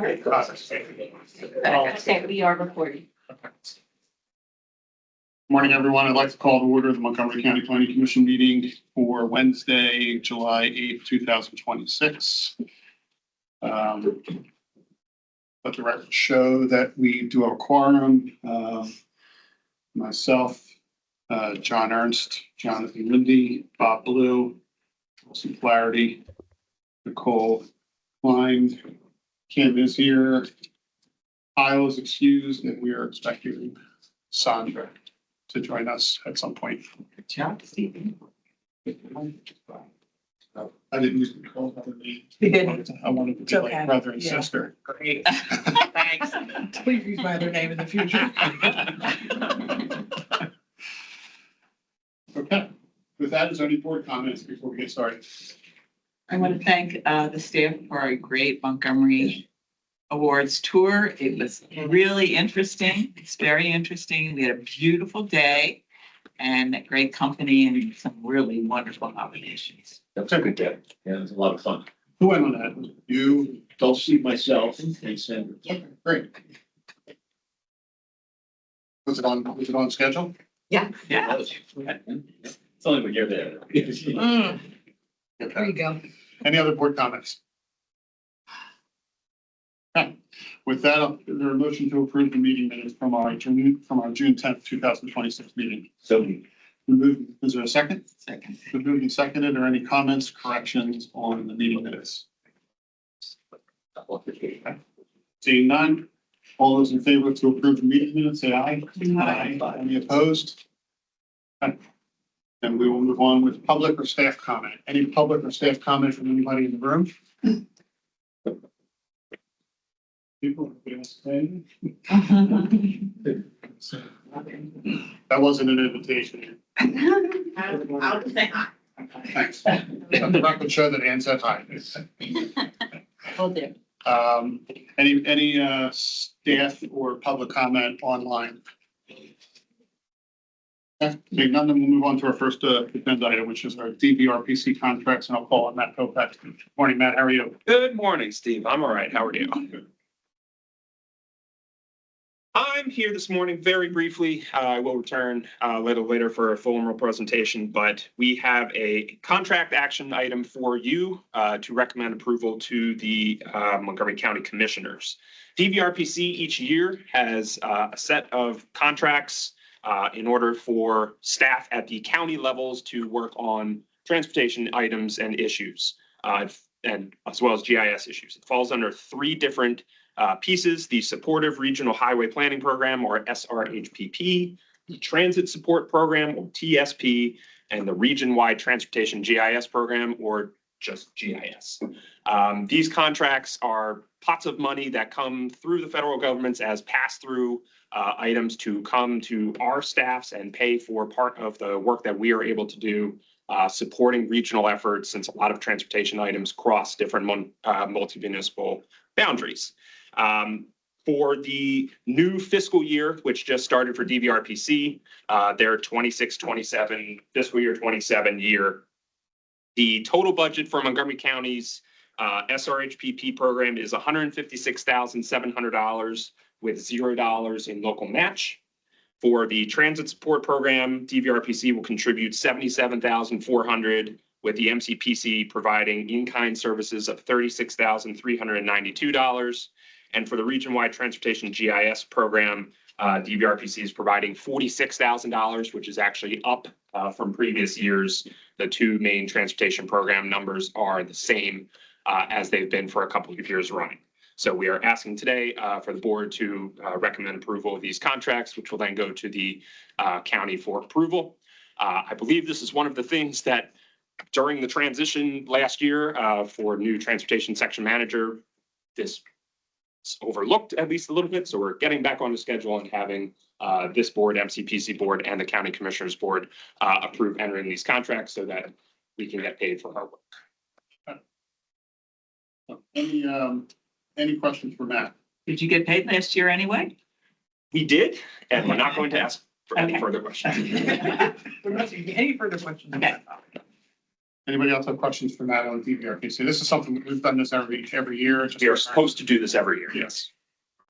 All right. Okay, we are recording. Morning, everyone. I'd like to call to order the Montgomery County Planning Commission meeting for Wednesday, July 8th, 2026. Let the record show that we do have a quorum. Myself, John Ernst, Jonathan Lindy, Bob Blue, Wilson Flaherty, Nicole Klein, Kim is here, Kyle is excused, and we are expecting Sandra to join us at some point. Good job, Stephen. I didn't use the call other name. You didn't? I wanted to be It's like okay. brother and Yeah. sister. Great. Thanks. Please use my other name in the future. Okay, with that, is there any board comments before we get started? I want to thank the staff for a great Montgomery Awards tour. It was really interesting. It's very interesting. We had a beautiful day and a great company and some really wonderful nominations. That's a good day. Yeah, it was a lot of fun. Who went on that? You? Dulcie, myself, and Sandra. Okay, great. Was it on schedule? Yeah. It's only when you're there. Mm, there Okay. you go. Any other board comments? Okay, with that, is there a motion to approve the meeting minutes from our June 10th, 2026 meeting? So, Is there a second? Second. Been moved and seconded, or any comments, corrections on the meeting minutes? Seeing none, all those in favor to approve the meeting minutes, say aye. Aye. Any opposed? Okay. And we will move on with public or staff comment. Any public or staff comment from anybody in the room? People, that wasn't an invitation. I'll say hi. Thanks. Let the record show that Ann said hi. Will do. Any staff or public comment online? Okay, seeing none, then we'll move on to our first agenda item, which is our DVRPC contracts, and I'll call on Matt Popek. Morning, Matt. How are you? Good morning, Steve. I'm all right. How are you? I'm here this morning very briefly. I will return a little later for a formal presentation, but we have a contract action item for you to recommend approval to the Montgomery County Commissioners. DVRPC each year has a set of contracts in order for staff at the county levels to work on transportation items and issues, and as well as GIS issues. It falls under three different pieces: the Supportive Regional Highway Planning Program, or SRHPP, the Transit Support Program, or TSP, and the Region-Wide Transportation GIS Program, or just GIS. These contracts are pots of money that come through the federal governments as pass-through items to come to our staffs and pay for part of the work that we are able to do supporting regional efforts, since a lot of transportation items cross different multi-municipal boundaries. For the new fiscal year, which just started for DVRPC, their 26-27 fiscal year 27 year, the total budget for Montgomery County's SRHPP program is $156,700 with $0 in local match. For the transit support program, DVRPC will contribute $77,400, with the MCPC providing in-kind services of $36,392. And for the region-wide transportation GIS program, DVRPC is providing $46,000, which is actually up from previous years. The two main transportation program numbers are the same as they've been for a couple of years running. So we are asking today for the board to recommend approval of these contracts, which will then go to the county for approval. I believe this is one of the things that during the transition last year for new transportation section manager, this overlooked at least a little bit. So we're getting back on the schedule and having this board, MCPC Board, and the County Commissioners Board approve entering these contracts so that we can get paid for our work. Any questions for Matt? Did you get paid last year anyway? We did, and we're not going to ask for any Okay. further questions. There mustn't be any further questions. Okay. Anybody else have questions for Matt on DVRPC? This is something that we've done this every year. We are supposed to do this every year. Yes.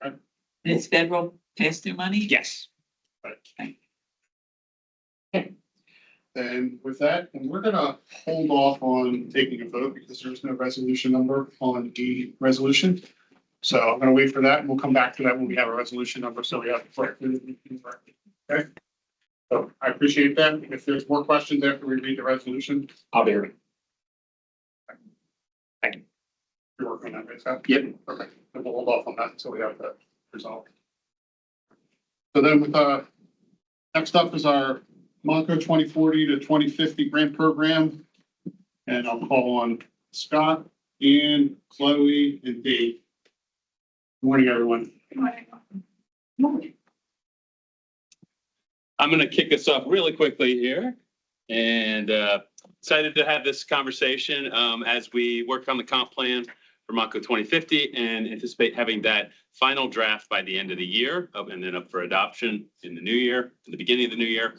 And it's federal pass-through money? Yes. And with that, and we're gonna hold off on taking a vote because there's no resolution number on the resolution. So I'm gonna wait for that and we'll come back to that when we have a resolution number. So we have. Okay. So I appreciate that. If there's more questions after we read the resolution, I'll be here. you're working on that, right, Scott? Yep. Okay, then we'll hold off on that until we have that resolved. So then with, next up is our Montco 2040 to 2050 grant program. And I'll call on Scott, Ian, Chloe, and Dave. Good morning, everyone. I'm going to kick us off really quickly here and excited to have this conversation as we work on the comp plan for Montco 2050 and anticipate having that final draft by the end of the year and then up for adoption in the new year, in the beginning of the new year.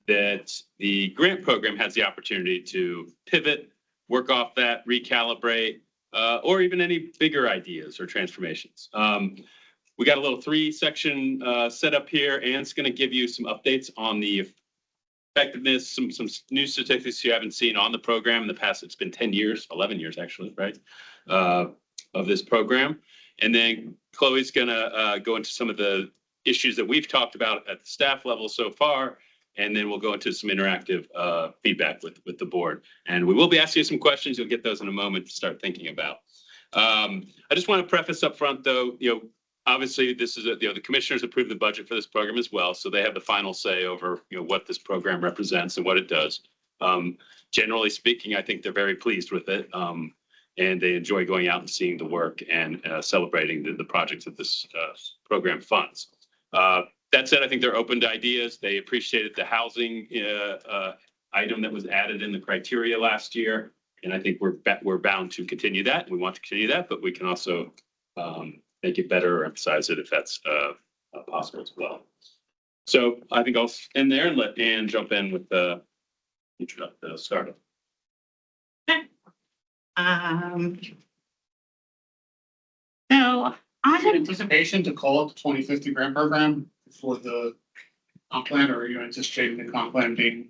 That the grant program has the opportunity to pivot, work off that, recalibrate, or even any bigger ideas or transformations. We got a little 3-section set up here. Ann's going to give you some updates on the effectiveness, some new statistics you haven't seen on the program in the past. It's been 10 years, 11 years actually, right, of this program. And then Chloe's going to go into some of the issues that we've talked about at the staff level so far. And then we'll go into some interactive feedback with the board. And we will be asking you some questions. You'll get those in a moment to start thinking about. I just want to preface up front, though, obviously, this is the commissioners approved the budget for this program as well, so they have the final say over what this program represents and what it does. Generally speaking, I think they're very pleased with it, and they enjoy going out and seeing the work and celebrating the projects that this program funds. That said, I think they're open to ideas. They appreciated the housing item that was added in the criteria last year, and I think we're bound to continue that. We want to continue that, but we can also make it better or emphasize it if that's possible as well. So I think I'll end there and let Ann jump in with the startup. So I Is there had anticipation to call it the 2050 grant program for the comp plan, or are you anticipating the comp plan being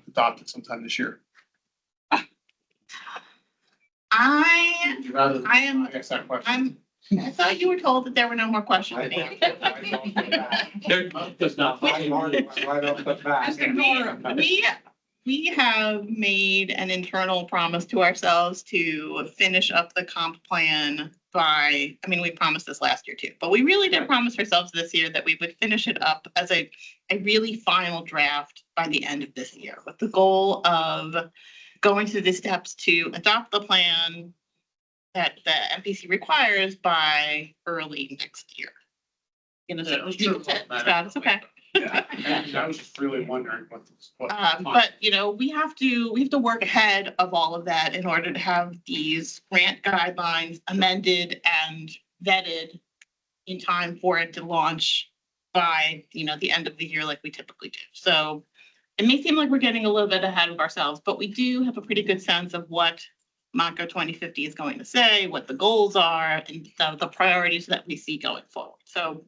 adopted sometime this year? I Would you rather- I am- I guess that question. I thought you were told that there were no more questions. There does not. We have made an internal promise to ourselves to finish up the comp plan we promised this last year too, but we really did promise ourselves this year that we would finish it up as a really final draft by the end of this year, with the goal of going through the steps to adopt the plan that the MPC requires by early next year. Yeah, it was true. Scott, it's okay. Yeah, I was just really wondering what. But we have to work ahead of all of that in order to have these grant guidelines amended and vetted in time for it to launch by, the end of the year like we typically do. So it may seem like we're getting a little bit ahead of ourselves, but we do have a pretty good sense of what Montco 2050 is going to say, what the goals are, and the priorities that we see going forward. So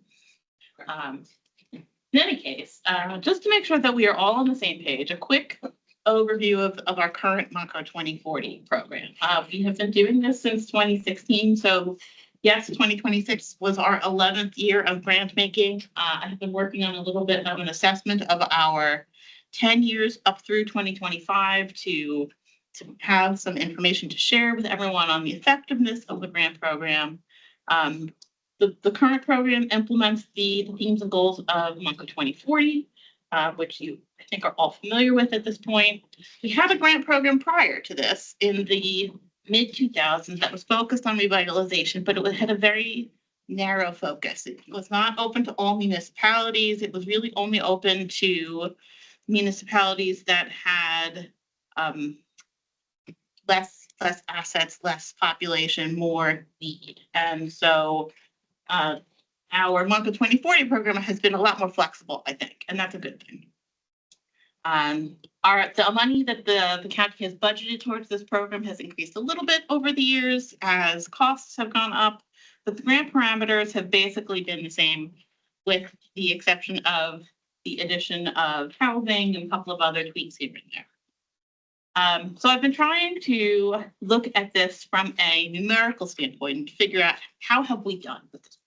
in any case, just to make sure that we are all on the same page, a quick overview of our current Montco 2040 program. We have been doing this since 2016. So yes, 2026 was our 11th year of grant making. I have been working on a little bit of an assessment of our 10 years up through 2025 to have some information to share with everyone on the effectiveness of the grant program. The current program implements the themes and goals of Montco 2040, which you, I think, are all familiar with at this point. We had a grant program prior to this in the mid-2000s that was focused on revitalization, but it had a very narrow focus. It was not open to all municipalities. It was really only open to municipalities that had less assets, less population, more need. And so our Montco 2040 program has been a lot more flexible, I think, and that's a good thing. The money that the county has budgeted towards this program has increased a little bit over the years as costs have gone up, but the grant parameters have basically been the same, with the exception of the addition of housing and a couple of other tweaks here and there. So I've been trying to look at this from a numerical standpoint and figure out how have we done with this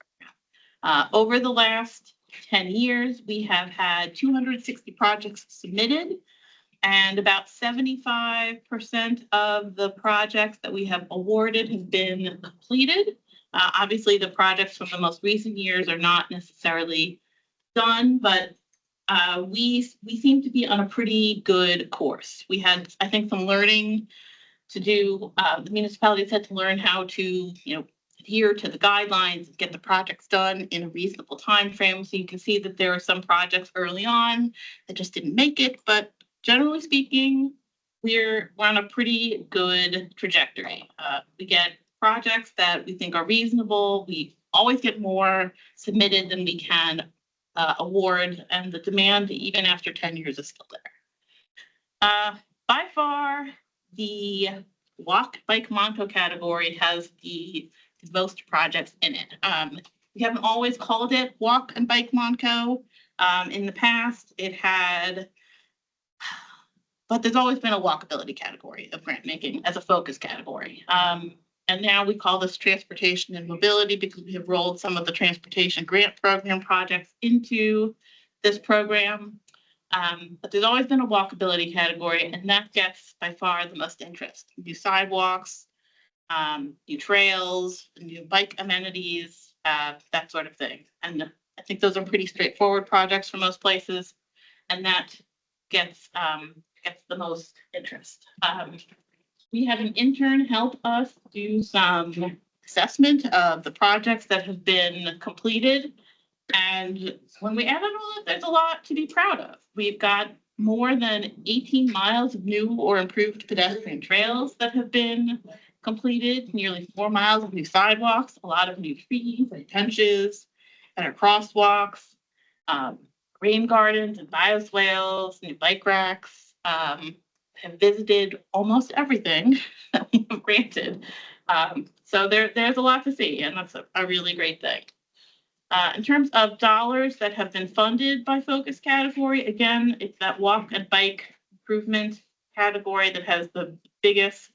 program. Over the last 10 years, we have had 260 projects submitted, and about 75% of the projects that we have awarded have been completed. Obviously, the projects from the most recent years are not necessarily done, but we seem to be on a pretty good course. We had, I think, some learning to do. The municipalities had to learn how to, adhere to the guidelines, get the projects done in a reasonable time frame. So you can see that there are some projects early on that just didn't make it, but generally speaking, we're on a pretty good trajectory. We get projects that we think are reasonable. We always get more submitted than we can award, and the demand, even after 10 years, is still there. By far, the walk, bike, Montco category has the most projects in it. We haven't always called it walk and bike Montco. In the past, it had, but there's always been a walkability category of grant making as a focus category. And now we call this transportation and mobility because we have rolled some of the transportation grant program projects into this program. But there's always been a walkability category, and that gets by far the most interest. New sidewalks, new trails, new bike amenities, that sort of thing. And I think those are pretty straightforward projects for most places, and that gets the most interest. We had an intern help us do some assessment of the projects that have been completed. And when we add it all up, there's a lot to be proud of. We've got more than 18 miles of new or improved pedestrian trails that have been completed, nearly 4 miles of new sidewalks, a lot of new trees and benches, better crosswalks, rain gardens and bioswales, new bike racks. Have visited almost everything that we have granted. So there's a lot to see, and that's a really great thing. In terms of dollars that have been funded by focus category, again, it's that walk and bike improvement category that has the biggest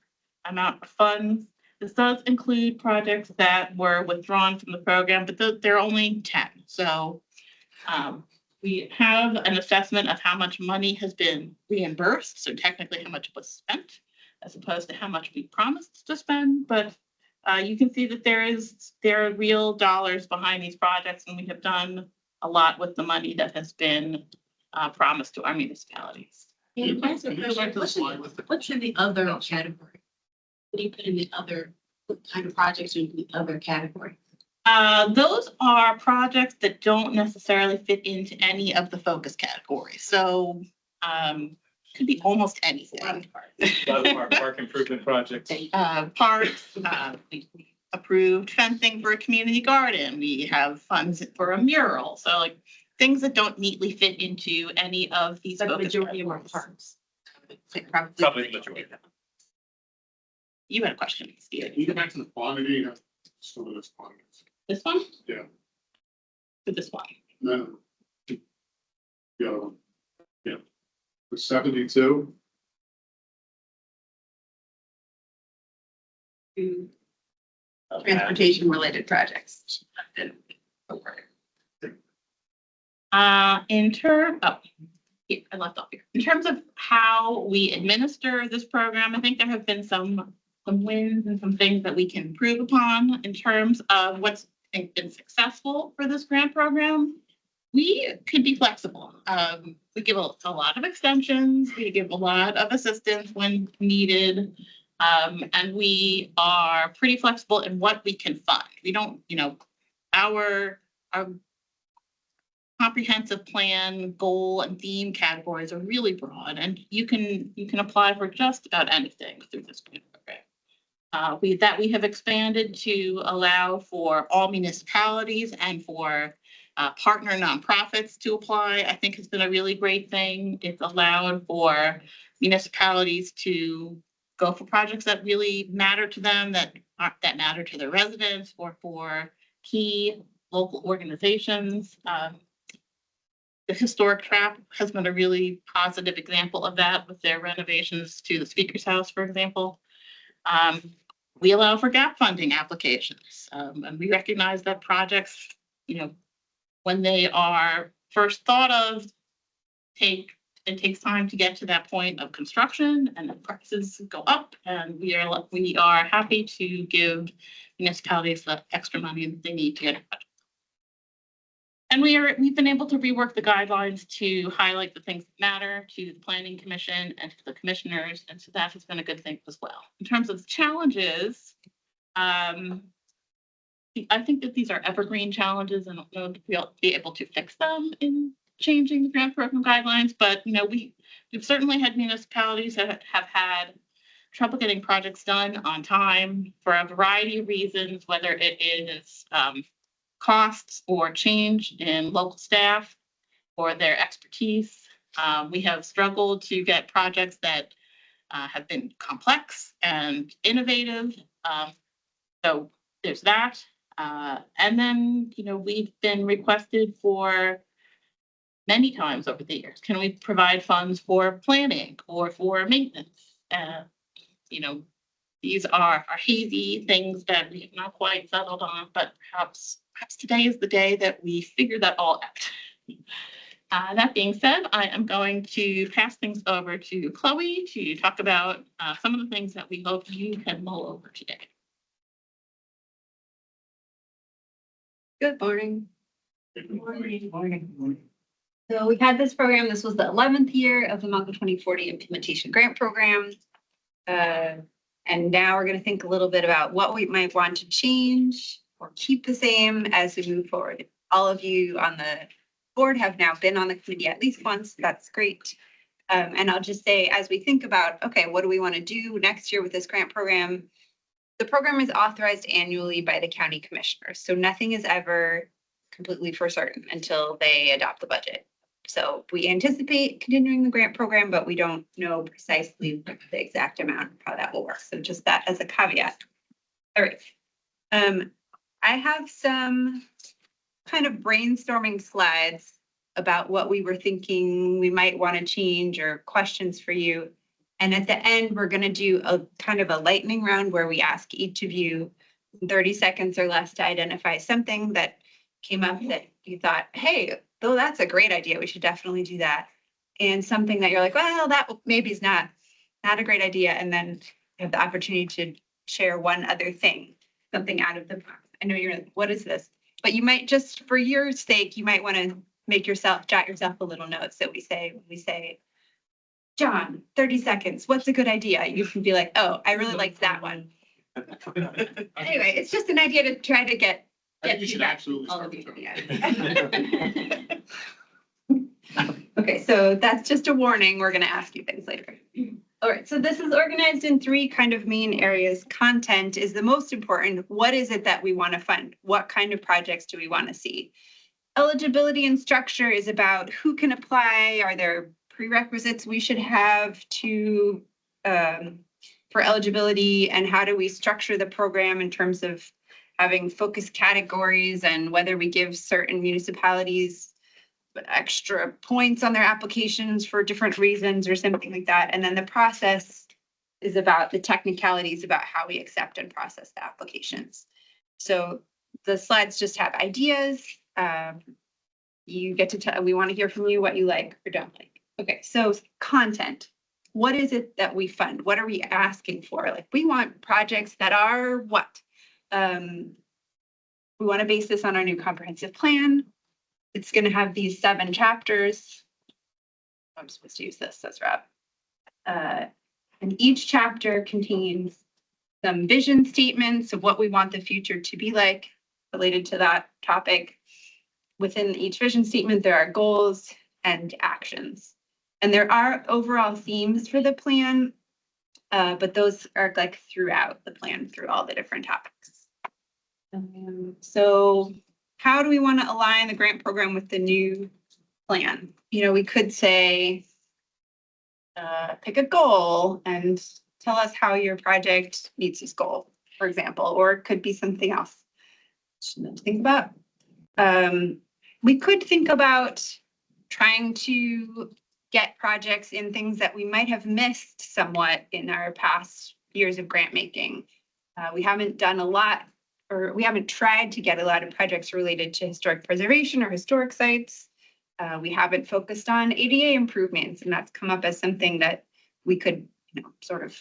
amount of funds. This does include projects that were withdrawn from the program, but there are only 10. So we have an assessment of how much money has been reimbursed, so technically how much was spent, as opposed to how much we promised to spend. But you can see that there are real dollars behind these projects, and we have done a lot with the money that has been promised to our municipalities. What's in the other category? What do you put in the other, what kind of projects are in the other category? Those are projects that don't necessarily fit into any of the focus categories. So could be almost anything. Park improvement projects. Parks, we approved fencing for a community garden. We have funds for a mural. So like things that don't neatly fit into any of these Like the focus majority of our categories. parks. Probably the majority. You had a question, Steve. Can you go back to the quantity of some of those quantities? This one? Yeah. For this one. No. The other one. Yeah. The 72. Transportation related projects. I left off here. In terms of how we administer this program, I think there have been some wins and some things that we can improve upon in terms of what's been successful for this grant program. We could be flexible. We give a lot of extensions. We give a lot of assistance when needed. And we are pretty flexible in what we can fund. We don't, our comprehensive plan, goal, and theme categories are really broad, and you can apply for just about anything through this grant program. We have expanded to allow for all municipalities and for partner nonprofits to apply, I think has been a really great thing. It's allowed for municipalities to go for projects that really matter to them, that matter to their residents, or for key local organizations. The Historic Trap has been a really positive example of that with their renovations to the Speaker's House, for example. We allow for gap funding applications, and we recognize that projects, when they are first thought of, it takes time to get to that point of construction, and the prices go up, and we are happy to give municipalities the extra money that they need to get it. And we've been able to rework the guidelines to highlight the things that matter to the Planning Commission and to the commissioners, and so that has been a good thing as well. In terms of challenges, I think that these are evergreen challenges, and I don't know if we'll be able to fix them in changing the grant program guidelines, but we've certainly had municipalities that have had trouble getting projects done on time for a variety of reasons, whether it is costs or change in local staff or their expertise. We have struggled to get projects that have been complex and innovative. So there's that. And then, we've been requested for many times over the years, can we provide funds for planning or for maintenance? These are hazy things that we have not quite settled on, but perhaps today is the day that we figure that all out. That being said, I am going to pass things over to Chloe to talk about some of the things that we hope you can mull over today. Good morning. Good morning. So we had this program. This was the 11th year of the Montco 2040 Implementation Grant Program. And now we're going to think a little bit about what we might want to change or keep the same as we move forward. All of you on the board have now been on the committee at least once. That's great. And I'll just say, as we think about, okay, what do we want to do next year with this grant program? The program is authorized annually by the county commissioners. So nothing is ever completely for certain until they adopt the budget. So we anticipate continuing the grant program, but we don't know precisely the exact amount of how that will work. So just that as a caveat. All right. I have some kind of brainstorming slides about what we were thinking we might want to change or questions for you. And at the end, we're going to do a kind of a lightning round where we ask each of you 30 seconds or less to identify something that came up that you thought, hey, though that's a great idea, we should definitely do that. And something that you're like, well, that maybe is not a great idea. And then you have the opportunity to share one other thing, something out of the box. I know you're like, what is this? But you might just, for your sake, you might want to jot yourself a little note. So we say, John, 30 seconds, what's a good idea? You can be like, oh, I really liked that one. Anyway, it's just an idea to try to get I think you should absolutely all start of with you. John. Yeah. Okay, so that's just a warning. We're going to ask you things later. All right, so this is organized in 3 kind of main areas. Content is the most important. What is it that we want to fund? What kind of projects do we want to see? Eligibility and structure is about who can apply. Are there prerequisites we should have to for eligibility, and how do we structure the program in terms of having focus categories and whether we give certain municipalities extra points on their applications for different reasons or something like that. And then the process is about the technicalities about how we accept and process the applications. So the slides just have ideas. You get to tell, we want to hear from you what you like or don't like. Okay, so content. What is it that we fund? What are we asking for? Like, we want projects that are what? We want to base this on our new comprehensive plan. It's going to have these 7 chapters. I'm supposed to use this, that's Rob. And each chapter contains some vision statements of what we want the future to be like related to that topic. Within each vision statement, there are goals and actions. And there are overall themes for the plan, but those are like throughout the plan, through all the different topics. So how do we want to align the grant program with the new plan? You know, we could say, pick a goal and tell us how your project meets this goal, for example, or it could be something else. Something to think about. We could think about trying to get projects in things that we might have missed somewhat in our past years of grant making. We haven't done a lot, or we haven't tried to get a lot of projects related to historic preservation or historic sites. We haven't focused on ADA improvements, and that's come up as something that we could, you know, sort of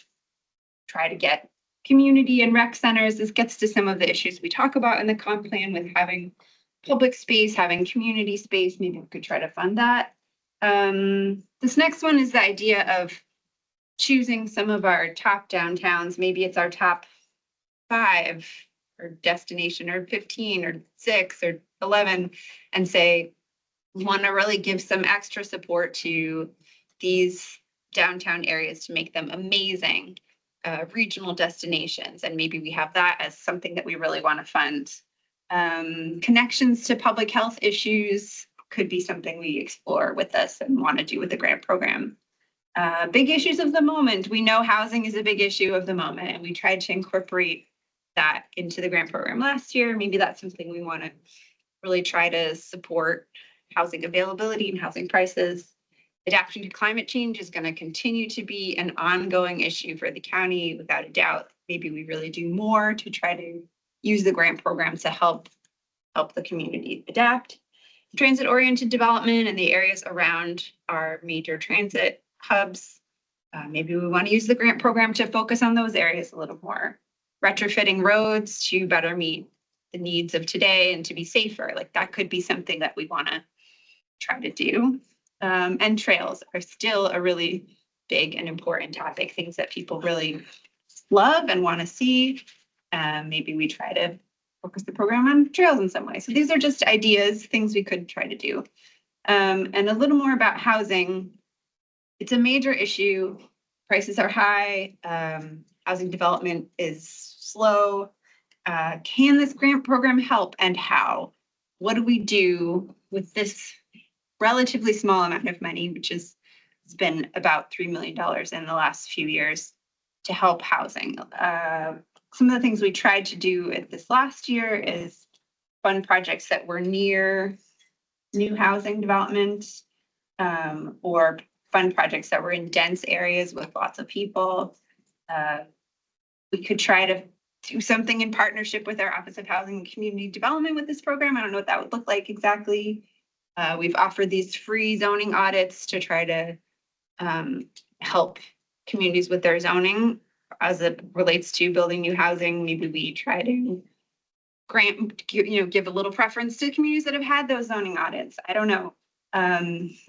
try to get community and rec centers. This gets to some of the issues we talk about in the comp plan with having public space, having community space. Maybe we could try to fund that. This next one is the idea of choosing some of our top downtowns. Maybe it's our top 5 or destination or 15 or 6 or 11 and say, we want to really give some extra support to these downtown areas to make them amazing regional destinations. And maybe we have that as something that we really want to fund. Connections to public health issues could be something we explore with this and want to do with the grant program. Big issues of the moment. We know housing is a big issue of the moment, and we tried to incorporate that into the grant program last year. Maybe that's something we want to really try to support. Housing availability and housing prices. Adapting to climate change is going to continue to be an ongoing issue for the county, without a doubt. Maybe we really do more to try to use the grant program to help the community adapt. Transit-oriented development in the areas around our major transit hubs. Maybe we want to use the grant program to focus on those areas a little more. Retrofitting roads to better meet the needs of today and to be safer. Like that could be something that we want to try to do. And trails are still a really big and important topic, things that people really love and want to see. Maybe we try to focus the program on trails in some way. So these are just ideas, things we could try to do. And a little more about housing. It's a major issue. Prices are high. Housing development is slow. Can this grant program help, and how? What do we do with this relatively small amount of money, which has been about $3 million in the last few years, to help housing? Some of the things we tried to do at this last year is fund projects that were near new housing development, or fund projects that were in dense areas with lots of people. We could try to do something in partnership with our Office of Housing and Community Development with this program. I don't know what that would look like exactly. We've offered these free zoning audits to try to help communities with their zoning as it relates to building new housing. Maybe we try to give a little preference to communities that have had those zoning audits. I don't know.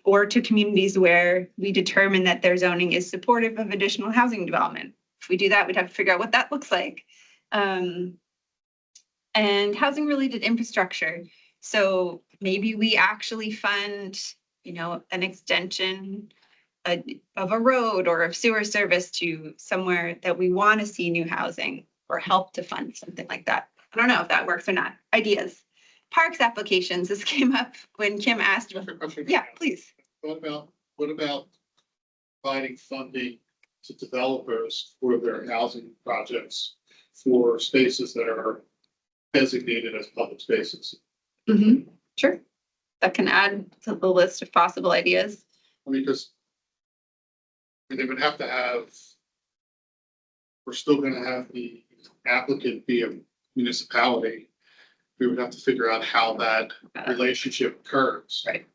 Or to communities where we determine that their zoning is supportive of additional housing development. If we do that, we'd have to figure out what that looks like. And housing related infrastructure. So maybe we actually fund, an extension of a road or of sewer service to somewhere that we want to see new housing, or help to fund something like that. I don't know if that works or not. Ideas. Parks applications. This came up when Kim asked. Yeah, please. What about providing funding to developers for their housing projects for spaces that are designated as public spaces? Mm-hmm. Sure. That can add to the list of possible ideas. Because they would have to have, we're still going to have the applicant be a municipality. We would have to figure out how that relationship occurs. Right.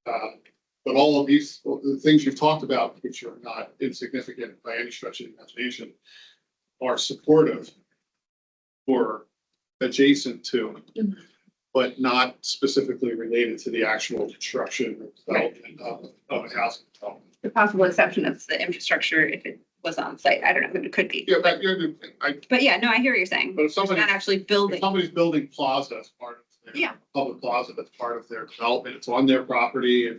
But all of these, the things you've talked about, which are not insignificant by any stretch of the imagination, are supportive or adjacent to, but not specifically related to the actual construction or development of a housing development. The possible exception of the infrastructure if it was on site. I don't know, but it could be. Yeah, But yeah, no, I hear what you're saying. But if somebody's not actually building. somebody's building plaza as part of their public plaza, that's part of their development. It's on their property.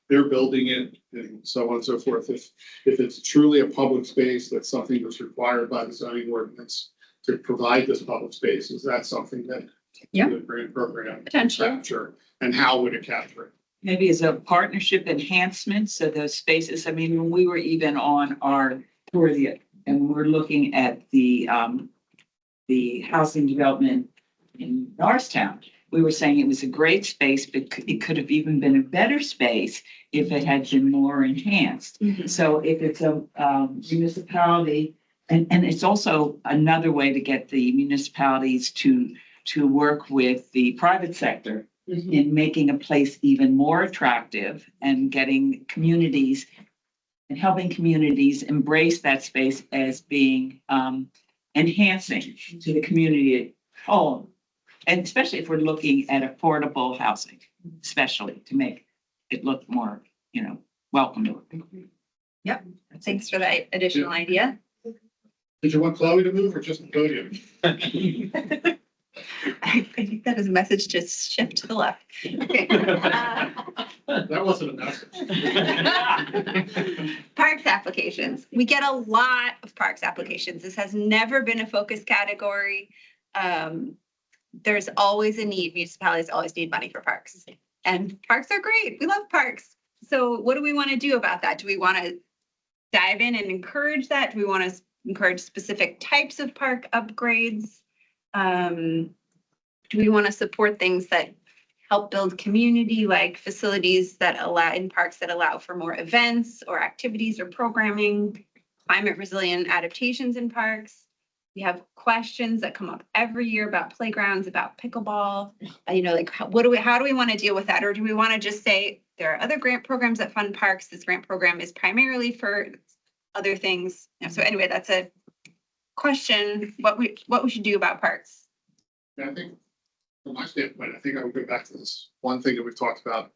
They're building it and so on and so forth. If it's truly a public space, that's something that's required by the zoning ordinance to provide this public space. Is that something that Yeah. The grant program. Potentially. Capture, and how would it capture it? Maybe as a partnership enhancement, so those spaces, I mean, when we were even on our tour, and we were looking at the housing development in Norristown, we were saying it was a great space, but it could have even been a better space if it had been more enhanced. So if it's a municipality, and it's also another way to get the municipalities to work with the private sector in making a place even more attractive and getting communities and helping communities embrace that space as being enhancing to the community at home. And especially if we're looking at affordable housing, especially to make it look more, welcoming. Thanks for that additional idea. Did you want Chloe to move or just the podium? I think that is a message to shift to the left. Okay. That wasn't a message. Parks applications. We get a lot of parks applications. This has never been a focus category. There's always a need. Municipalities always need money for parks. And parks are great. We love parks. So what do we want to do about that? Do we want to dive in and encourage that? Do we want to encourage specific types of park upgrades? Do we want to support things that help build community, like facilities that allow in parks that allow for more events or activities or programming, climate resilient adaptations in parks? We have questions that come up every year about playgrounds, about pickleball. How do we want to deal with that? Or do we want to just say there are other grant programs that fund parks? This grant program is primarily for other things. So anyway, that's a question, what we should do about parks. I think, from my standpoint, I think I would go back to this one thing that we've talked about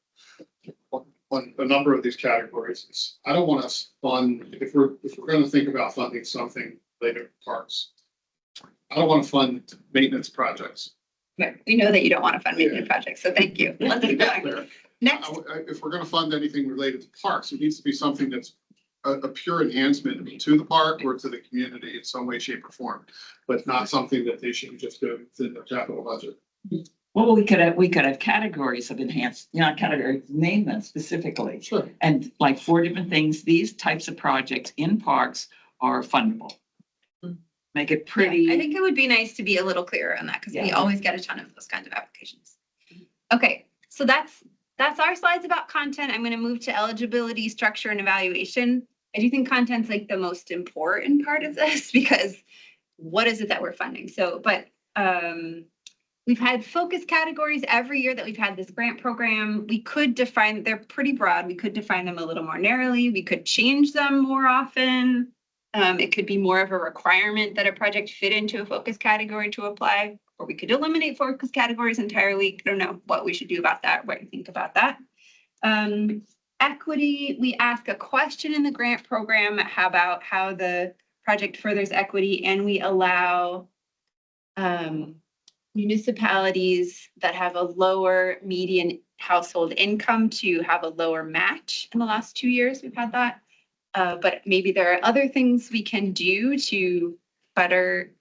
on a number of these categories. Is I don't want us fund, if we're going to think about funding something later in parks, I don't want to fund maintenance projects. Right. We know that you don't want to fund maintenance projects, so thank you. Let's keep going. Next. If we're going to fund anything related to parks, it needs to be something that's a pure enhancement to the park or to the community in some way, shape, or form, but not something that they should just go within the capital budget. Well, we could have categories of enhanced, categories, name them specifically. Sure. And like 4 different things, these types of projects in parks are fundable. Make it pretty. I think it would be nice to be a little clearer on that because we Yeah. always get a ton of those kinds of applications. Okay, so that's our slides about content. I'm going to move to eligibility, structure, and evaluation. I do think content's like the most important part of this because what is it that we're funding? So, but we've had focus categories every year that we've had this grant program. We could define, they're pretty broad. We could define them a little more narrowly. We could change them more often. It could be more of a requirement that a project fit into a focus category to apply, or we could eliminate focus categories entirely. I don't know what we should do about that, what you think about that. Equity, we ask a question in the grant program about how the project furthers equity, and we allow municipalities that have a lower median household income to have a lower match. In the last 2 years, we've had that. But maybe there are other things we can do to better,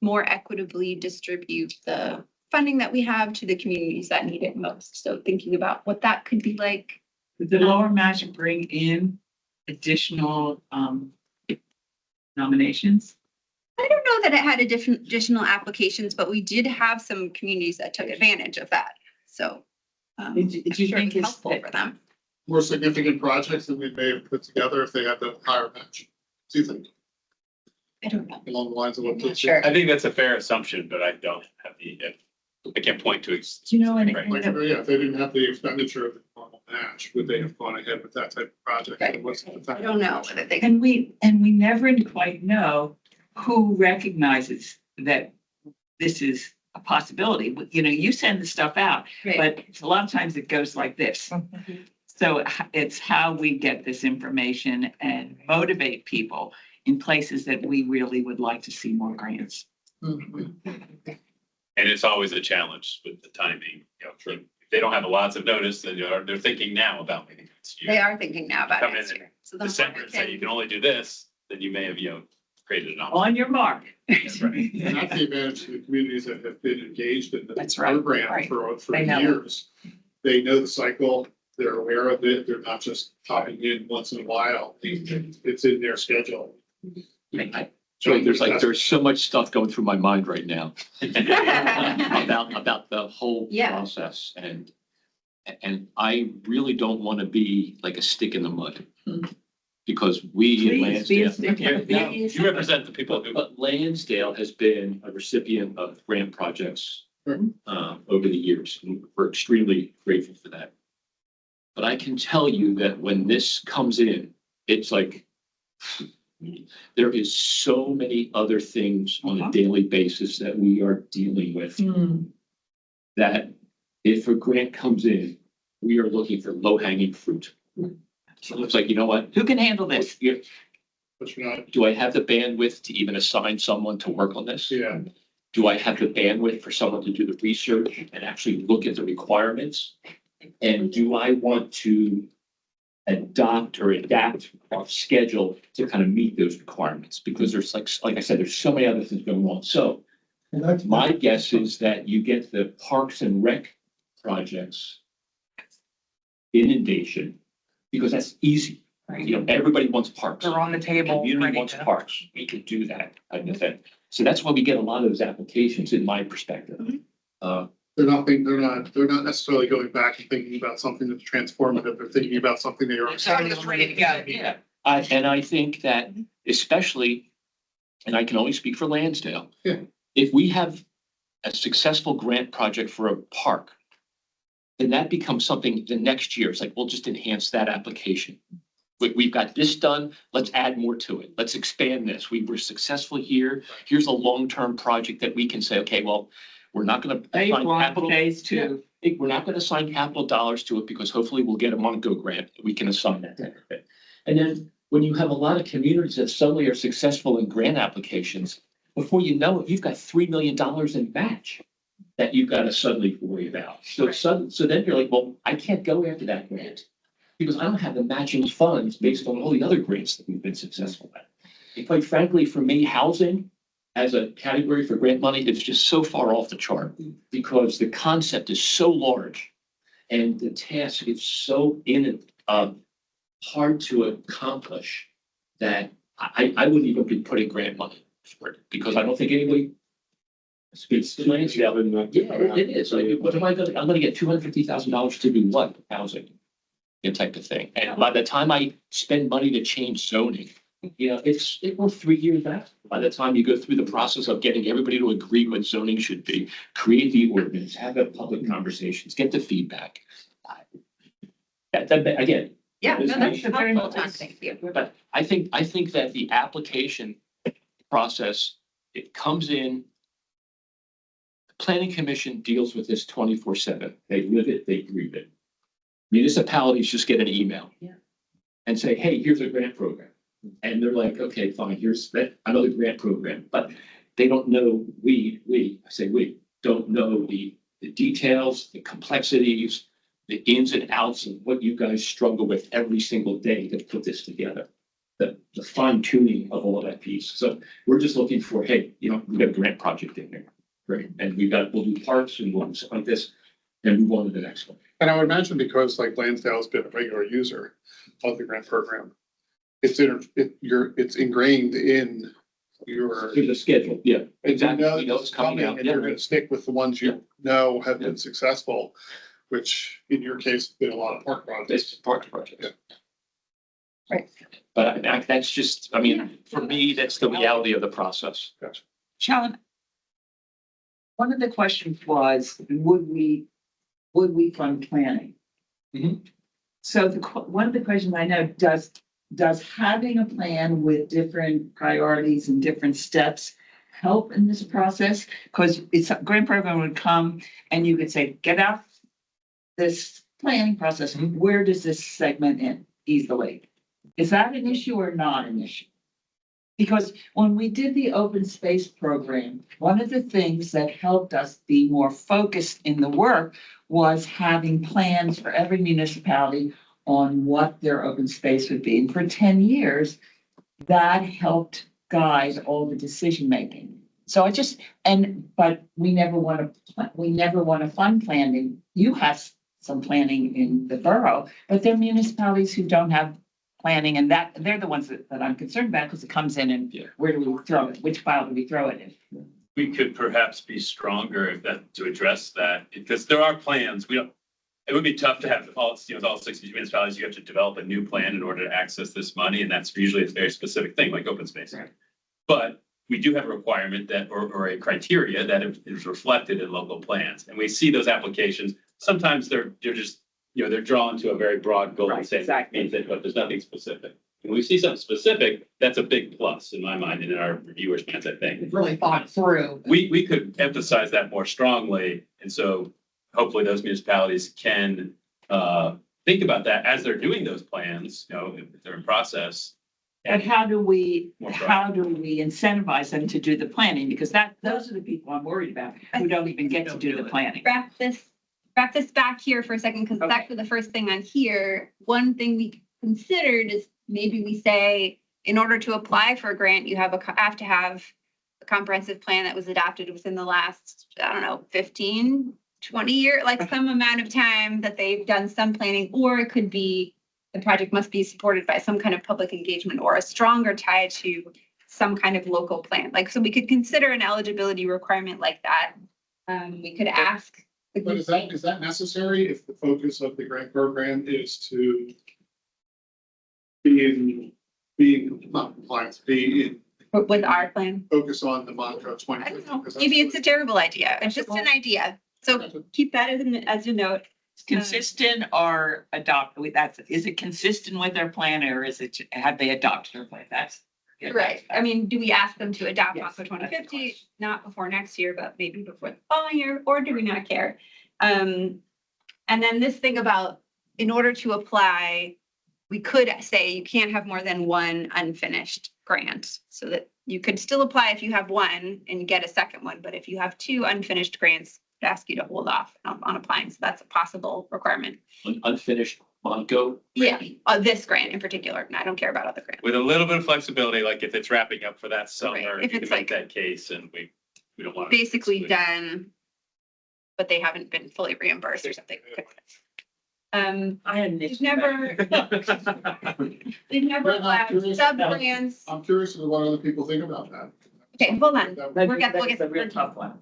more equitably distribute the funding that we have to the communities that need it most. So thinking about what that could be like. Did the lower match bring in additional nominations? I don't know that it had additional applications, but we did have some communities that took advantage of that. So Did you I'm sure think it's it's helpful for them. More significant projects that we may have put together if they had the higher match. Do you think I don't know. along the lines of what? I'm not sure. I think that's a fair assumption, but I don't have I can't point to. Do you know any? Right. Like, yeah, if they didn't have the expenditure of the normal match, would they have gone ahead with that type of project? Right. And what's the I don't know whether they can. And we never quite know who recognizes that this is a possibility. You send the stuff out, but a lot of times it goes like this. So it's how we get this information and motivate people in places that we really would like to see more grants. Mhm. And it's always a challenge with the timing. If they don't have lots of notice, then they're thinking now about maybe next year. They are thinking now about Come next in year. So the more December we and say you can only do this, then you may have, created an. On your mark. That's right. And that's the advantage to the communities that have been engaged in the That's right, program right. for They know it. years. They know the cycle, they're aware of it, they're not just popping in once in a while, it's in their schedule. So there's so much stuff going through my mind right now about the whole Yeah. process and I really don't want to be like a stick in the mud. Because we in Please be a Lansdale, stick. Yeah, you represent the people who. but Lansdale has been a recipient of grant projects over the years. And we're extremely grateful for that. But I can tell you that when this comes in, it's like there is so many other things on a daily basis that we are dealing with that if a grant comes in, we are looking for low hanging fruit. So it's like, you know what? Who can handle this? But you're not, Do I have the bandwidth to even assign someone to work on this? yeah, Do I have the bandwidth for someone to do the research and actually look at the requirements? And do I want to adopt or adapt our schedule to kind of meet those requirements? Because there's like I said, there's so many other things going on. So my guess is that you get the Parks and Rec projects inundation, because that's easy. You know, everybody wants parks. They're on the table. Community ready wants to- parks. We could do that type of thing. So that's why we get a lot of those applications in my perspective. they're not necessarily going back and thinking about something that's transformative, they're thinking about something they are. It's already ready to go. Yeah, and I think that especially, and I can only speak for Lansdale. Yeah. If we have a successful grant project for a park, then that becomes something the next year. It's like, we'll just enhance that application. We've got this done, let's add more to it. Let's expand this. We were successful here. Here's a long-term project that we can say, okay, well, we're not gonna Phase assign one, capital. phase two. We're not gonna assign capital dollars to it because hopefully we'll get a Montco grant. We can assign that type of thing. And then when you have a lot of communities that suddenly are successful in grant applications, before you know it, you've got $3 million in match that you've got to suddenly worry about. So then you're like, well, I can't go after that grant because I don't have the matching funds based on all the other grants that we've been successful at. And quite frankly, for me, housing as a category for grant money is just so far off the chart because the concept is so large and the task is so hard to accomplish that I wouldn't even be putting grant money for it because I don't think anybody speaks to Lansdale. Yeah, it is. Like, what am I gonna, I'm gonna get $250,000 to do what? Housing. That type of thing. And by the time I spend money to change zoning, you know, we're 3 years out. By the time you go through the process of getting everybody to agree what zoning should be, create the ordinance, have the public conversations, get the feedback. Again. Yeah, no, that's This- very well done. Thank you. But I think that the application process, it comes in. The Planning Commission deals with this 24/7. They live it, they breathe it. Municipalities just get an email. Yeah. And say, hey, here's a grant program. And they're like, okay, fine, here's another grant program, but they don't know, I say we, don't know the details, the complexities, the ins and outs of what you guys struggle with every single day to put this together. The fine tuning of all that piece. So we're just looking for, hey, you know, we've got a grant project in there. Right. And we'll do parks and we'll do something like this and move on to the next one. And I would imagine because like Lansdale has been a regular user of the grant program, it's ingrained in your. There's a schedule. Yeah, And exactly. you know You know it's coming and you're gonna stick with the ones you know have been successful, which in your case, have been a lot of park projects. It's part of the project. Yeah. Right. But I mean, that's just, I mean, for me, that's the reality of the process. Gotcha. Sharon, one of the questions was, would we fund planning? Mhm. So one of the questions I know, does having a plan with different priorities and different steps help in this process? Because it's a grant program would come and you could say, get out this planning process. Where does this segment in easily? Is that an issue or not an issue? Because when we did the open space program, one of the things that helped us be more focused in the work was having plans for every municipality on what their open space would be. And for 10 years, that helped guide all the decision making. So I just, but we never want to fund planning. You have some planning in the borough, but there are municipalities who don't have planning, and they're the ones that I'm concerned about, because it comes in and where do we throw it? Which file do we throw it in? We could perhaps be stronger if that, to address that, because there are plans. It would be tough to have all 60 municipalities. You have to develop a new plan in order to access this money, and that's usually a very specific thing, like open space. Right. But we do have a requirement that, or a criteria that is reflected in local plans, and we see those applications. Sometimes they're just, they're drawn to a very broad goal and say that means that, but there's nothing specific. When we see something specific, that's a big plus in my mind and in our reviewers' minds, I think. Really thought through. We could emphasize that more strongly, and so hopefully those municipalities can think about that as they're doing those plans, if they're in process. And how do we incentivize them to do the planning? Because those are the people I'm worried about, who don't even get to do the planning. Wrap this back here for a second, because it's actually the first thing on here. One thing we considered is maybe we say, in order to apply for a grant, you have to have a comprehensive plan that was adopted within the last, 15, 20 years, like some amount of time that they've done some planning, or it could be the project must be supported by some kind of public engagement or a stronger tie to some kind of local plan. Like, so we could consider an eligibility requirement like that. We could ask. But is that necessary if the focus of the grant program is to be not compliance, With our plan. focus on the Montco 20? I don't know, maybe it's a terrible idea. It's just an idea. So keep that as a note. Consistent or adopted, is it consistent with their plan, or have they adopted their plan? Right. I mean, do we ask them to adopt Yes, Montco that's 2050, the not before next year, but maybe before the following year, or do we not care? And then this thing about, in order to apply, we could say you can't have more than one unfinished grant, so that you could still apply if you have one and get a second one. But if you have two unfinished grants, I'd ask you to hold off on applying. So that's a possible requirement. Unfinished Montco. Yeah, this grant in particular. And I don't care about other grants. With a little bit of flexibility, like if it's wrapping up for that summer, Right. If you it's can make like that case, and we don't want to. Basically done, but they haven't been fully reimbursed or something. I had They've never allowed sub-grants. I'm curious as to what other people think about that. Okay, hold on. We'll get That's a real tough one.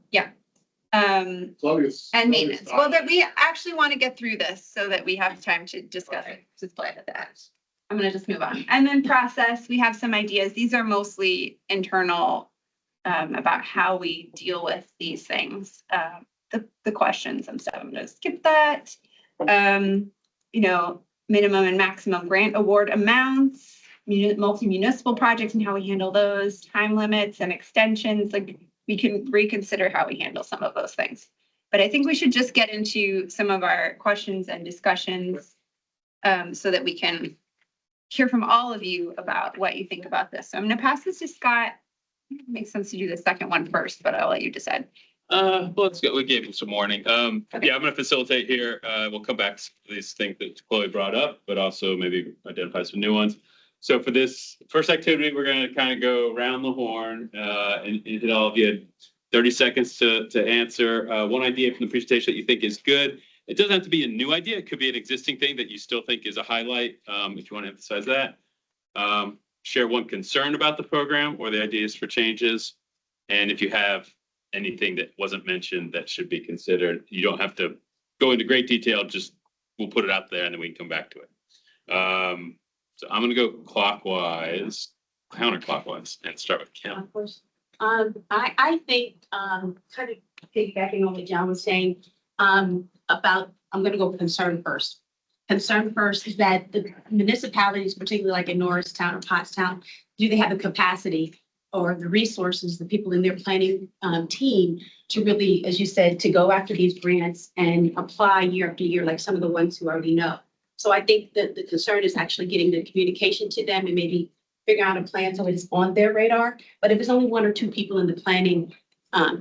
And Chloe's maintenance. Well, that we actually want to get through this so that we have time to discuss it. Just play at that. I'm gonna just move on. And then process, we have some ideas. These are mostly internal about how we deal with these things. The questions and stuff. I'm gonna skip that. Minimum and maximum grant award amounts, multi-municipal projects and how we handle those, time limits and extensions. Like, we can reconsider how we handle some of those things. But I think we should just get into some of our questions and discussions so that we can hear from all of you about what you think about this. So I'm going to pass this to Scott. It makes sense to do the second one first, but I'll let you decide. Let's go. We gave him some warning. Yeah, I'm going to facilitate here. We'll come back to these things that Chloe brought up, but also maybe identify some new ones. So for this first activity, we're going to kind of go around the horn and hit all of you. 30 seconds to answer one idea from the presentation that you think is good. It doesn't have to be a new idea. It could be an existing thing that you still think is a highlight, if you want to emphasize that. Share one concern about the program or the ideas for changes. And if you have anything that wasn't mentioned that should be considered, you don't have to go into great detail. Just we'll put it out there and then we can come back to it. So I'm going to go counterclockwise, and start with Kim. Of course. I think, kind of piggybacking on what John was saying, about, I'm gonna go with concern first. Concern first is that the municipalities, particularly like in Norristown or Pottstown, do they have the capacity or the resources, the people in their planning team to really, as you said, to go after these grants and apply year after year, like some of the ones who already know. So I think that the concern is actually getting the communication to them and maybe figure out a plan so it's on their radar. But if it's only one or two people in the planning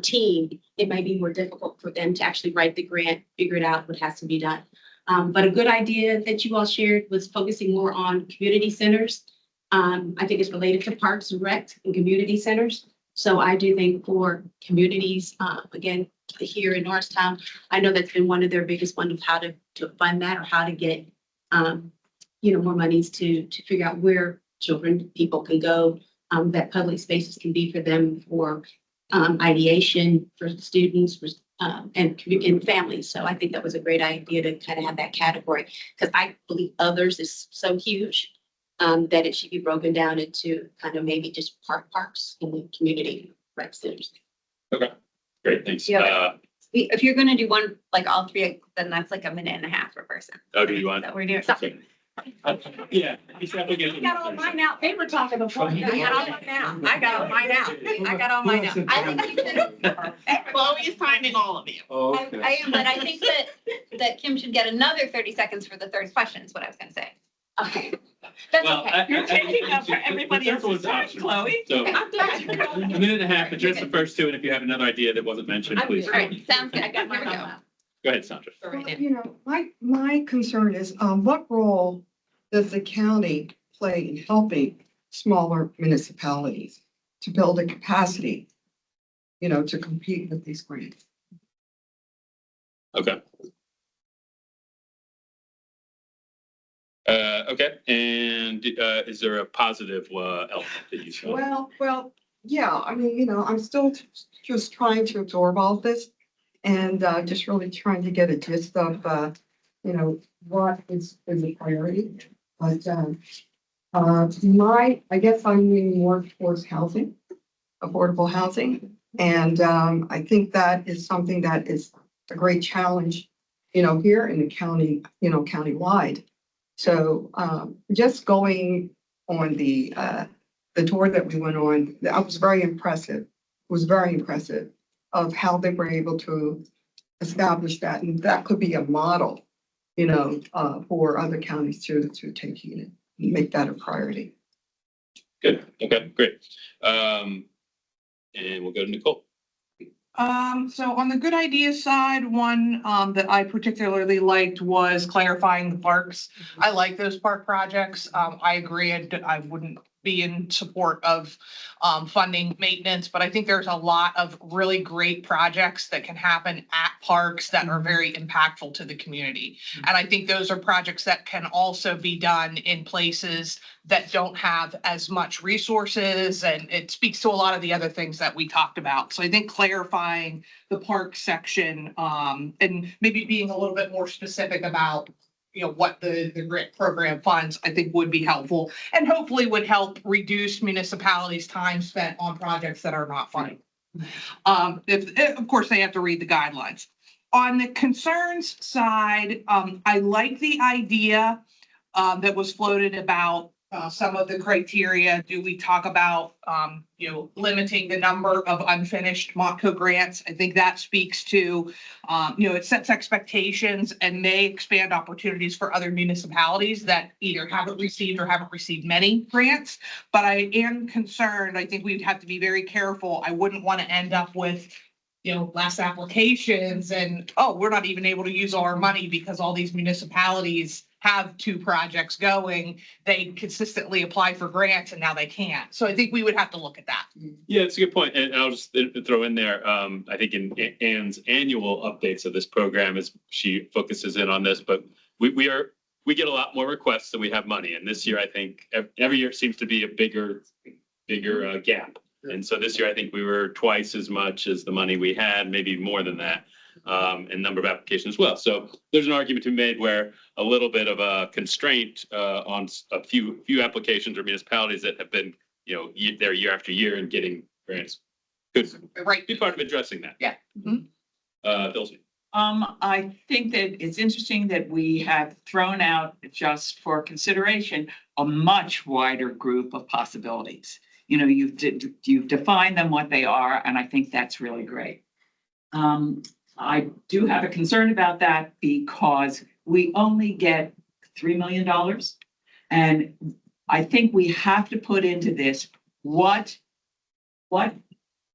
team, it might be more difficult for them to actually write the grant, figure it out what has to be done. But a good idea that you all shared was focusing more on community centers I think it's related to parks and rec and community centers. So I do think for communities, again, here in Norristown, I know that's been one of their biggest ones of how to fund that or how to get, more monies to figure out where people can go, that public spaces can be for them for ideation for students and families. So I think that was a great idea to kind of have that category because I believe others is so huge that it should be broken down into kind of maybe just parks in the community rec centers. Great, thanks. Yeah. If you're gonna do one, like all three, then that's like a minute and a half per person. Oh, do you want? That we're doing. Yeah. I got all mine out. They were talking before. I got all mine out. I got all mine out. I got all mine out. I think you should. Chloe's timing all of you. I am, but I think that Kim should get another 30 seconds for the third question is what I was gonna say. Okay. That's Well, okay. You're taking up for everybody the third else's one's time, optional. Chloe. So I'm done. a minute and a half, address the first two, and if you have another idea that wasn't mentioned, I'm please. good. All right, sounds good. I got Here mine we go. out. Go ahead, Sandra. For right now. You know, my concern is, what role does the county play in helping smaller municipalities to build a capacity, to compete with these grants? Okay. Okay, and is there a positive element that you saw? Well, yeah, I mean, I'm still just trying to absorb all of this and just really trying to get a gist of, what is a priority. But I guess I'm leaning more towards housing, affordable housing. And I think that is something that is a great challenge, here in the county, countywide. So just going on the tour that we went on, I was very impressive. It was very impressive of how they were able to establish that. And that could be a model, for other counties to take heed and make that a priority. Good, okay, great. And we'll go to Nicole. So on the good ideas side, one that I particularly liked was clarifying the parks. I like those park projects. I agree. I wouldn't be in support of funding maintenance, but I think there's a lot of really great projects that can happen at parks that are very impactful to the community. And I think those are projects that can also be done in places that don't have as much resources, and it speaks to a lot of the other things that we talked about. So I think clarifying the park section and maybe being a little bit more specific about what the grant program funds, I think would be helpful and hopefully would help reduce municipalities' time spent on projects that are not funded. If of course, they have to read the guidelines. On the concerns side, I like the idea that was floated about some of the criteria. Do we talk about, limiting the number of unfinished Montco grants? I think that speaks to, it sets expectations and may expand opportunities for other municipalities that either haven't received or haven't received many grants. But I am concerned, I think we'd have to be very careful. I wouldn't want to end up with less applications and, we're not even able to use all our money because all these municipalities have 2 projects going. They consistently apply for grants and now they can't. So I think we would have to look at that. Yeah, it's a good point. And I'll just throw in there, I think in Ann's annual updates of this program as she focuses in on this, but we get a lot more requests than we have money. And this year, I think every year seems to be a bigger gap. And so this year, I think we were twice as much as the money we had, maybe more than that, and number of applications as well. So there's an argument to be made where a little bit of a constraint on a few applications or municipalities that have been, there year after year and getting grants could be part of addressing that. Yeah. Billsy. I think that it's interesting that we have thrown out, just for consideration, a much wider group of possibilities. You've defined them what they are, and I think that's really great. I do have a concern about that because we only get $3 million. And I think we have to put into this, what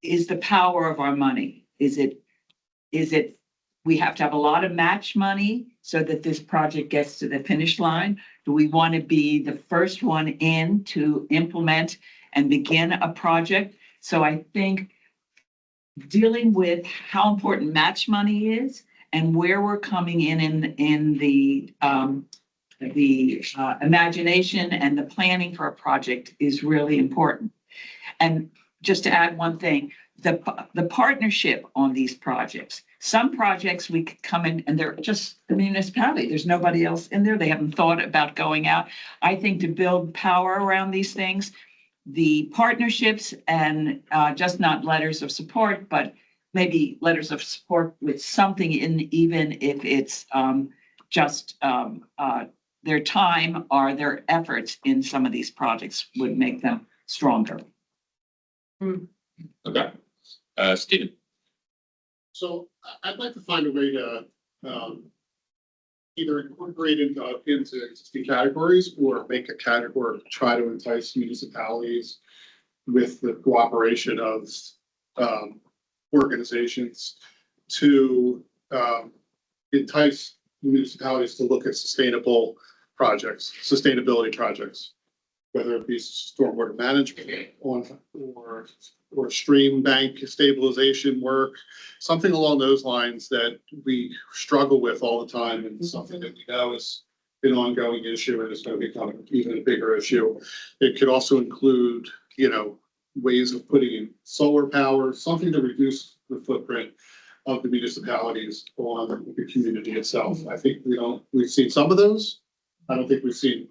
is the power of our money? Is it we have to have a lot of match money so that this project gets to the finish line? Do we want to be the first one in to implement and begin a project? So I think dealing with how important match money is and where we're coming in the imagination and the planning for a project is really important. And just to add one thing, the partnership on these projects. Some projects we could come in and they're just the municipality. There's nobody else in there. They haven't thought about going out. I think to build power around these things, the partnerships and just not letters of support, but maybe letters of support with something in, even if it's just their time or their efforts in some of these projects would make them stronger. Okay. Stephen. So I'd like to find a way to either incorporate into existing categories or make a category, try to entice municipalities with the cooperation of organizations to entice municipalities to look at sustainability projects, whether it be stormwater management or stream bank stabilization work, something along those lines that we struggle with all the time and something that we know is an ongoing issue and is going to become even a bigger issue. It could also include, ways of putting in solar power, something to reduce the footprint of the municipalities on the community itself. I think we've seen some of those. I don't think we've seen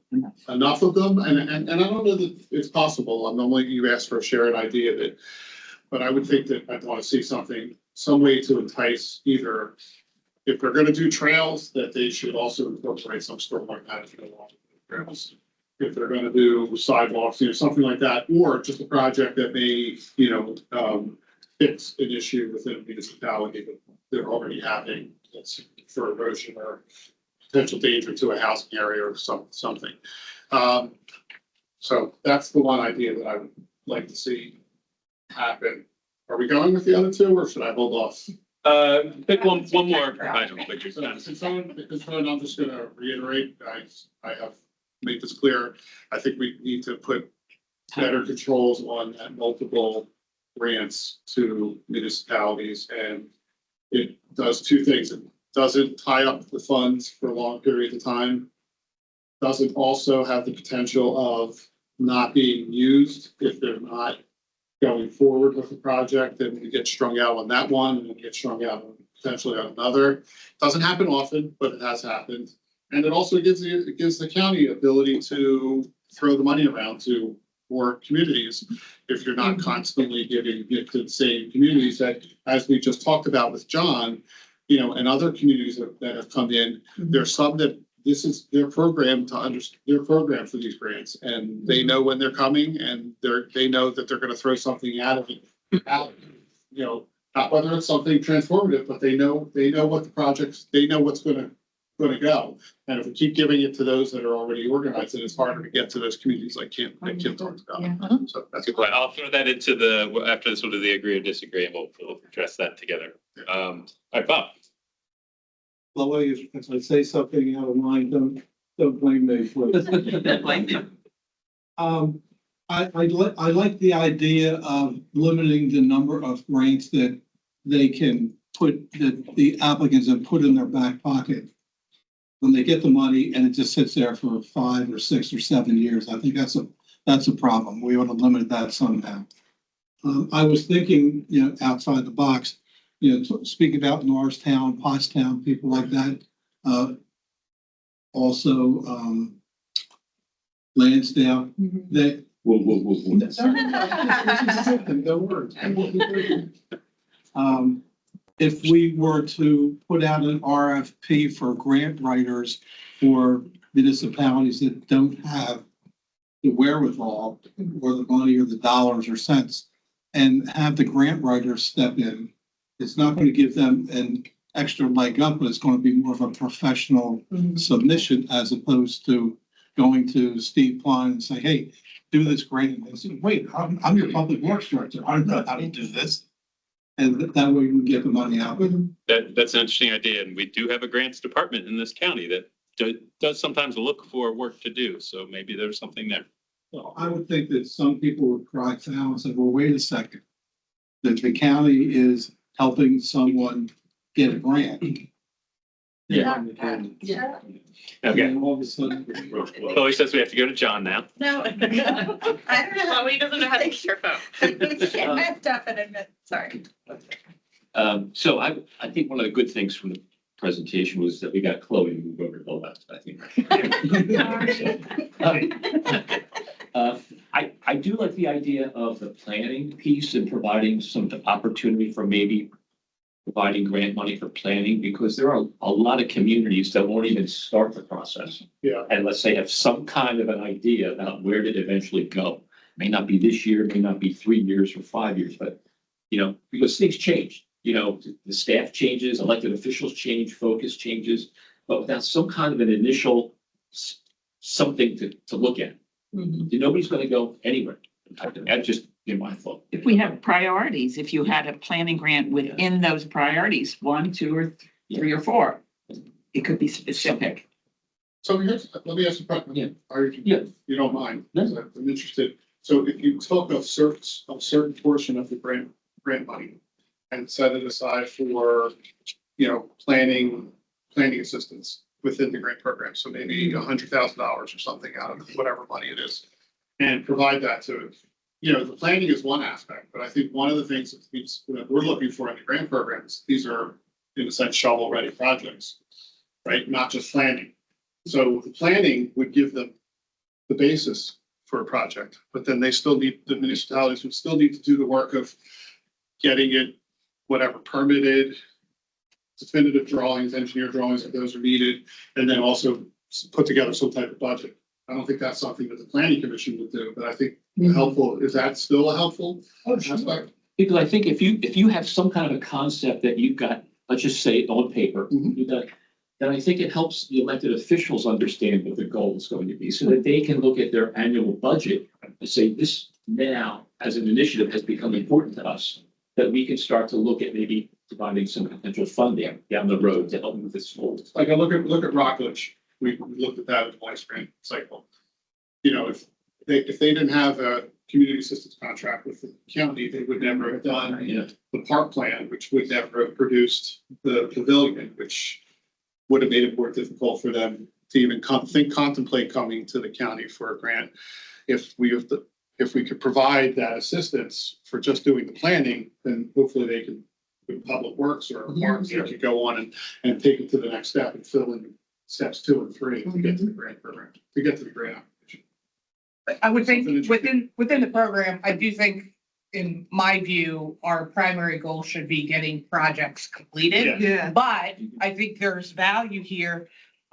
enough of them, and I don't know that it's possible. I'm normally you asked for a share an idea that, but I would think that I'd want to see some way to entice either if they're going to do trails, that they should also incorporate some stormwater management along the trails. If they're going to do sidewalks, something like that, or just a project that may, fix an issue within a municipality that they're already having, that's for erosion or potential danger to a housing area or something. So that's the one idea that I would like to see happen. Are we going with the other two, or should I hold off? Pick one more item, but you're done. Since I'm just gonna reiterate, I have made this clear. I think we need to put better controls on that multiple grants to municipalities, and it does two things. It doesn't tie up the funds for long periods of time. Doesn't also have the potential of not being used if they're not going forward with the project, then we get strung out on that one and then get strung out on potentially on another. Doesn't happen often, but it has happened. And it also gives the county ability to throw the money around to more communities if you're not constantly giving it to the same communities that, as we just talked about with John, and other communities that have come in. There's some that this is their program their program for these grants, and they know when they're coming, and they know that they're going to throw something out, not whether it's something transformative, but they know what the projects, they know what's going to go. And if we keep giving it to those that are already organized, then it's harder to get to those communities like Kim talked about. Yeah. So that's Good point. I'll throw that into after sort of the agree or disagree, and we'll address that together. All right, Bob. Chloe, if I say something out of line, don't blame me for it. Don't blame them. I like the idea of limiting the number of grants that they can put, that the applicants have put in their back pocket when they get the money and it just sits there for 5 or 6 or 7 years. I think that's a problem. We ought to limit that somehow. I was thinking, outside the box, speaking about Norristown, Pottstown, people like that. Also, Lansdale, that. No words. If we were to put out an RFP for grant writers for municipalities that don't have the wherewithal or the money or the dollars or cents, and have the grant writers step in, it's not going to give them an extra leg up, but it's going to be more of a professional submission as opposed to going to Steve Klein and say, hey, do this grant. And they say, wait, I'm your public works director. I don't know how to do this. And that way we can get the money out. That's an interesting idea, and we do have a grants department in this county that does sometimes look for work to do, so maybe there's something there. Well, I would think that some people would cry foul and say, well, wait a second. That the county is helping someone get a grant. Yeah. Okay, And all of a sudden. Chloe says we have to go to John now. No. I don't know. Chloe doesn't know how to use her phone. I'm tough and admit, sorry. So I think one of the good things from the presentation was that we got Chloe to move over to the left, I think. I do like the idea of the planning piece and providing some opportunity for maybe providing grant money for planning, because there are a lot of communities that won't even start the process. Yeah. And let's say have some kind of an idea about where did it eventually go. May not be this year, may not be 3 years or 5 years, but, because things change. The staff changes, elected officials change, focus changes, but without some kind of an initial something to look at, nobody's going to go anywhere. That's just my thought. If we have priorities, if you had a planning grant within those priorities, 1, 2, or 3 or 4, it could be specific. So let me ask you a question. Yeah. You don't mind? No. I'm interested. So if you talk of certain portion of the grant money and set it aside for, planning assistance within the grant program. So maybe $100,000 or something out of whatever money it is, and provide that to, the planning is one aspect, but I think one of the things that we're looking for in the grant programs, these are in a sense shovel-ready projects, right? Not just planning. So the planning would give them the basis for a project, but then the municipalities would still need to do the work of getting it, whatever, permitted, definitive drawings, engineer drawings, if those are needed, and then also put together some type of budget. I don't think that's something that the planning commission would do, but I think is that still a helpful aspect? Because I think if you have some kind of a concept that you've got, let's just say on paper, then I think it helps the elected officials understand what the goal is going to be, so that they can look at their annual budget and say, this now, as an initiative, has become important to us, that we can start to look at maybe providing some potential funding down the road to help move this forward. Like I look at Rockledge, we looked at that in the last grant cycle. If they didn't have a community assistance contract with the county, they would never have done the park plan, which would never have produced the pavilion, which would have made it more difficult for them to even contemplate coming to the county for a grant. If we could provide that assistance for just doing the planning, then hopefully they could, with Public Works or Parks, they could go on and take it to the next step and fill in steps 2 and 3 to get to the grant program, to get to the grant application. I would think within the program, I do think, in my view, our primary goal should be getting projects completed. Yeah. But I think there's value here.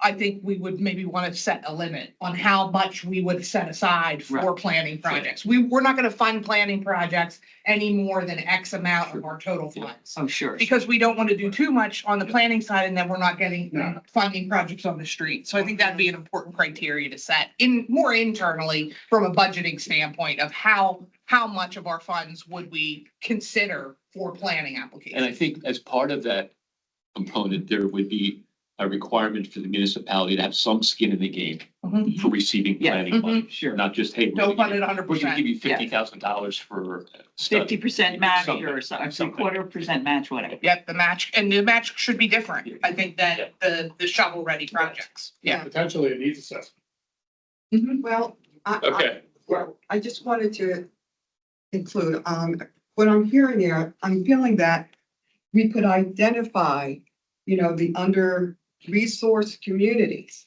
I think we would maybe want to set a limit on how much we would set aside for Right. planning projects. We're not going to fund planning projects any more than X amount of our total funds. Oh, sure. Because we don't want to do too much on the planning side and then we're not getting No. funding projects on the street. So I think that'd be an important criteria to set in more internally from a budgeting standpoint of how much of our funds would we consider for planning And applications. I think as part of that component, there would be a requirement for the municipality to have some skin in the game Mhm. for receiving Yeah. planning money, Sure. not just, hey, Don't fund it 100%. we're gonna give you $50,000 for study. 50% match Something. or some quarter% match, whatever. Yep, the match should be different. I think that the shovel ready projects. Yeah. Potentially a needs assessment. Well, Okay, I just wanted to include, what I'm hearing there, I'm feeling that we could identify, the under-resourced communities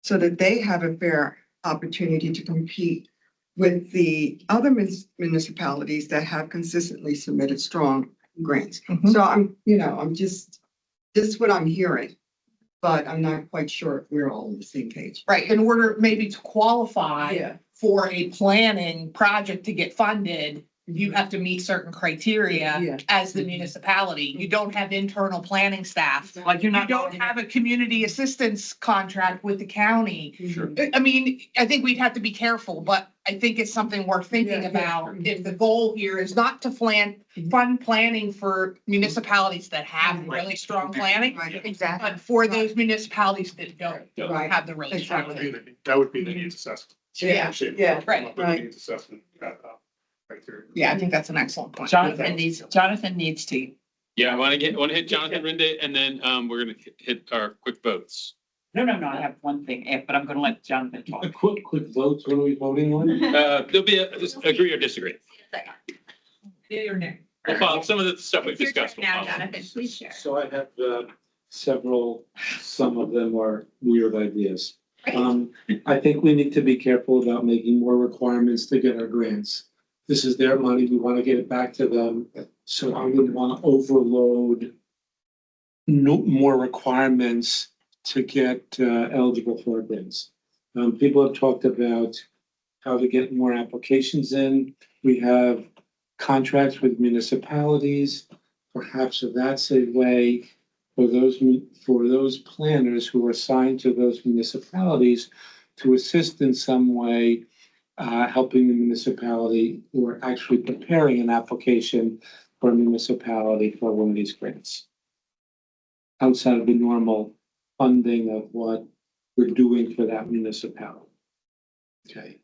so that they have a fair opportunity to compete with the other municipalities that have consistently submitted strong grants. Mhm. So I'm just, this is what I'm hearing, but I'm not quite sure if we're all on the same page. Right, in order maybe to qualify Yeah. for a planning project to get funded, you have to meet certain criteria Yeah. as the municipality. You don't have internal planning staff. Like you're You not. don't have a community assistance contract with the county. Sure. I mean, I think we'd have to be careful, but I think it's something worth thinking Yeah, about. If the goal here is not to fund planning for municipalities that have really strong planning, Right. Exactly. but for those municipalities that don't Right. have the really strong. Exactly. That would be the needs assessment. Yeah, yeah, right, With the right. Needs assessment, criteria. Yeah, I think that's an excellent point. Jonathan needs to. Yeah, I want to hit Jonathan Rinde, and then we're going to hit our quick votes. No, I have one thing, but I'm gonna let Jonathan talk. A quick vote, what are we voting on? There'll be just agree or disagree. Yeah, or nay. We'll follow some of the stuff we've It's your turn discussed. We'll now, follow. Jonathan, please share. So I have several, some of them are weird ideas. I think we need to be careful about making more requirements to get our grants. This is their money, we want to get it back to them, so I wouldn't want to overload more requirements to get eligible for our grants. People have talked about how to get more applications in. We have contracts with municipalities. Perhaps if that's a way for those planners who are assigned to those municipalities to assist in some way, helping the municipality or actually preparing an application for a municipality for one of these grants. Outside of the normal funding of what we're doing for that municipality. Okay.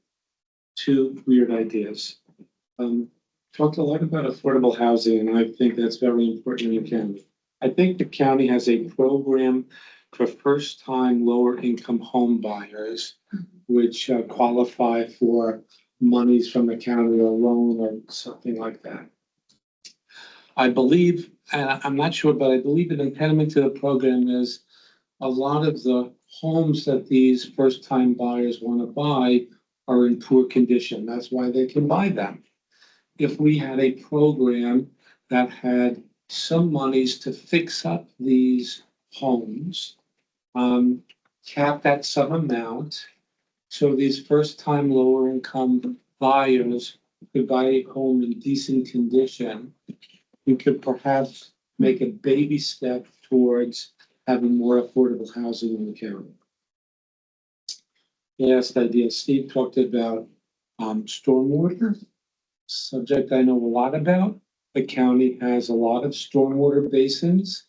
Two weird ideas. Talked a lot about affordable housing, and I think that's very important in the county. I think the county has a program for first-time lower-income home buyers, which qualify for monies from the county or loan or something like that. I believe, and I'm not sure, but I believe an impediment to the program is a lot of the homes that these first-time buyers want to buy are in poor condition. That's why they can buy them. If we had a program that had some monies to fix up these homes, capped at some amount, so these first-time lower-income buyers could buy a home in decent condition, we could perhaps make a baby step towards having more affordable housing in the county. Last idea, Steve talked about stormwater, subject I know a lot about. The county has a lot of stormwater basins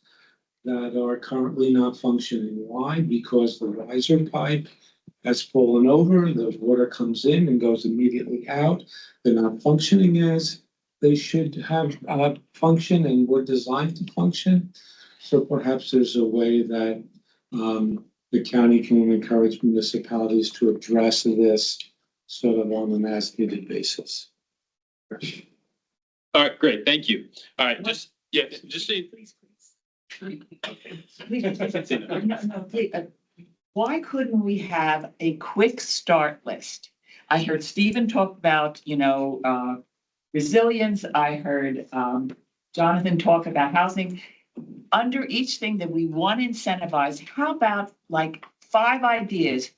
that are currently not functioning. Why? Because the riser pipe has fallen over, the water comes in and goes immediately out. They're not functioning as they should have function and were designed to function. So perhaps there's a way that the county can encourage municipalities to address this sort of on an as-needed basis. All right, great, thank you. All right, just so you. Why couldn't we have a quick start list? I heard Stephen talk about, resilience. I heard Jonathan talk about housing. Under each thing that we want to incentivize, how about like 5 ideas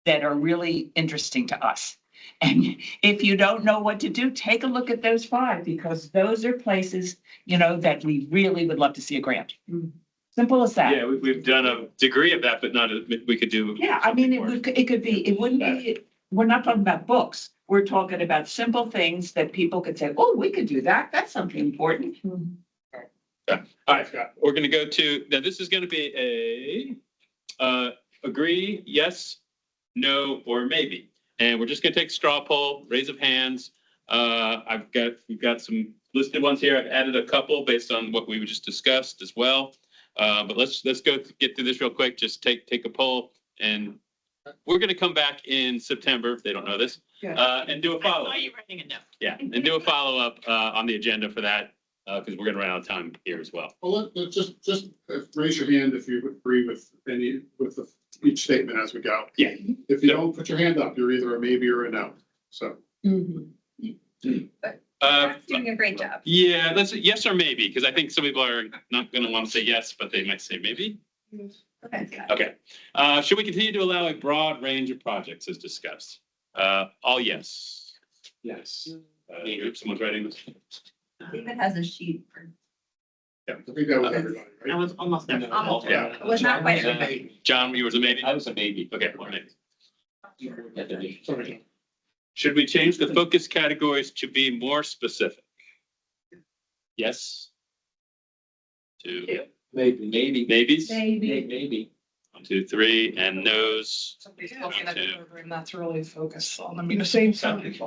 that are really interesting to us? And if you don't know what to do, take a look at those 5, because those are places, that we really would love to see a grant. Simple as that. Yeah, we've done a degree of that, but not, we could do. Yeah, I mean, it wouldn't be, we're not talking about books. We're talking about simple things that people could say, oh, we could do that. That's something important. All right, we're gonna go to, now this is gonna be a agree, yes, no, or maybe. And we're just gonna take a straw poll, raise of hands. We've got some listed ones here. I've added a couple based on what we just discussed as well. But let's go get through this real quick. Just take a poll, and we're gonna come back in September, if they don't know this, and do a follow-up. Are you writing a note? Yeah, and do a follow-up on the agenda for that, because we're gonna run out of time here as well. Well, let's just raise your hand if you agree with each statement as we go. Yeah. If you don't put your hand up, you're either a maybe or a no, so. That's doing a great job. Yeah, let's yes or maybe, because I think some people are not gonna want to say yes, but they might say maybe. Okay. Okay. Should we continue to allow a broad range of projects as discussed? All yes. Yes. Someone's writing this. David has a sheet. I think that was everybody, I right? was almost there. Almost. Yeah. It was not quite everybody. John, yours a maybe? I was a maybe. Okay, one maybe. Sorry. Should we change the focus categories to be more specific? Yes? Two, Maybe, maybe. maybes? Maybe. 1, 2, 3, and no's. Somebody's looking at Okay. the program, that's really focused on, I mean, the same subject.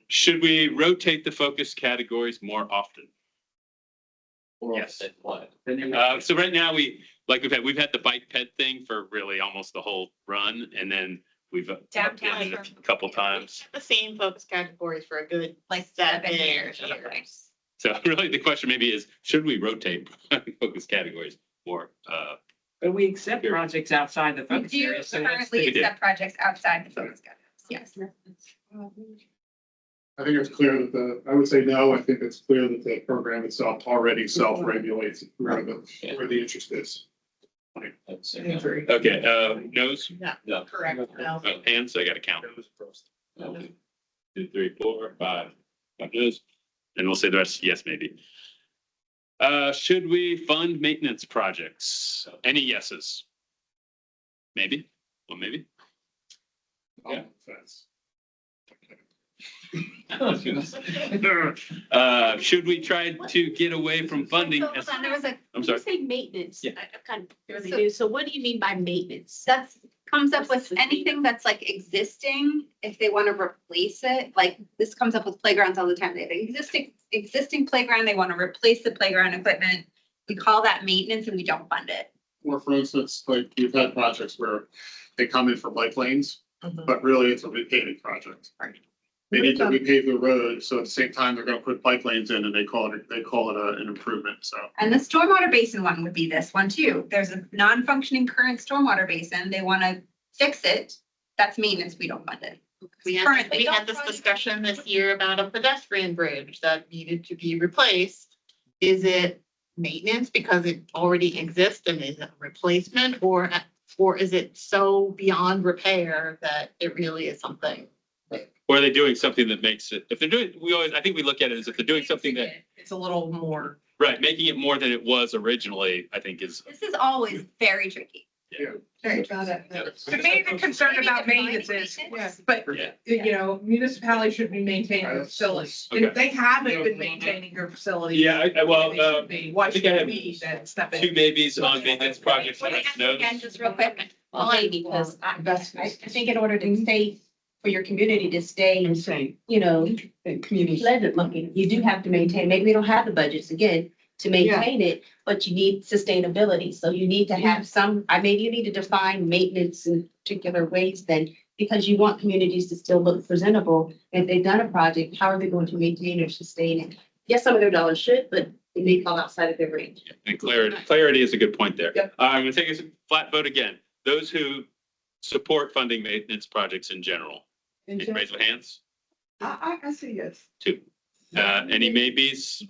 Should we rotate the focus categories more often? Yes. What? So right now we've had the bike ped thing for really almost the whole run, and then we've Downtown. updated it a couple times. The same focus categories for a good Like 7 7 years. years. So really the question maybe is, should we rotate focus categories more? But we accept projects outside the We focus do area. So currently We did. accept projects outside the focus categories. Yes. I think it's clear that I would say no, I think it's clear that the program itself already self-regulates where the interest is. Okay, no's? No. Correct. No. Oh, hands, I gotta count. 1, 2, 3, 4, 5 no's. And we'll say the rest, yes, maybe. Should we fund maintenance projects? Any yeses? Maybe, well, maybe. Yeah. Fence. Should we try to get away from funding? Hold on, there was a, I'm you sorry. say maintenance. Yeah. I'm kind of fairly So- new. So what do you mean by maintenance? That's, comes up with anything that's like existing, if they want to replace it, like this comes up with playgrounds all the time. They have an existing playground, they want to replace the playground equipment. We call that maintenance and we don't fund it. Or for instance, like we've had projects where they come in for bike lanes, Mhm. but really it's a repaving project. Right. They need to repave the road, so at the same time, they're gonna put bike lanes in and they call it an improvement, so. And the stormwater basin one would be this one too. There's a non-functioning current stormwater basin. They want to fix it. That's maintenance. We don't fund it. We Currently. had this discussion this year about a pedestrian bridge that needed to be replaced. Is it maintenance because it already exists and is it a replacement, or is it so beyond repair that it really is something? Or are they doing something that makes it, if they're doing, I think we look at it as if they're doing something that, It's a little more. right, making it more than it was originally, I think is. This is always very tricky. Very bad. To me, the concern Maybe about define maintenance is, maintenance. but, Yeah. you know, municipalities should be maintaining their facilities. And if they haven't been maintaining their facilities. Yeah, they should be. Why I think should I have we then step in? 2 maybes on maintenance projects. What and is no's. again, just real quick, only because I think in order to stay, for your community to stay, Insane. you know, Community. pleasant looking, you do have to maintain, maybe we don't have the budgets again to maintain it, but you need sustainability. So you need to have some, maybe you need to define maintenance in particular ways then, because you want communities to still look presentable. If they've done a project, how are they going to maintain or sustain it? Yes, some of their dollars should, but they may fall outside of their range. And clarity is a good point there. Yep. I'm gonna take a flat vote again. Those who support funding maintenance projects in general, raise their hands. I see yes. 2. Any maybes?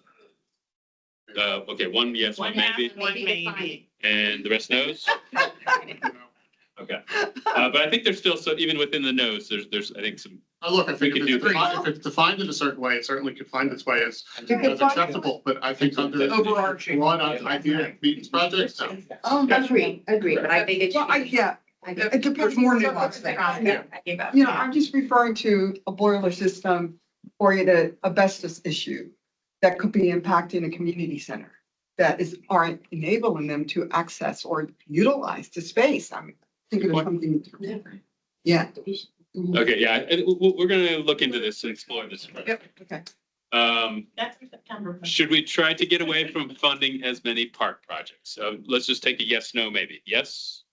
Okay, 1 yes, 1 maybe, One maybe. and the rest no's? Okay, but I think there's still, so even within the no's, there's, I think some, Look, I think We can do if it's defined in a certain way, it certainly could find its way as can find it. acceptable, but I think under the Overarching. broad idea of maintenance projects, no. Agree, but I think it Well, should be. it depends more nuanced there. Yeah. You know, I'm just referring to a boiler system or an asbestos issue that could be impacting a community center that aren't enabling them to access or utilize the space. I'm thinking of something. Yeah. okay, yeah, we're gonna look into this and explore this. Yep, okay. That's in September. Should we try to get away from funding as many park projects? So let's just take a yes, no, maybe. Yes?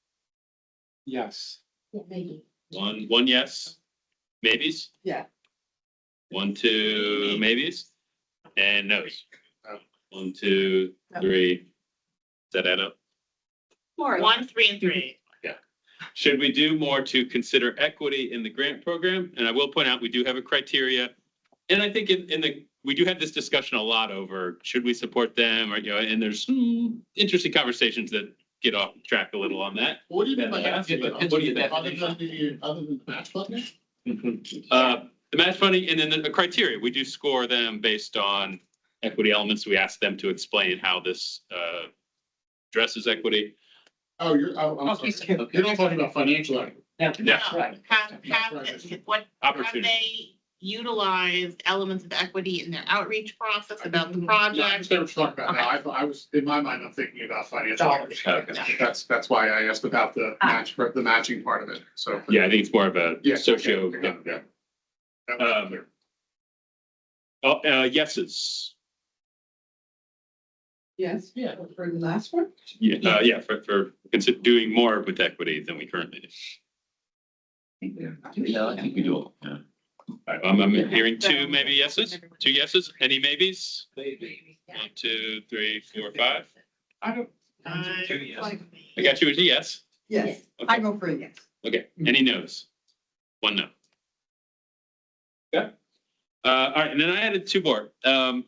Yes. Maybe. One yes, maybes? Yeah. 1, 2 maybes, and no's. No. 1, 2, 3. Does that add up? More. 1, 3, and 3. Should we do more to consider equity in the grant program? And I will point out, we do have a criteria. And I think we do have this discussion a lot over, should we support them, or, you know, and there's some interesting conversations that get off track a little on that. What do you mean by Yeah, that? it depends on the Other than the match funding? the match funding and then the criteria, we do score them based on equity elements. We ask them to explain how this addresses equity. Oh, I'm sorry. You're not talking about financial equity. Yeah. Have, what, have Opportunity. they utilized elements of equity in their outreach process about the Yeah, I project? understand what you're talking about now. I was, in my mind, I'm thinking about financial equity. That's why I asked about the matching part of it, so. Yeah, I think it's more of a Yeah. socio. Yeah. That was clear. Yeses. Yes. Yeah. For the last one? Yeah, for doing more with equity than we currently do. No, I think we do. All right, I'm hearing two maybe yeses, two yeses, any maybes? 1, 2, 3, 4, 5. I don't. I got you as a yes. Yes, I go for a yes. Okay, any no's? 1 no. Okay. All right, and then I added 2 more. The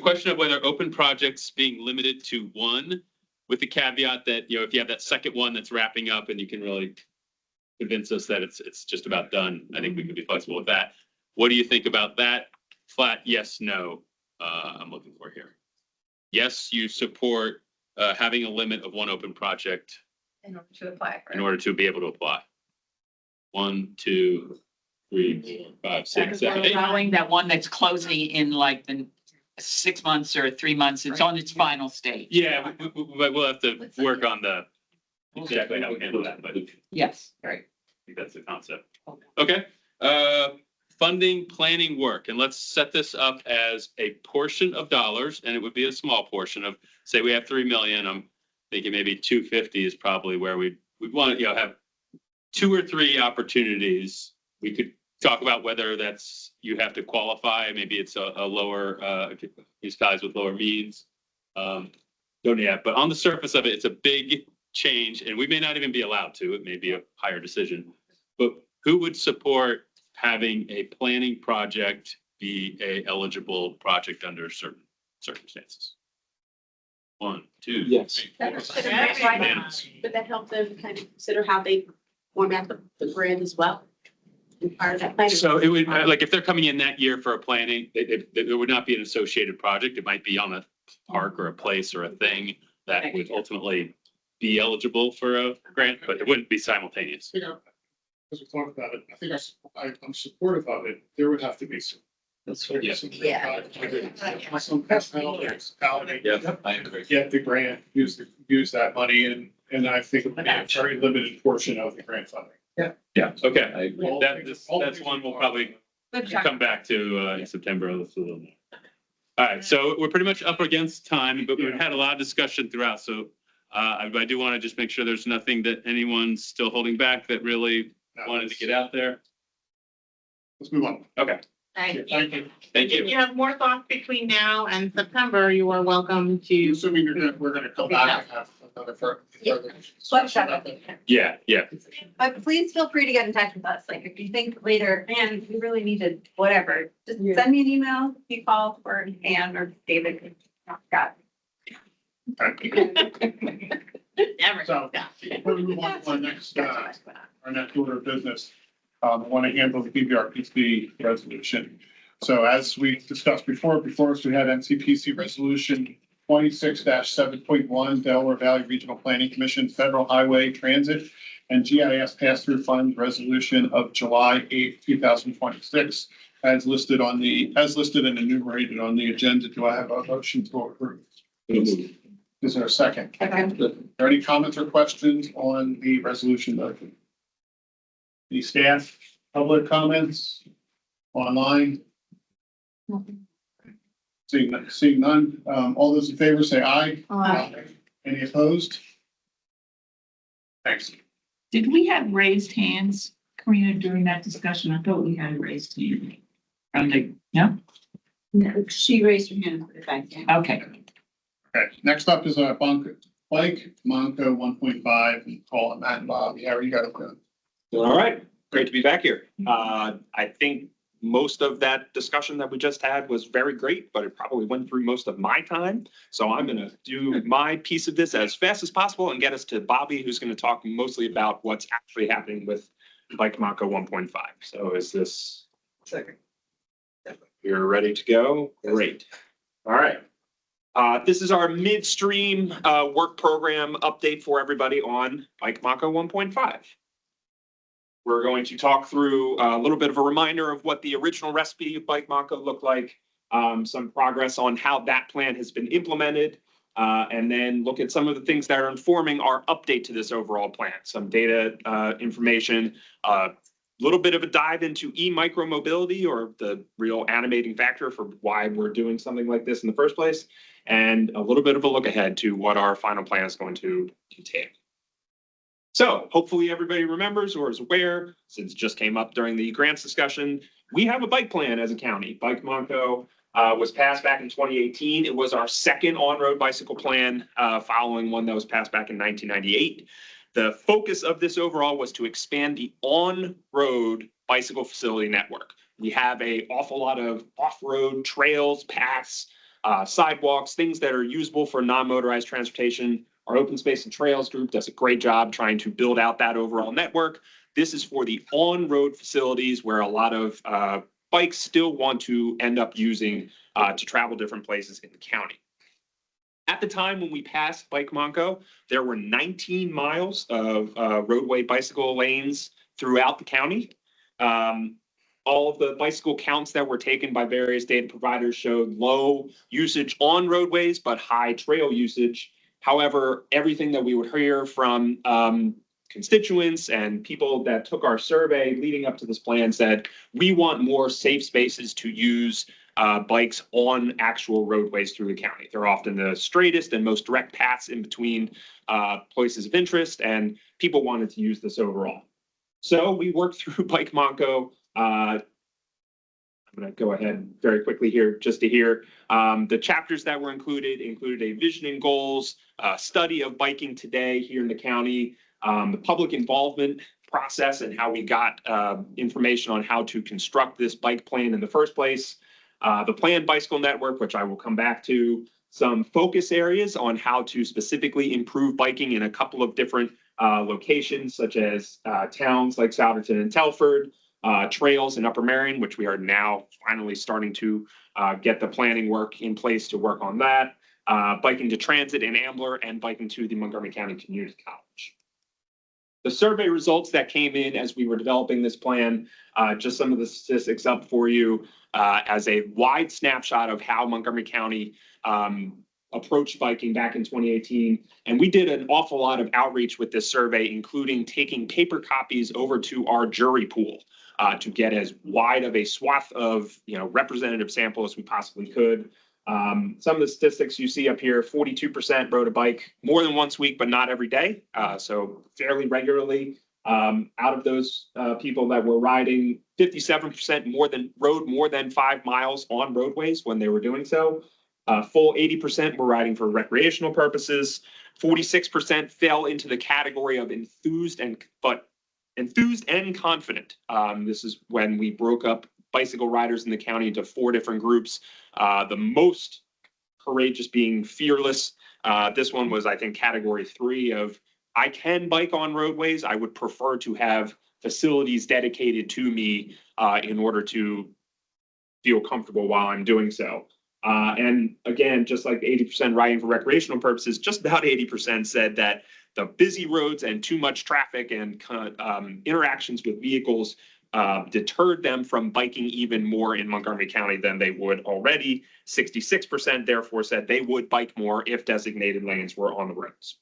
question of whether open projects being limited to 1, with the caveat that, if you have that second one that's wrapping up and you can really convince us that it's just about done, I think we could be flexible with that. What do you think about that? Flat yes, no, I'm looking for here. Yes, you support having a limit of 1 open project In order to apply for in order to be able to apply. 1, 2, 3, 4, 5, 6, 7, 8. Allowing that one that's closing in like the 6 months or 3 months, it's on its final stage. Yeah, we'll have to work on exactly how we handle that, but I Yes, right. think that's the concept. Okay, funding planning work, and let's set this up as a portion of dollars, and it would be a small portion of, say we have 3 million, I'm thinking maybe 250 is probably where we'd want to, have 2 or 3 opportunities. We could talk about whether that's, you have to qualify, maybe it's a lower, municipalities with lower means. Don't yet, but on the surface of it, it's a big change, and we may not even be allowed to, it may be a higher decision. But who would support having a planning project be a eligible project under certain circumstances? 1, 2. Yes. 3, 4, Would that help them kind of consider how they format the grant as well? And part of that planning? So it would, like, if they're coming in that year for a planning, it would not be an associated project. It might be on a park or a place or a thing that would ultimately be eligible for a grant, but it wouldn't be simultaneous. As we talked about it, I think I'm supportive of it. There would have to be some. Yeah. Some municipality Yeah, I agree. get the grant, use that money, and I think it would be a very limited portion of the grant funding. Yeah, okay. I agree. That's one we'll probably come back to in September. Let's do a little more. All right, so we're pretty much up against time, but we've had a lot of discussion throughout, so I do want to just make sure there's nothing that anyone's still holding back that really wanted to get out there. Let's move on. Okay, Thank you. thank If you. you have more thoughts between now and September, you are welcome to. Assuming we're gonna come back and have another further. Yeah, yeah. But please feel free to get in touch with us. Like if you think later, man, we really needed whatever, just send me an email, you call or Ann or David. Got Never. So, before we move on to our next order of business, I want to handle the DVRPC resolution. So as we discussed before us, we had MCPC resolution 26-7.1 Delaware Valley Regional Planning Commission Federal Highway Transit and GIS Pass-Through Fund resolution of July 8th, 2026, as listed and enumerated on the agenda. Do I have a motion to approve? Is there a second? Are there any comments or questions on the resolution motion? Any staff, public comments online? Seeing none, all those in favor say aye. Any opposed? Thanks. Did we have raised hands, Karina, during that discussion? I thought we had a raised hand. No? No, she raised her hand. Thank you. Okay. Okay, next up is a bike, Montco 1.5, call it Matt and Bobby. How are you guys doing? Doing all right. Great to be back here. I think most of that discussion that we just had was very great, but it probably went through most of my time. So I'm going to do my piece of this as fast as possible and get us to Bobby, who's going to talk mostly about what's actually happening with Bike Montco 1.5. So is this, Second. you're ready to go? Great. All right. This is our midstream work program update for everybody on Bike Montco 1.5. We're going to talk through a little bit of a reminder of what the original recipe of Bike Montco looked like, some progress on how that plan has been implemented, and then look at some of the things that are informing our update to this overall plan, some data information, a little bit of a dive into e-micromobility, or the real animating factor for why we're doing something like this in the first place, and a little bit of a look ahead to what our final plan is going to entail. So hopefully everybody remembers or is aware, since it just came up during the grants discussion, we have a bike plan as a county. Bike Montco was passed back in 2018. It was our second on-road bicycle plan, following one that was passed back in 1998. The focus of this overall was to expand the on-road bicycle facility network. We have an awful lot of off-road trails, paths, sidewalks, things that are usable for non-motorized transportation. Our Open Space and Trails group does a great job trying to build out that overall network. This is for the on-road facilities where a lot of bikes still want to end up using to travel different places in the county. At the time when we passed Bike Montco, there were 19 miles of roadway bicycle lanes throughout the county. All of the bicycle counts that were taken by various data providers showed low usage on roadways, but high trail usage. However, everything that we would hear from constituents and people that took our survey leading up to this plan said, we want more safe spaces to use bikes on actual roadways through the county. They're often the straightest and most direct paths in between places of interest, and people wanted to use this overall. So we worked through Bike Montco. I'm going to go ahead very quickly here just to hear the chapters that were included a vision and goals, study of biking today here in the county, the public involvement process and how we got information on how to construct this bike plan in the first place, the planned bicycle network, which I will come back to, some focus areas on how to specifically improve biking in a couple of different locations, such as towns like Souderton and Telford, trails in Upper Marion, which we are now finally starting to get the planning work in place to work on that, biking to transit in Ambler, and biking to the Montgomery County Community College. The survey results that came in as we were developing this plan, just some of the statistics up for you as a wide snapshot of how Montgomery County approached biking back in 2018. And we did an awful lot of outreach with this survey, including taking paper copies over to our jury pool to get as wide of a swath of representative sample as we possibly could. Some of the statistics you see up here, 42% rode a bike more than once a week, but not every day. So fairly regularly. Out of those people that were riding, 57% rode more than 5 miles on roadways when they were doing so. Full 80% were riding for recreational purposes. 46% fell into the category of enthused and confident. This is when we broke up bicycle riders in the county into 4 different groups. The most courageous being fearless. This one was, I think, category 3 of I can bike on roadways. I would prefer to have facilities dedicated to me in order to feel comfortable while I'm doing so. And again, just like 80% riding for recreational purposes, just about 80% said that the busy roads and too much traffic and interactions with vehicles deterred them from biking even more in Montgomery County than they would already. 66% therefore said they would bike more if designated lanes were on the roads.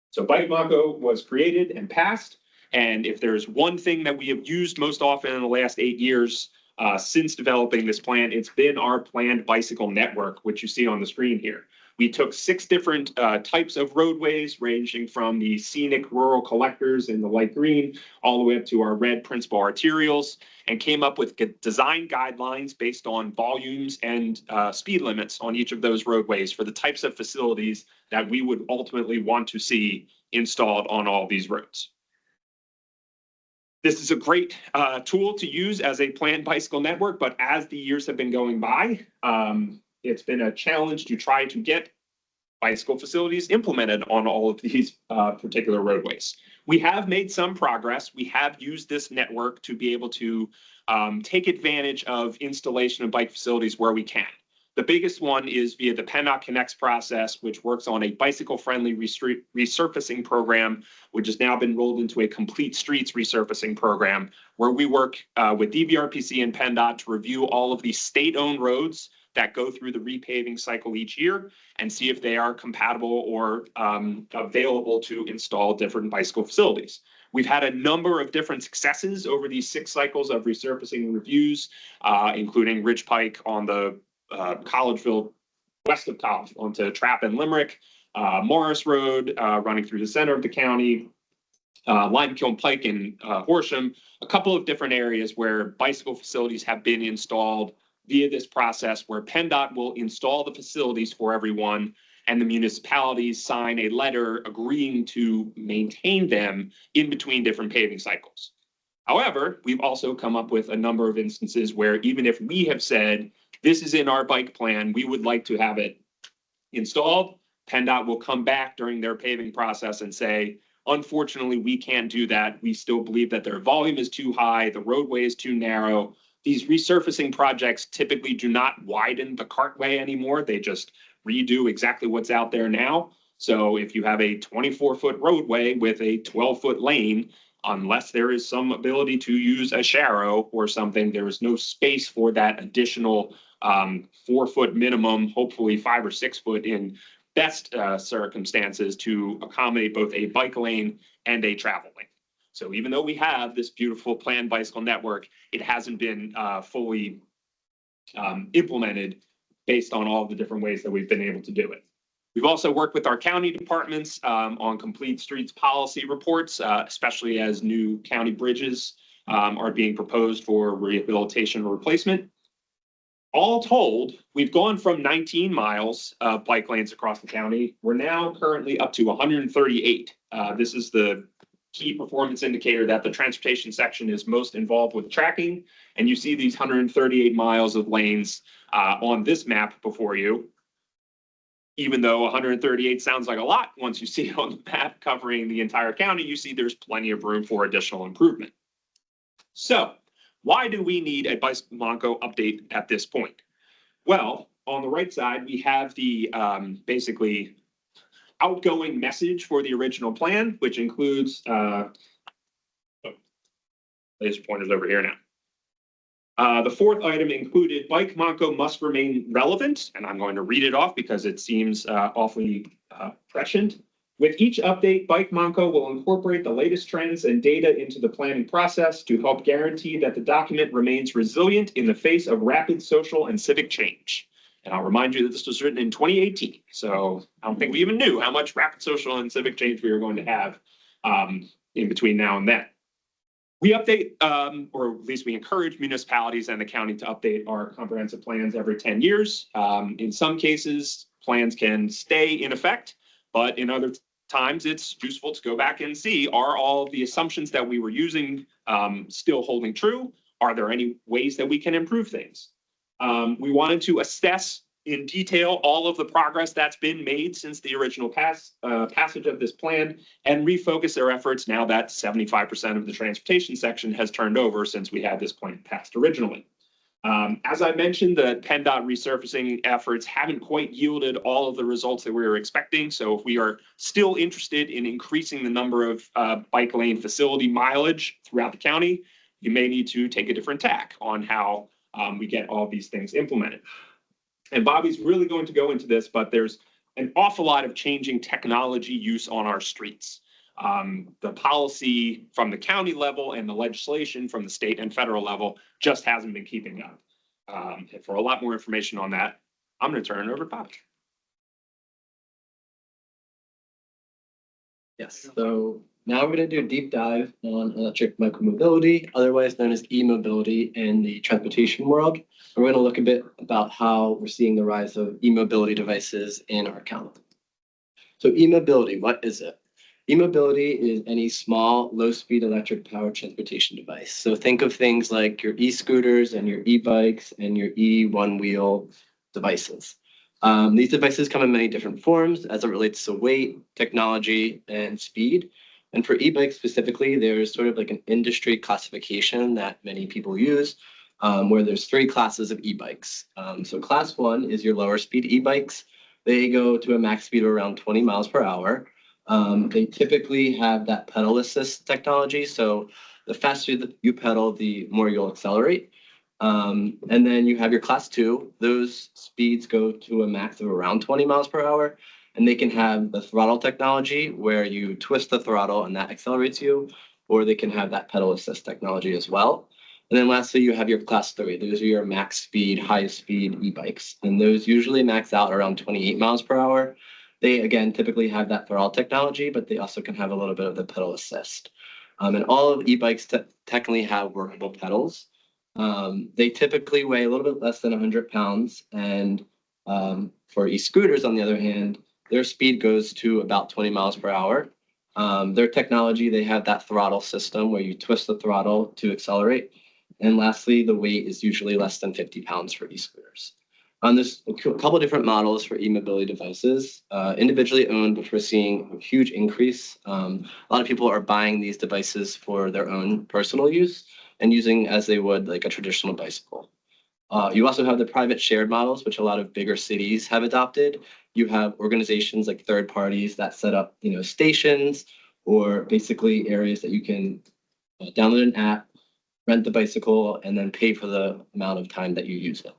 So Bike Montco was created and passed. And if there's one thing that we have used most often in the last 8 years since developing this plan, it's been our planned bicycle network, which you see on the screen here. We took 6 different types of roadways, ranging from the scenic rural collectors in the light green, all the way up to our red principal arterials, and came up with design guidelines based on volumes and speed limits on each of those roadways for the types of facilities that we would ultimately want to see installed on all these roads. This is a great tool to use as a planned bicycle network, but as the years have been going by, it's been a challenge to try to get bicycle facilities implemented on all of these particular roadways. We have made some progress. We have used this network to be able to take advantage of installation of bike facilities where we can. The biggest one is via the PennDOT Connects process, which works on a bicycle-friendly resurfacing program, which has now been rolled into a complete streets resurfacing program, where we work with DVRPC and PennDOT to review all of the state-owned roads that go through the repaving cycle each year and see if they are compatible or available to install different bicycle facilities. We've had a number of different successes over these 6 cycles of resurfacing reviews, including Ridge Pike on the Collegeville, west of College, onto Trapp and Limerick, Morris Road, running through the center of the county, Limekiln Pike in Horsham, a couple of different areas where bicycle facilities have been installed via this process, where PennDOT will install the facilities for everyone and the municipalities sign a letter agreeing to maintain them in between different paving cycles. However, we've also come up with a number of instances where even if we have said, this is in our bike plan, we would like to have it installed, PennDOT will come back during their paving process and say, unfortunately, we can't do that. We still believe that their volume is too high, the roadway is too narrow. These resurfacing projects typically do not widen the cartway anymore. They just redo exactly what's out there now. So if you have a 24-foot roadway with a 12-foot lane, unless there is some ability to use a sharrow or something, there is no space for that additional 4-foot minimum, hopefully 5 or 6 foot in best circumstances, to accommodate both a bike lane and a travel lane. So even though we have this beautiful planned bicycle network, it hasn't been fully implemented based on all the different ways that we've been able to do it. We've also worked with our county departments on complete streets policy reports, especially as new county bridges are being proposed for rehabilitation or replacement. All told, we've gone from 19 miles of bike lanes across the county. We're now currently up to 138. This is the key performance indicator that the transportation section is most involved with tracking. And you see these 138 miles of lanes on this map before you. Even though 138 sounds like a lot, once you see it on the map covering the entire county, you see there's plenty of room for additional improvement. So why do we need a bicycle Montco update at this point? Well, on the right side, we have the basically outgoing message for the original plan, which includes, laser pointer's over here now. The 4th item included bike Montco must remain relevant, and I'm going to read it off because it seems awfully prescient. With each update, bike Montco will incorporate the latest trends and data into the planning process to help guarantee that the document remains resilient in the face of rapid social and civic change. And I'll remind you that this was written in 2018, so I don't think we even knew how much rapid social and civic change we were going to have in between now and then. We update, or at least we encourage municipalities and the county to update our comprehensive plans every 10 years. In some cases, plans can stay in effect, but in other times it's useful to go back and see, are all the assumptions that we were using still holding true? Are there any ways that we can improve things? We wanted to assess in detail all of the progress that's been made since the original passage of this plan and refocus their efforts now that 75% of the transportation section has turned over since we had this plan passed originally. As I mentioned, the PennDOT resurfacing efforts haven't quite yielded all of the results that we were expecting. So if we are still interested in increasing the number of bike lane facility mileage throughout the county, you may need to take a different tack on how we get all these things implemented. And Bobby's really going to go into this, but there's an awful lot of changing technology use on our streets. The policy from the county level and the legislation from the state and federal level just hasn't been keeping up. And for a lot more information on that, I'm going to turn it over to Popek. Yes, so now we're going to do a deep dive on electric micromobility, otherwise known as e-mobility in the transportation world. We're going to look a bit about how we're seeing the rise of e-mobility devices in our county. So e-mobility, what is it? E-mobility is any small, low-speed electric power transportation device. So think of things like your e-scooters and your e-bikes and your e-one-wheel devices. These devices come in many different forms as it relates to weight, technology, and speed. And for e-bikes specifically, there's sort of like an industry classification that many people use, where there's 3 classes of e-bikes. So class 1 is your lower speed e-bikes. They go to a max speed of around 20 miles per hour. They typically have that pedal assist technology. So the faster that you pedal, the more you'll accelerate. And then you have your class 2. Those speeds go to a max of around 20 miles per hour. And they can have the throttle technology where you twist the throttle and that accelerates you, or they can have that pedal assist technology as well. And then lastly, you have your class 3. Those are your max speed, highest speed e-bikes. And those usually max out around 28 miles per hour. They, again, typically have that throttle technology, but they also can have a little bit of the pedal assist. And all of e-bikes technically have workable pedals. They typically weigh a little bit less than 100 pounds. And for e-scooters, on the other hand, their speed goes to about 20 miles per hour. Their technology, they have that throttle system where you twist the throttle to accelerate. And lastly, the weight is usually less than 50 pounds for e-scooters. There's a couple different models for e-mobility devices, individually owned, which we're seeing a huge increase. A lot of people are buying these devices for their own personal use and using as they would like a traditional bicycle. You also have the private shared models, which a lot of bigger cities have adopted. You have organizations like third parties that set up, stations or basically areas that you can download an app, rent the bicycle, and then pay for the amount of time that you use it.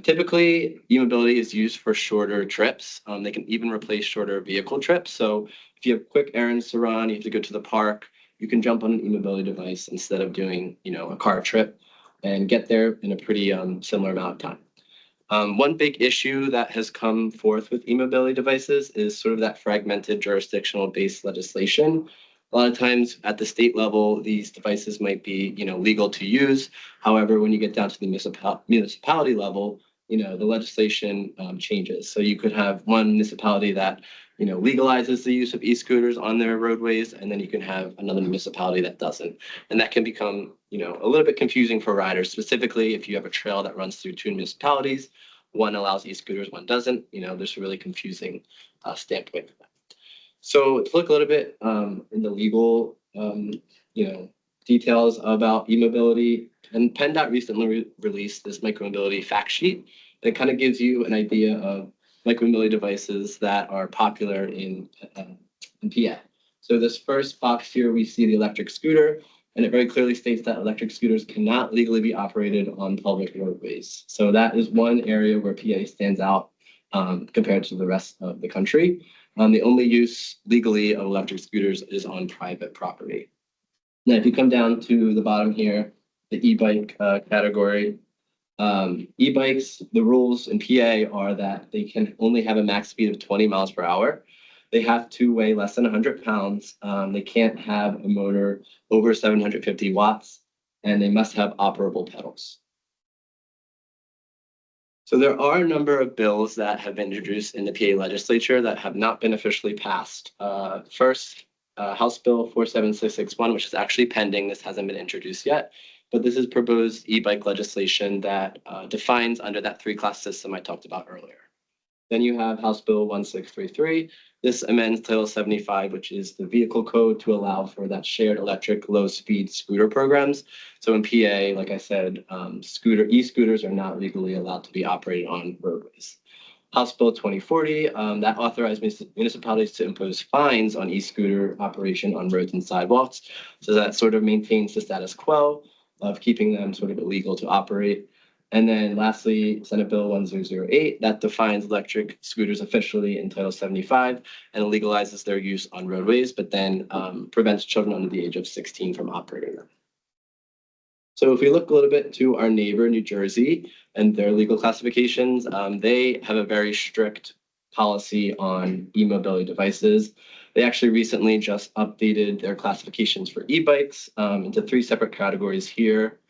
Typically, e-mobility is used for shorter trips. They can even replace shorter vehicle trips. So if you have quick errands to run, you have to go to the park, you can jump on an e-mobility device instead of doing, a car trip and get there in a pretty similar amount of time. One big issue that has come forth with e-mobility devices is sort of that fragmented jurisdictional-based legislation. A lot of times at the state level, these devices might be, legal to use. However, when you get down to the municipality level, the legislation changes. So you could have one municipality that, legalizes the use of e-scooters on their roadways, and then you can have another municipality that doesn't. And that can become, a little bit confusing for riders, specifically if you have a trail that runs through 2 municipalities. One allows e-scooters, one doesn't. There's a really confusing standpoint for that. So to look a little bit in the legal, details about e-mobility, and PennDOT recently released this micromobility fact sheet that kind of gives you an idea of micromobility devices that are popular in PA. So this first box here, we see the electric scooter, and it very clearly states that electric scooters cannot legally be operated on public roadways. So that is one area where PA stands out compared to the rest of the country. The only use legally of electric scooters is on private property. Now, if you come down to the bottom here, the e-bike category, e-bikes, the rules in PA are that they can only have a max speed of 20 miles per hour. They have to weigh less than 100 pounds. They can't have a motor over 750 watts, and they must have operable pedals. So there are a number of bills that have been introduced in the PA legislature that have not been officially passed. First, House Bill 47661, which is actually pending. This hasn't been introduced yet, but this is proposed e-bike legislation that defines under that 3-class system I talked about earlier. Then you have House Bill 1633. This amends Title 75, which is the vehicle code to allow for that shared electric low-speed scooter programs. So in PA, like I said, e-scooters are not legally allowed to be operated on roadways. House Bill 2040, that authorized municipalities to impose fines on e-scooter operation on roads and sidewalks. So that sort of maintains the status quo of keeping them sort of illegal to operate. And then lastly, Senate Bill 1008, that defines electric scooters officially in Title 75 and legalizes their use on roadways, but then prevents children under the age of 16 from operating them. So if we look a little bit to our neighbor, New Jersey, and their legal classifications, they have a very strict policy on e-mobility devices. They actually recently just updated their classifications for e-bikes into 3 separate categories here.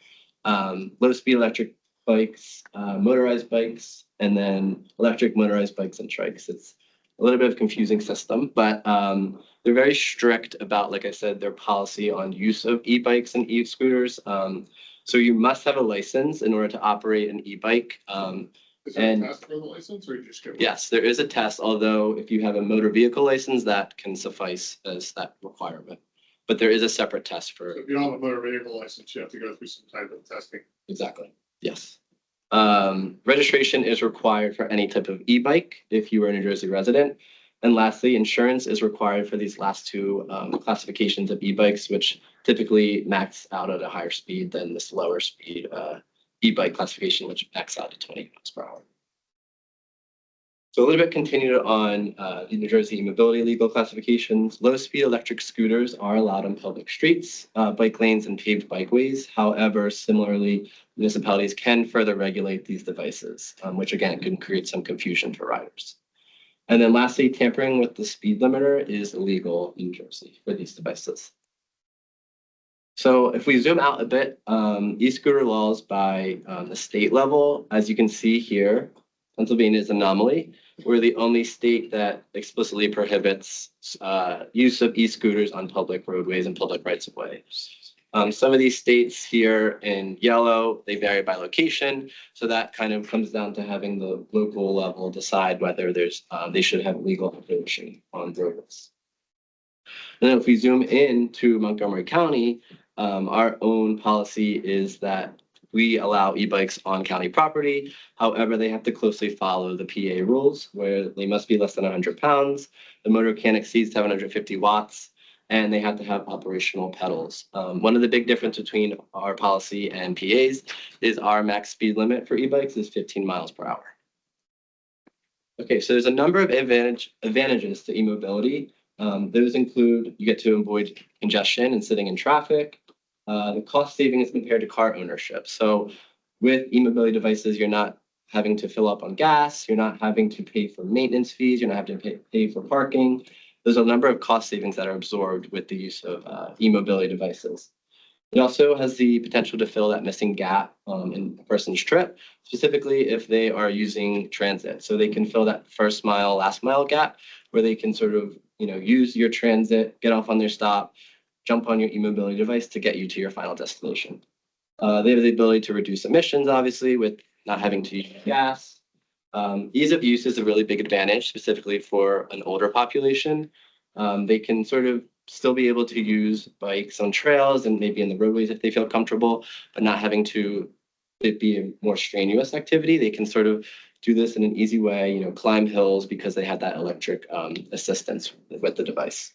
Low-speed electric bikes, motorized bikes, and then electric motorized bikes and trikes. It's a little bit of a confusing system, but they're very strict about, like I said, their policy on use of e-bikes and e-scooters. So you must have a license in order to operate an e-bike. Is there a And test for the license or you just get? yes, there is a test, although if you have a motor vehicle license, that can suffice as that requirement. But there is a separate test So for, if you don't have a motor vehicle license, you have to go through some type of testing. exactly, yes. Registration is required for any type of e-bike if you are a New Jersey resident. And lastly, insurance is required for these last two classifications of e-bikes, which typically max out at a higher speed than this lower speed e-bike classification, which max out at 20 miles per hour. So a little bit continued on the New Jersey e-mobility legal classifications. Low-speed electric scooters are allowed on public streets, bike lanes, and paved bikeways. However, similarly, municipalities can further regulate these devices, which again can create some confusion for riders. And then lastly, tampering with the speed limiter is illegal in Jersey for these devices. So if we zoom out a bit, e-scooter laws by the state level, as you can see here, Pennsylvania is an anomaly. We're the only state that explicitly prohibits use of e-scooters on public roadways and public rights of way. Some of these states here in yellow, they vary by location. So that kind of comes down to having the local level decide whether there's they should have legal prohibition on roadways. And then if we zoom in to Montgomery County, our own policy is that we allow e-bikes on county property. However, they have to closely follow the PA rules where they must be less than 100 pounds. The motor can't exceed 750 watts. And they have to have operational pedals. One of the big difference between our policy and PA's is our max speed limit for e-bikes is 15 miles per hour. Okay, so there's a number of advantages to e-mobility. Those include you get to avoid congestion and sitting in traffic. The cost savings compared to car ownership. So with e-mobility devices, you're not having to fill up on gas. You're not having to pay for maintenance fees. You're not having to pay for parking. There's a number of cost savings that are absorbed with the use of e-mobility devices. It also has the potential to fill that missing gap in a person's trip, specifically if they are using transit. So they can fill that first mile, last mile gap where they can sort of, use your transit, get off on their stop, jump on your e-mobility device to get you to your final destination. They have the ability to reduce emissions, obviously, with not having to use gas. Ease of use is a really big advantage, specifically for an older population. They can sort of still be able to use bikes on trails and maybe in the roadways if they feel comfortable, but not having to it be a more strenuous activity. They can sort of do this in an easy way, climb hills because they have that electric assistance with the device.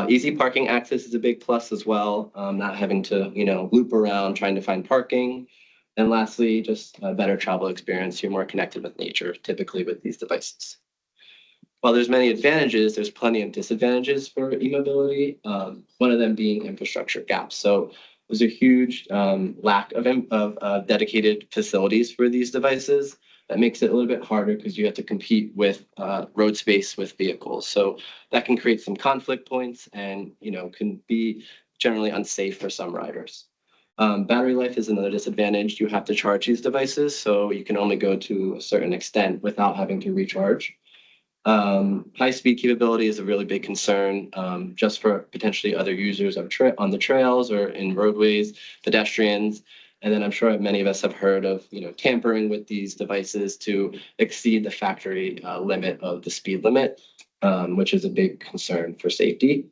Easy parking access is a big plus as well, not having to, loop around trying to find parking. And lastly, just a better travel experience. You're more connected with nature, typically with these devices. While there's many advantages, there's plenty of disadvantages for e-mobility, one of them being infrastructure gaps. So there's a huge lack of dedicated facilities for these devices. That makes it a little bit harder because you have to compete with road space with vehicles. So that can create some conflict points and, can be generally unsafe for some riders. Battery life is another disadvantage. You have to charge these devices, so you can only go to a certain extent without having to recharge. High-speed capability is a really big concern, just for potentially other users of on the trails or in roadways, pedestrians. And then I'm sure many of us have heard of, tampering with these devices to exceed the factory limit of the speed limit, which is a big concern for safety.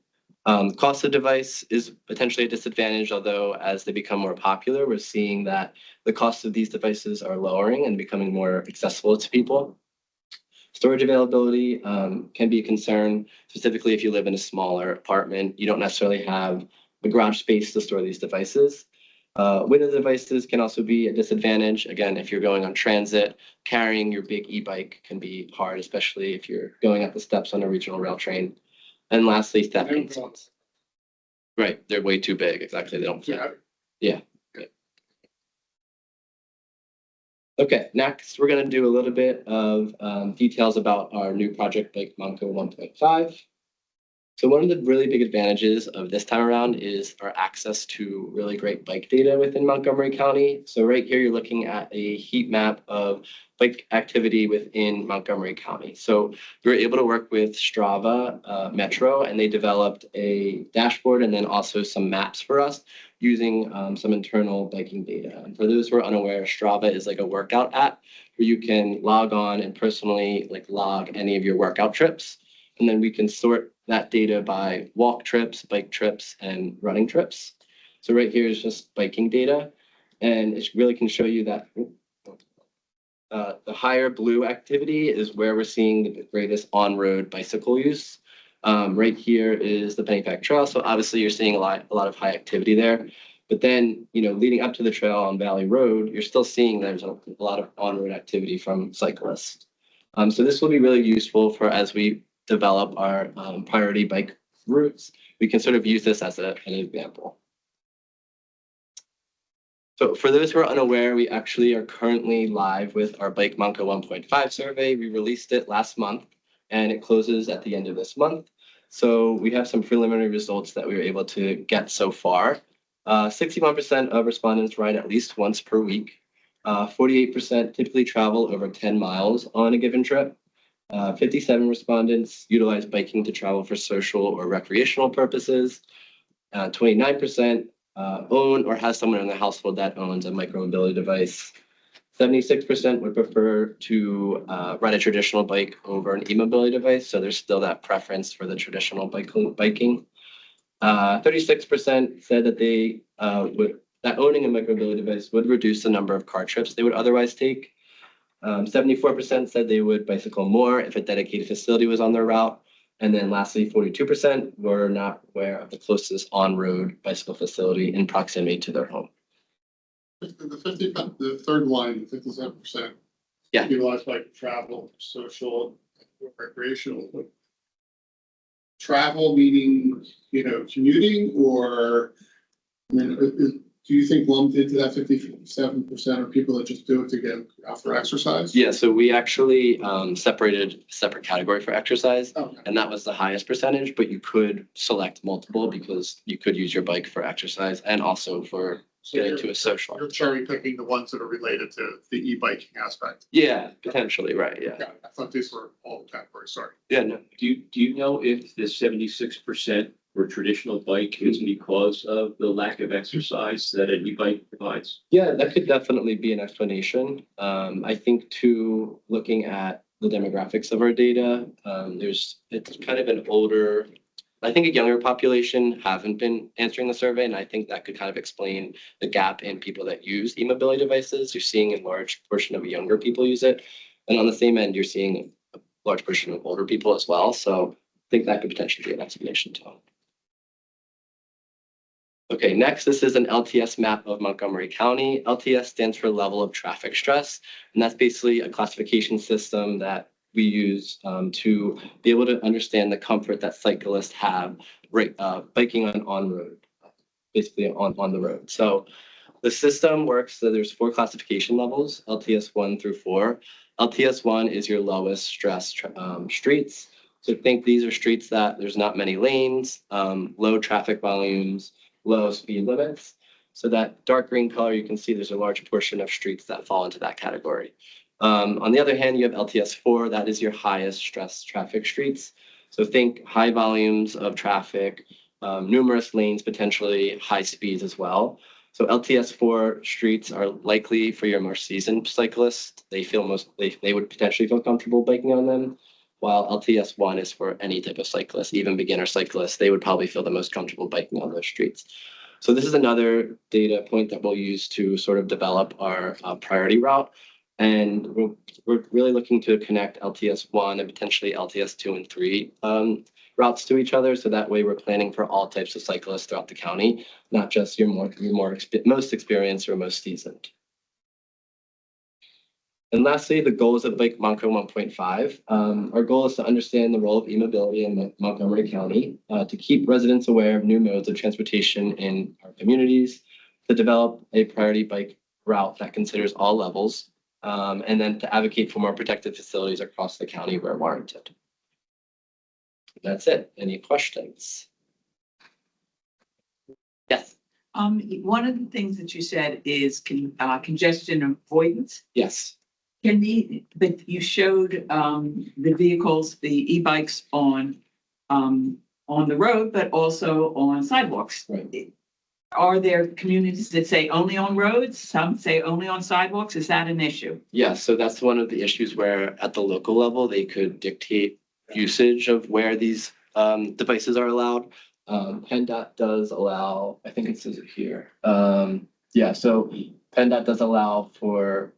Cost of device is potentially a disadvantage, although as they become more popular, we're seeing that the cost of these devices are lowering and becoming more accessible to people. Storage availability can be a concern, specifically if you live in a smaller apartment. You don't necessarily have the garage space to store these devices. Window devices can also be a disadvantage. Again, if you're going on transit, carrying your big e-bike can be hard, especially if you're going up the steps on a regional rail train. And lastly, theft concerns. Right, they're way too big. Exactly, they don't fit. Yeah. Okay, next we're going to do a little bit of details about our new project, Montco 1.5. So one of the really big advantages of this time around is our access to really great bike data within Montgomery County. So right here, you're looking at a heat map of bike activity within Montgomery County. So we were able to work with Strava Metro, and they developed a dashboard and then also some maps for us using some internal biking data. And for those who are unaware, Strava is like a workout app where you can log on and personally log any of your workout trips. And then we can sort that data by walk trips, bike trips, and running trips. So right here is just biking data. And it really can show you that the higher blue activity is where we're seeing the greatest on-road bicycle use. Right here is the Pennypack Trail. So obviously you're seeing a lot of high activity there. But then, leading up to the trail on Valley Road, you're still seeing there's a lot of on-road activity from cyclists. So this will be really useful for as we develop our priority bike routes. We can sort of use this as an example. So for those who are unaware, we actually are currently live with our Bike Montco 1.5 survey. We released it last month and it closes at the end of this month. So we have some preliminary results that we were able to get so far. 61% of respondents ride at least once per week. 48% typically travel over 10 miles on a given trip. 57 respondents utilize biking to travel for social or recreational purposes. 29% own or has someone in the household that owns a micromobility device. 76% would prefer to ride a traditional bike over an e-mobility device. So there's still that preference for the traditional biking. 36% said that they that owning a micromobility device would reduce the number of car trips they would otherwise take. 74% said they would bicycle more if a dedicated facility was on their route. And then lastly, 42% were not aware of the closest on-road bicycle facility in proximity to their home. The third line, 57%. Yeah. Utilized by travel, social, recreational. Travel meaning, commuting, or, do you think lumped into that 57% are people that just do it to get out for exercise? Yeah, so we actually separated a separate category for exercise, Okay. and that was the highest percentage, but you could select multiple because you could use your bike for exercise and also for getting to a social. You're cherry picking the ones that are related to the e-biking aspect. Yeah, potentially, right, yeah. I thought these were all categories, sorry. Yeah, no. Do you know if the 76% for traditional bike is because of the lack of exercise that an e-bike provides? Yeah, that could definitely be an explanation. I think too, looking at the demographics of our data, it's kind of an older, I think a younger population haven't been answering the survey, and I think that could kind of explain the gap in people that use e-mobility devices. You're seeing a large portion of younger people use it, and on the same end, you're seeing a large portion of older people as well. So I think that could potentially be an explanation too. Okay, next, this is an LTS map of Montgomery County. LTS stands for level of traffic stress, and that's basically a classification system that we use to be able to understand the comfort that cyclists have biking on road, basically on the road. So the system works, so there's 4 classification levels, LTS 1 through 4. LTS 1 is your lowest stress streets. So think these are streets that there's not many lanes, low traffic volumes, low speed limits. So that dark green color, you can see there's a large portion of streets that fall into that category. On the other hand, you have LTS 4, that is your highest stress traffic streets. So think high volumes of traffic, numerous lanes, potentially high speeds as well. So LTS 4 streets are likely for your more seasoned cyclists. They would potentially feel comfortable biking on them, while LTS 1 is for any type of cyclist, even beginner cyclists. They would probably feel the most comfortable biking on those streets. So this is another data point that we'll use to sort of develop our priority route. And we're really looking to connect LTS 1 and potentially LTS 2 and 3 routes to each other. So that way we're planning for all types of cyclists throughout the county, not just your most experienced or most seasoned. And lastly, the goals of Bike Montco 1.5. Our goal is to understand the role of e-mobility in Montgomery County, to keep residents aware of new modes of transportation in our communities, to develop a priority bike route that considers all levels, and then to advocate for more protected facilities across the county where warranted. That's it. Any questions? Yes, One of the things that you said is congestion avoidance. yes. But you showed, the vehicles, the e-bikes on the road, but also on sidewalks. Right. Are there communities that say only on roads? Some say only on sidewalks? Is that an issue? Yeah, so that's one of the issues where at the local level, they could dictate usage of where these devices are allowed. PennDOT does allow, I think it says it here. Yeah, so PennDOT does allow for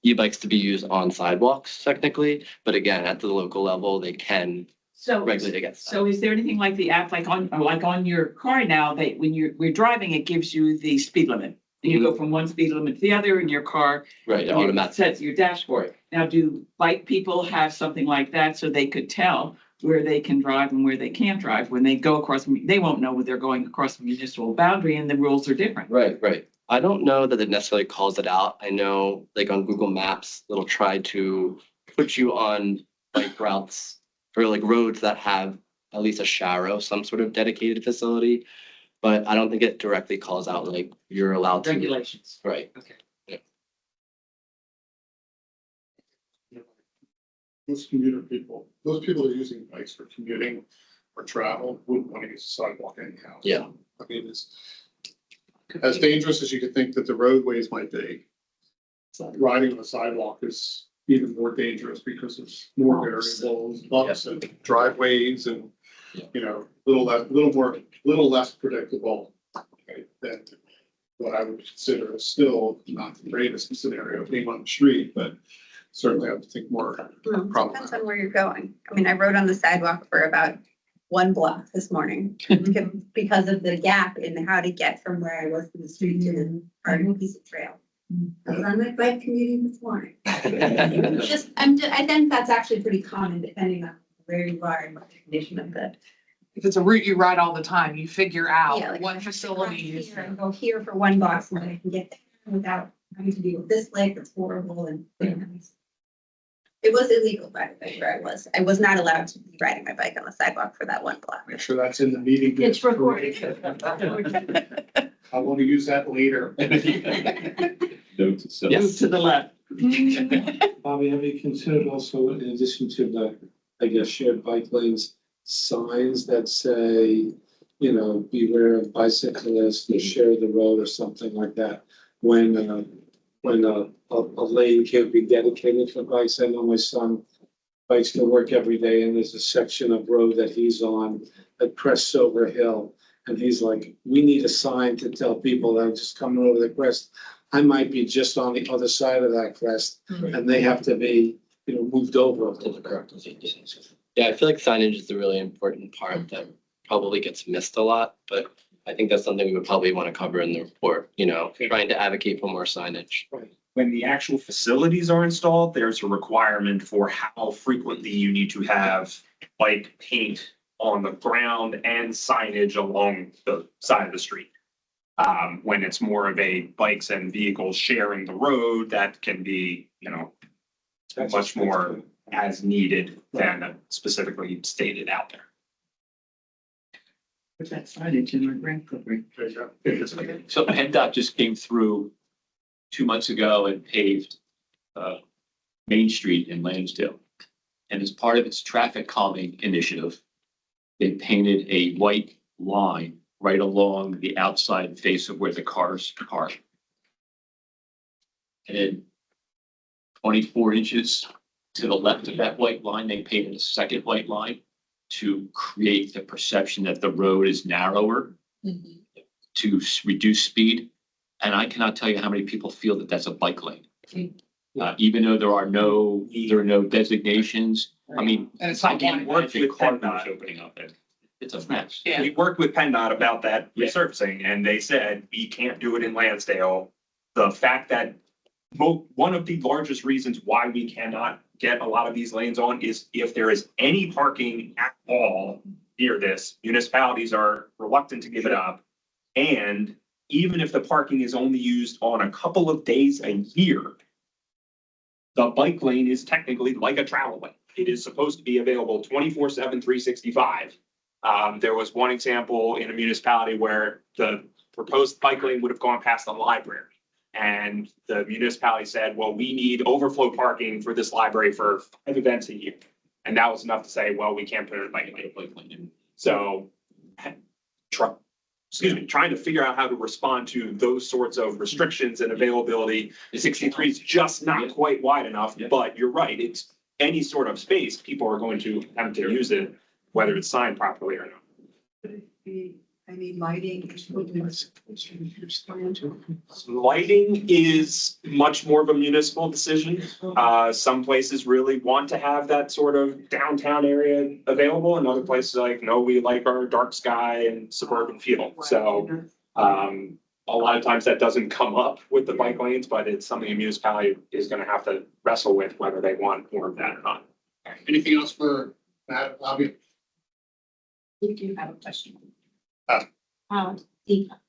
e-bikes to be used on sidewalks technically, but again, at the local level, they can So, regulate against that. so is there anything like the app, like on your car now, that when we're driving, it gives you the speed limit? And you go from one speed limit to the other in your car. Right, and it automatic. sets your dashboard. Now, do bike people have something like that so they could tell where they can drive and where they can't drive when they go across? They won't know when they're going across the municipal boundary and the rules are different. Right, right. I don't know that it necessarily calls it out. I know like on Google Maps, it'll try to put you on bike routes or like roads that have at least a Sharrow, some sort of dedicated facility. But I don't think it directly calls out like you're allowed to. Regulations. Right. Okay. Those those people who are using bikes for commuting or travel wouldn't want to use the sidewalk anyhow. Yeah. I mean, it's as dangerous as you could think that the roadways might be. Riding on the sidewalk is even more dangerous because there's more variables, bumps and driveways and, you know, little less predictable, okay, than what I would consider still not the greatest scenario being on the street, but certainly I would think more problem. Depends on where you're going. I mean, I rode on the sidewalk for about 1 block this morning because of the gap in how to get from where I was to the street to the Garden piece of trail. I was on my bike commuting this morning. I think that's actually pretty common depending on where you are and what the condition of the. If it's a route you ride all the time, you figure out Yeah, like what facility is. here and go here for 1 box and then I can get there without having to deal with this lake that's horrible and. It was illegal, by the way, where I was. I was not allowed to be riding my bike on the sidewalk for that 1 block. Make sure that's in the meeting. It's recorded. I want to use that later. Note to self. Move to the left. Bobby, have you considered also, in addition to the, I guess, shared bike lanes, signs that say, you know, beware of bicyclists or share the road or something like that? When a lane can't be dedicated for bikes. I know my son bikes to work every day and there's a section of road that he's on at Crest Silver Hill. And he's like, we need a sign to tell people that I'm just coming over the crest. I might be just on the other side of that crest and they have to be, you know, moved over to the correct. Yeah, I feel like signage is a really important part that probably gets missed a lot, but I think that's something we would probably want to cover in the report, you know, trying to advocate for more signage. When the actual facilities are installed, there's a requirement for how frequently you need to have bike paint on the ground and signage along the side of the street. When it's more of a bikes and vehicles sharing the road, that can be, you know, much more as needed than specifically stated out there. Put that signage in our grant program. So PennDOT just came through 2 months ago and paved Main Street in Lansdale. And as part of its traffic calming initiative, they painted a white line right along the outside face of where the cars park. And then 24 inches to the left of that white line, they painted a second white line to create the perception that the road is narrower to reduce speed. And I cannot tell you how many people feel that that's a bike lane. Even though there are no designations. I mean, And it's I not can't one. work with PennDOT opening up it. it's a mess. Yeah. We worked with PennDOT about that resurfacing and they said, we can't do it in Lansdale. The fact that one of the largest reasons why we cannot get a lot of these lanes on is if there is any parking at all near this, municipalities are reluctant to give it up. And even if the parking is only used on a couple of days a year, the bike lane is technically like a travel lane. it is supposed to be available 24/7, 365. There was one example in a municipality where the proposed bike lane would have gone past the library. And the municipality said, well, we need overflow parking for this library for 5 events a year. And that was enough to say, well, we can't put it in a bike lane. So trying to figure out how to respond to those sorts of restrictions and availability. 63 is just not quite wide enough, but you're right. It's any sort of space, people are going to attempt to use it, whether it's signed properly or not. Could it be any lighting? Lighting is much more of a municipal decision. Some places really want to have that sort of downtown area available, and other places are like, no, we like our dark sky and suburban feel. So a lot of times that doesn't come up with the bike lanes, but it's something a municipality is going to have to wrestle with whether they want more of that or not. Anything else for Matt, Bobby? We do have a question. Ah. Deepa.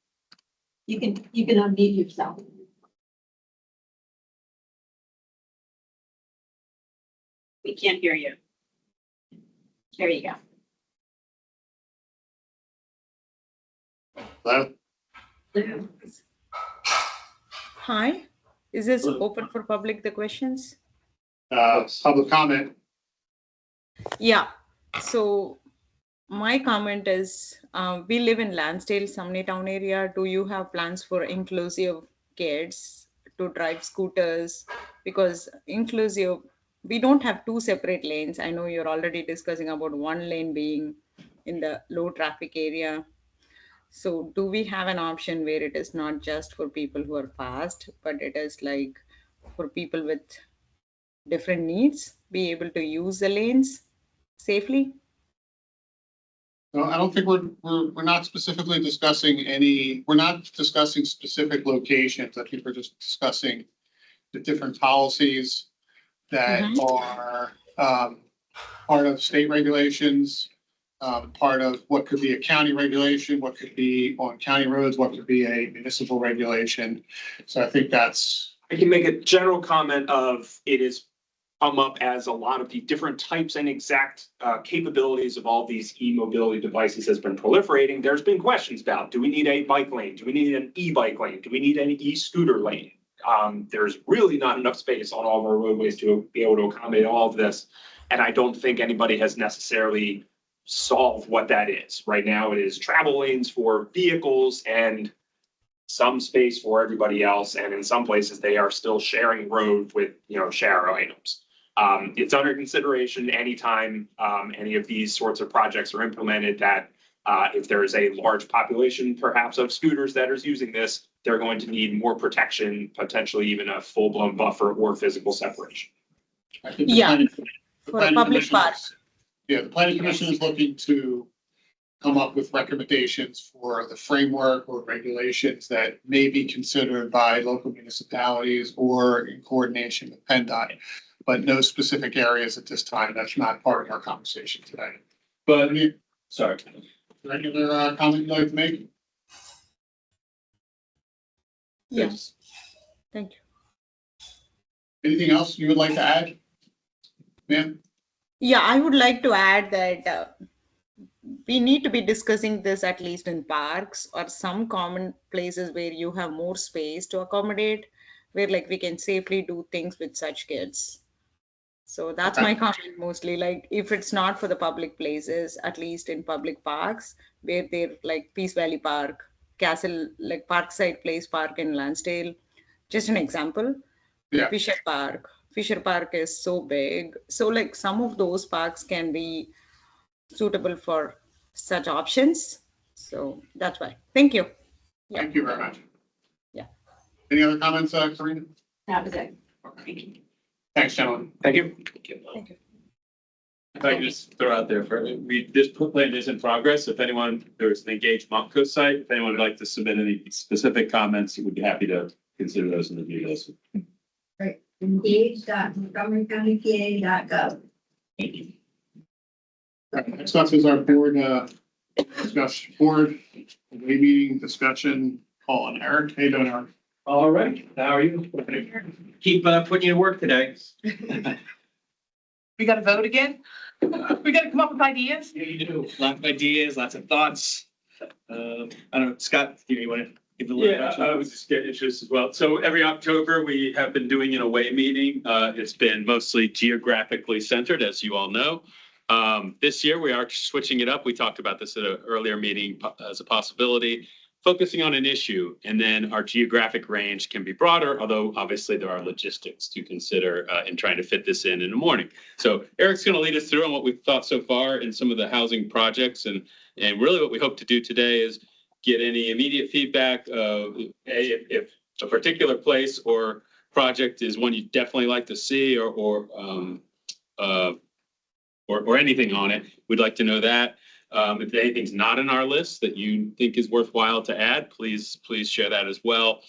You can unmute yourself. We can't hear you. There you Hello? go. Hi, is this open for public, the questions? Public comment. Yeah, so my comment is, we live in Lansdale, Sumney Town area. Do you have plans for inclusive kids to drive scooters? Because inclusive, we don't have 2 separate lanes. I know you're already discussing about 1 lane being in the low traffic area. So do we have an option where it is not just for people who are fast, but it is like for people with different needs, be able to use the lanes safely? No, I don't think we're not specifically discussing we're not discussing specific locations. I think we're just discussing the different policies that are part of state regulations, part of what could be a county regulation, what could be on county roads, what could be a municipal regulation. So I think I can make a general comment of it is come up as a lot of the different types and exact capabilities of all these e-mobility devices has been proliferating. There's been questions about, do we need a bike lane? Do we need an e-bike lane? Do we need an e-scooter lane? There's really not enough space on all of our roadways to be able to accommodate all of this. And I don't think anybody has necessarily solved what that is. Right now, it is travel lanes for vehicles and some space for everybody else. And in some places, they are still sharing road with, share items. It's under consideration anytime any of these sorts of projects are implemented that if there is a large population perhaps of scooters that are using this, they're going to need more protection, potentially even a full-blown buffer or physical separation. Yeah, for a public park. Yeah, the planning commission is looking to come up with recommendations for the framework or regulations that may be considered by local municipalities or in coordination with PennDOT, but no specific areas at this time. That's not part of our conversation today. But, sorry. Regular comment you'd like to make? Yes, thank you. Anything else you would like to add, ma'am? Yeah, I would like to add that we need to be discussing this at least in parks or some common places where you have more space to accommodate, where like we can safely do things with such kids. So that's my comment mostly, like if it's not for the public places, at least in public parks where they're like Peace Valley Park, Castle, like Parkside Place Park in Lansdale, just an example. Yeah. Fisher Park is so big. So like some of those parks can be suitable for such options. So that's why. Thank you. Yeah. Thank you very much. Yeah. Any other comments, Karina? That was it. Okay. Thanks, gentlemen. Thank you. Thank you. If I could just throw out there this plan is in progress. If there's an engaged Montco site, if anyone would like to submit any specific comments, we'd be happy to consider those and review those. Right, engage.montgomerycountypa.gov. Next up is our board meeting discussion. Paul and Eric. Hey, doing, Eric? All right, how are you? Keep putting you to work today. We got to vote again? We got to come up with ideas? Yeah, you do. Lots of ideas, lots of thoughts. I don't know, Scott, you want to give a little? Yeah, I was just getting interested as well. So every October, we have been doing an away meeting. It's been mostly geographically centered, as you all know. This year, we are switching it up. We talked about this at an earlier meeting as a possibility, focusing on an issue, and then our geographic range can be broader, although obviously there are logistics to consider in trying to fit this in the morning. So Eric's going to lead us through on what we've thought so far in some of the housing projects, and really what we hope to do today is get any immediate feedback of if a particular place or project is one you definitely like to see, or anything on it. We'd like to know that. If anything's not in our list that you think is worthwhile to add, please share that as well.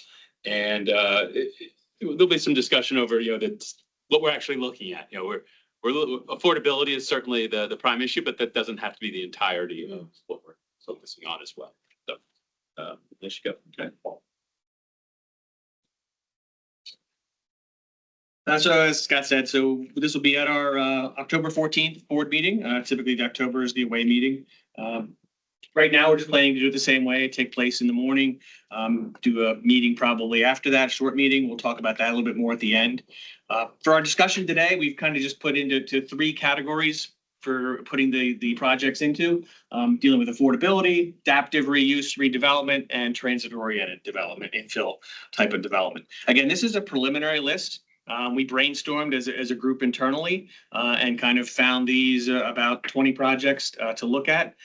And there'll be some discussion over, that's what we're actually looking at. We're affordability is certainly the prime issue, but that doesn't have to be the entirety of what we're focusing on as well. So there you go. Okay. So as Scott said, so this will be at our October 14th board meeting. Typically, the October is the away meeting. Right now, we're just planning to do it the same way, take place in the morning, do a meeting probably after that, short meeting. We'll talk about that a little bit more at the end. For our discussion today, we've kind of just put into three categories for putting the projects into, dealing with affordability, adaptive reuse, redevelopment, and transit-oriented development, infill type of development. Again, this is a preliminary list. We brainstormed as a group internally and kind of found these about 20 projects to look at.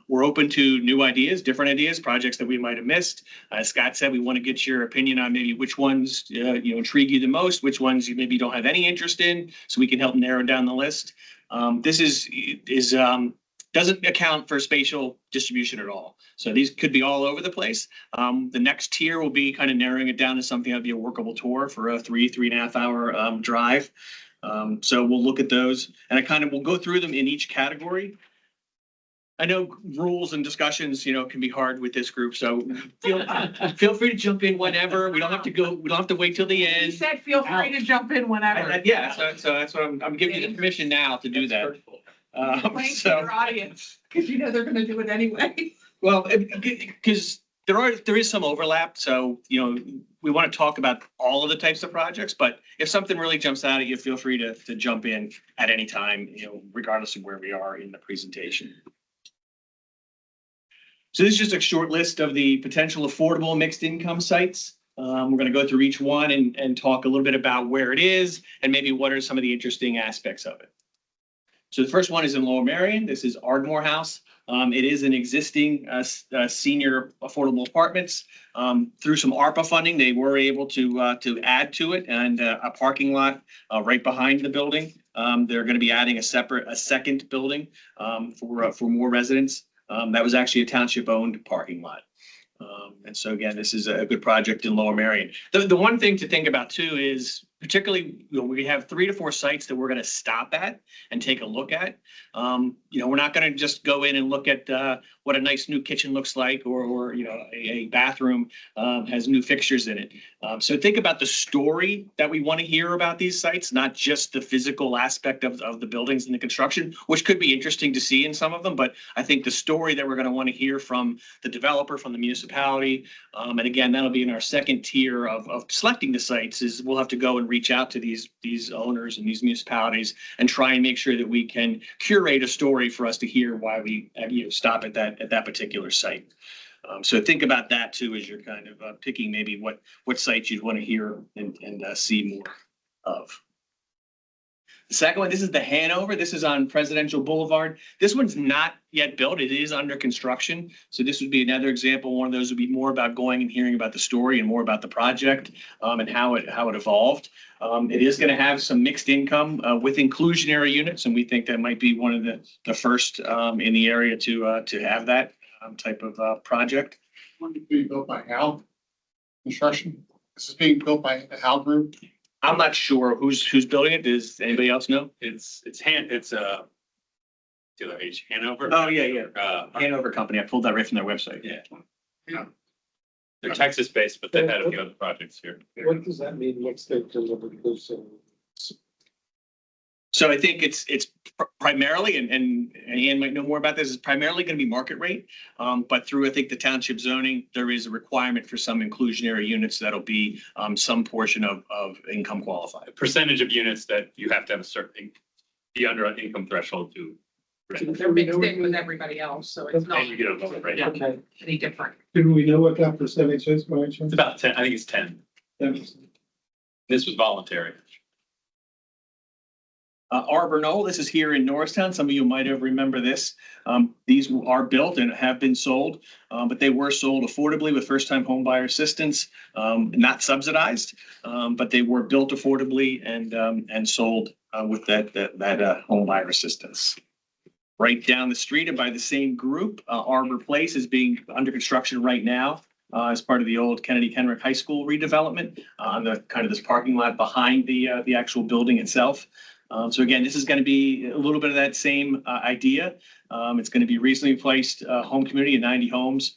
We're open to new ideas, different ideas, projects that we might have missed. As Scott said, we want to get your opinion on maybe which ones intrigue you the most, which ones you maybe don't have any interest in, so we can help narrow down the list. This doesn't account for spatial distribution at all. So these could be all over the place. The next tier will be kind of narrowing it down to something that'll be a workable tour for a 3.5 hour drive. So we'll look at those and we'll go through them in each category. I know rules and discussions, can be hard with this group, so feel free to jump in whenever. We don't have to wait till the He end. said, feel free to jump in whenever. Yeah, so that's what I'm giving you the permission now to do that. Explain to your audience, because they're going to do it anyway. Well, because there is some overlap, so we want to talk about all of the types of projects, but if something really jumps out at you, feel free to jump in at any time, regardless of where we are in the presentation. So this is just a short list of the potential affordable mixed income sites. We're going to go through each one and talk a little bit about where it is and maybe what are some of the interesting aspects of it. So the first one is in Lower Merion. This is Ardmore House. It is an existing senior affordable apartments. Through some ARPA funding, they were able to add to it and a parking lot right behind the building. They're going to be adding a second building for more residents. That was actually a township-owned parking lot. And so again, this is a good project in Lower Merion. The one thing to think about too is particularly, we have 3 to 4 sites that we're going to stop at and take a look at. We're not going to just go in and look at what a nice new kitchen looks like or a bathroom has new fixtures in it. So think about the story that we want to hear about these sites, not just the physical aspect of the buildings and the construction, which could be interesting to see in some of them. But I think the story that we're going to want to hear from the developer, from the municipality, and again, that'll be in our second tier of selecting the sites, is we'll have to go and reach out to these owners and these municipalities and try and make sure that we can curate a story for us to hear why we stop at that particular site. So think about that too as you're kind of picking maybe what sites you'd want to hear and see more of. The second one, this is the Hanover. This is on Presidential Boulevard. This one's not yet built. It is under construction. So this would be another example. One of those would be more about going and hearing about the story and more about the project and how it evolved. It is going to have some mixed income with inclusionary units, and we think that might be one of the first in the area to have that type of project. One to be built by Hal Construction. This is being built by the Hal Group. I'm not sure who's building it. Does anybody else know? It's dealer H Hanover. Oh, yeah. Hanover Company. I pulled that right from their website. Yeah. They're Texas based, but they've had a few other projects here. What does that mean? What's their delivered? So So I think it's primarily, and Ann might know more about this, is primarily going to be market rate. But through, I think, the township zoning, there is a requirement for some inclusionary units that'll be some portion of income qualified. Percentage of units that you have to have a certain, be under an income threshold to. rent. They're mixed in with everybody else, so it's not And you get a lower rate. Yeah. Okay, any different. Do we know what that percentage is by any chance? It's about 10, I think it's 10. This was voluntary. Arbor Knoll, this is here in Norristown. Some of you might have remember this. These are built and have been sold, but they were sold affordably with first-time home buyer assistance, not subsidized, but they were built affordably and sold with that home buyer assistance. Right down the street and by the same group, Arbor Place is being under construction right now as part of the old Kennedy Kenrick High School redevelopment on the kind of this parking lot behind the actual building itself. So again, this is going to be a little bit of that same idea. It's going to be recently placed home community of 90 homes,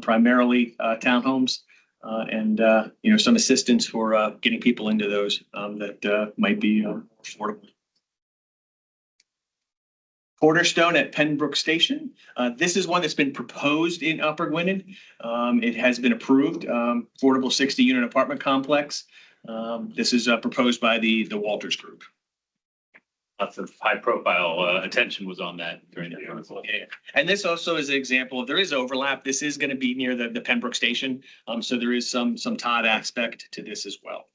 primarily townhomes, and some assistance for getting people into those that might be affordable. Cornerstone at Pembroke Station. This is one that's been proposed in Upper Gwinnett. It has been approved, affordable 60-unit apartment complex. This is proposed by the Walters Group. Lots of high profile attention was on that during the. Yeah. And this also is an example of there is overlap. This is going to be near the Pembroke Station. So there is some Todd aspect to this as well.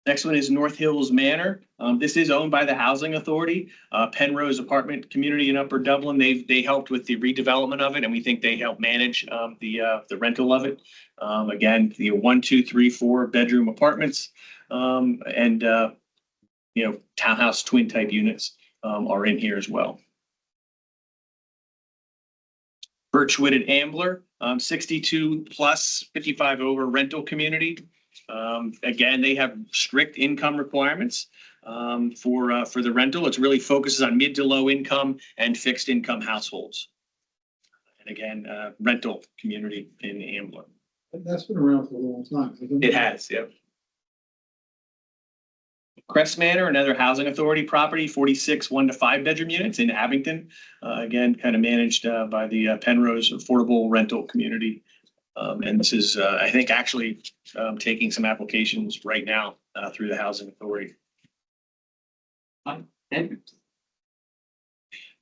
Next one is North Hills Manor. This is owned by the Housing Authority, Penrose Apartment Community in Upper Dublin. They helped with the redevelopment of it, and we think they helped manage the rental of it. Again, the 1, 2, 3, 4 bedroom apartments and townhouse twin type units are in here as well. Birchwood at Ambler, 62 plus 55 over rental community. Again, they have strict income requirements for the rental. It really focuses on mid to low income and fixed income households. And again, rental community in Ambler. That's been around for a long time. It has, yep. Crest Manor, another housing authority property, 46 1 to 5 bedroom units in Abington. Again, kind of managed by the Penrose Affordable Rental Community. And this is, I think, actually taking some applications right now through the housing authority.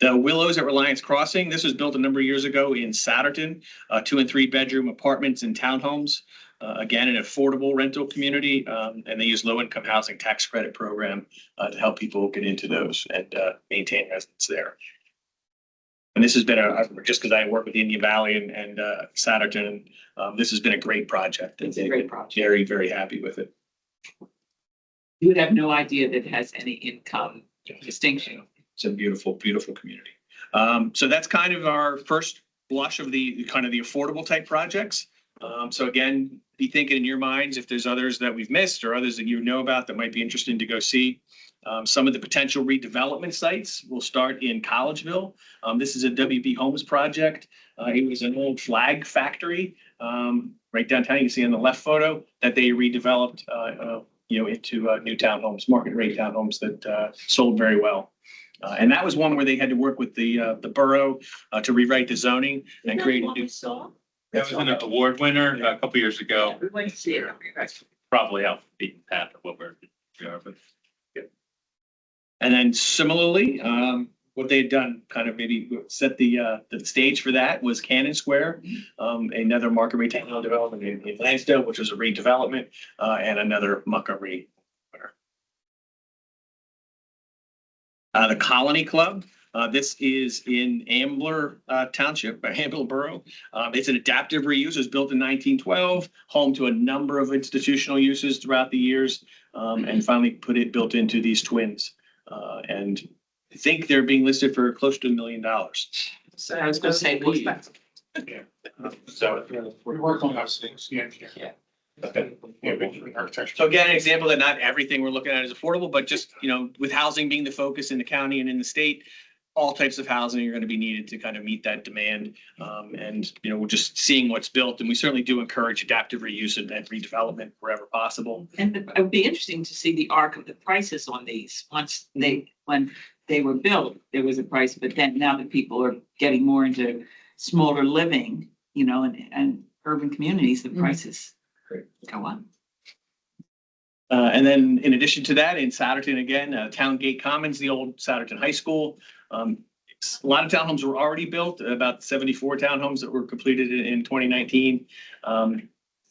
The Willows at Reliance Crossing, this was built a number of years ago in Satterton, 2 and 3 bedroom apartments and townhomes. Again, an affordable rental community, and they use low-income housing tax credit program to help people get into those and maintain residence there. And this has been just because I work with Indian Valley and Satterton, this has been a great project. It's a great project. Very, very happy with it. You would have no idea that it has any income distinction. It's a beautiful, beautiful community. So that's kind of our first blush of the kind of the affordable type projects. So again, be thinking in your minds if there's others that we've missed or others that you know about that might be interesting to go see. Some of the potential redevelopment sites will start in Collegeville. This is a WB Homes project. It was an old flag factory right downtown. You can see in the left photo that they redeveloped into new townhomes, market rate townhomes that sold very well. And that was one where they had to work with the borough to rewrite the zoning and create a new. That was an award winner a couple years ago. We went to see it. Probably out the beaten path of what we are, but. And then similarly, what they had done, kind of maybe set the stage for that was Cannon Square, another market rate townhome development in Lansdale, which was a redevelopment, and another Montgomery. The Colony Club. This is in Ambler Township, Ambler Borough. It's an adaptive reuse. It was built in 1912, home to a number of institutional uses throughout the years, and finally built into these twins. And I think they're being listed for close to $1 million. So I was going to say, So We work on those things, yeah. Okay. So again, an example that not everything we're looking at is affordable, but just, with housing being the focus in the county and in the state, all types of housing are going to be needed to kind of meet that demand. And, we're just seeing what's built, and we certainly do encourage adaptive reuse and redevelopment wherever possible. And it would be interesting to see the arc of the prices on these. When they were built, there was a price, but then now that people are getting more into smaller living, and urban communities, the prices go up. And then in addition to that, in Souderton, again, Town Gate Commons, the old Souderton High School. A lot of townhomes were already built, about 74 townhomes that were completed in 2019.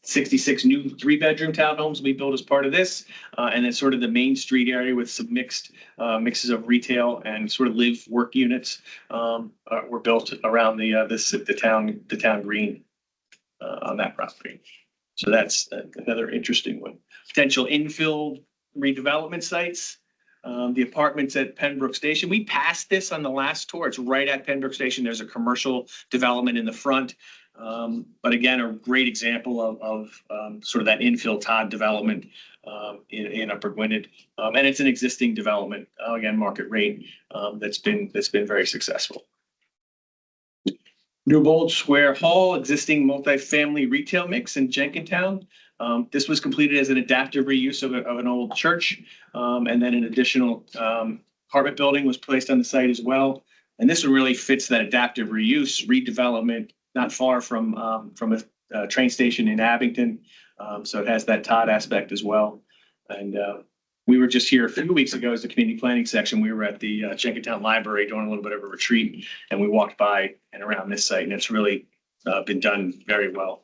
66 new 3-bedroom townhomes we built as part of this. And then sort of the Main Street area with some mixes of retail and sort of live work units were built around the town green on that property. So that's another interesting one. Potential infill redevelopment sites. The apartments at Pembroke Station. We passed this on the last tour. It's right at Pembroke Station. There's a commercial development in the front. But again, a great example of sort of that infill Todd development in Upper Gwynedd. And it's an existing development, again, market rate, that's been very successful. Newbold Square Hall, existing multifamily retail mix in Jenkintown. This was completed as an adaptive reuse of an old church. And then an additional apartment building was placed on the site as well. And this one really fits that adaptive reuse redevelopment, not far from a train station in Abington. So it has that Todd aspect as well. And we were just here a few weeks ago as the community planning section. We were at the Jenkintown Library doing a little bit of a retreat, and we walked by and around this site, and it's really been done very well.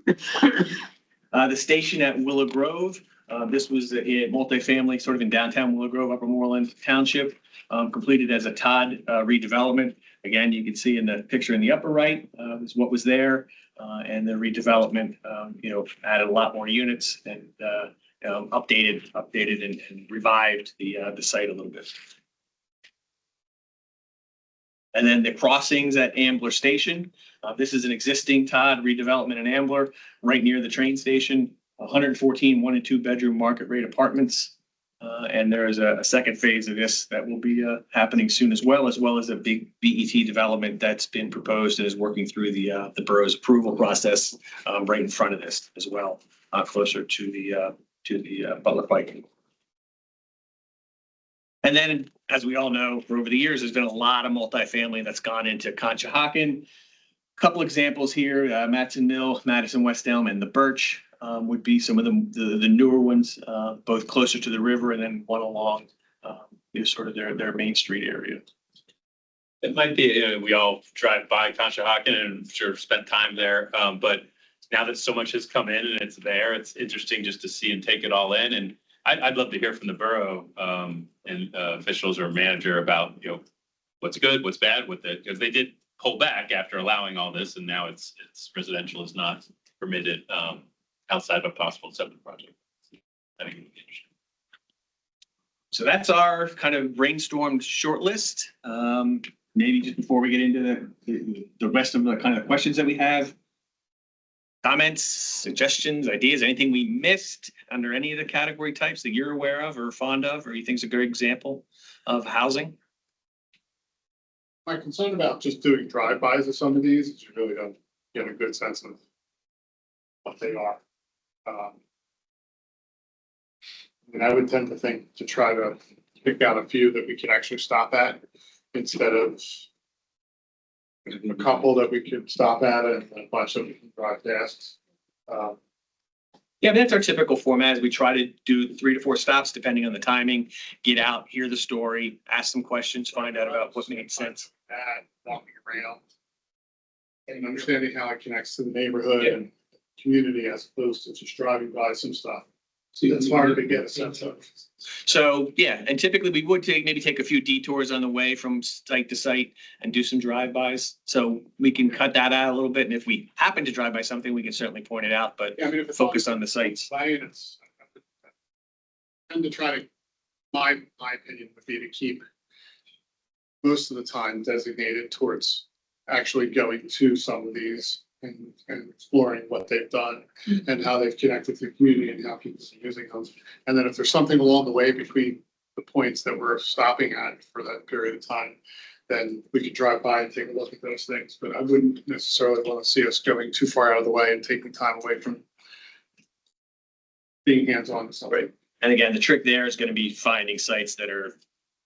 The station at Willow Grove. This was a multifamily sort of in downtown Willow Grove, Upper Moreland Township, completed as a Todd redevelopment. Again, you can see in the picture in the upper right is what was there, and the redevelopment, added a lot more units and updated and revived the site a little bit. And then the crossings at Ambler Station. This is an existing Todd redevelopment in Ambler, right near the train station. 114 1- and 2-bedroom market rate apartments. And there is a second phase of this that will be happening soon as well as a big BET development that's been proposed and is working through the borough's approval process right in front of this as well, closer to the Butler Pike. And then, as we all know, for over the years, there's been a lot of multifamily that's gone into Conshohocken. A couple examples here, Matson Mill, Madison West Elm, and the Birch. Would be some of the newer ones, both closer to the river and then one along sort of their Main Street area. It might be, we all drive by Conshohocken and sure spent time there. But now that so much has come in and it's there, it's interesting just to see and take it all in. And I'd love to hear from the borough and officials or manager about, what's good, what's bad with it, because they did pull back after allowing all this, and now it's residential is not permitted outside of a possible separate project. I think it would be interesting. So that's our kind of brainstormed short list. Maybe just before we get into the rest of the kind of questions that we have, comments, suggestions, ideas, anything we missed under any of the category types that you're aware of or fond of, or you think is a good example of housing? My concern about just doing drive-bys of some of these is you really don't get a good sense of what they are. And I would tend to think to try to pick out a few that we can actually stop at instead of a couple that we could stop at and a bunch that we can drive past. Yeah, that's our typical format is we try to do 3 to 4 stops depending on the timing, get out, hear the story, ask some questions, find out about what made sense. Walking around and understanding how it connects to the neighborhood and community as opposed to just driving by some stuff. See, that's hard to get a sense of. So, yeah, and typically we would maybe take a few detours on the way from site to site and do some drive-bys. So we can cut that out a little bit. And if we happen to drive by something, we can certainly point it out, but if focus on the sites. And to try to, my opinion would be to keep most of the time designated towards actually going to some of these and exploring what they've done and how they've connected to the community and how people are using them. And then if there's something along the way between the points that we're stopping at for that period of time, then we could drive by and take a look at those things. But I wouldn't necessarily want to see us going too far out of the way and taking time away from being hands-on to somebody. And again, the trick there is going to be finding sites that are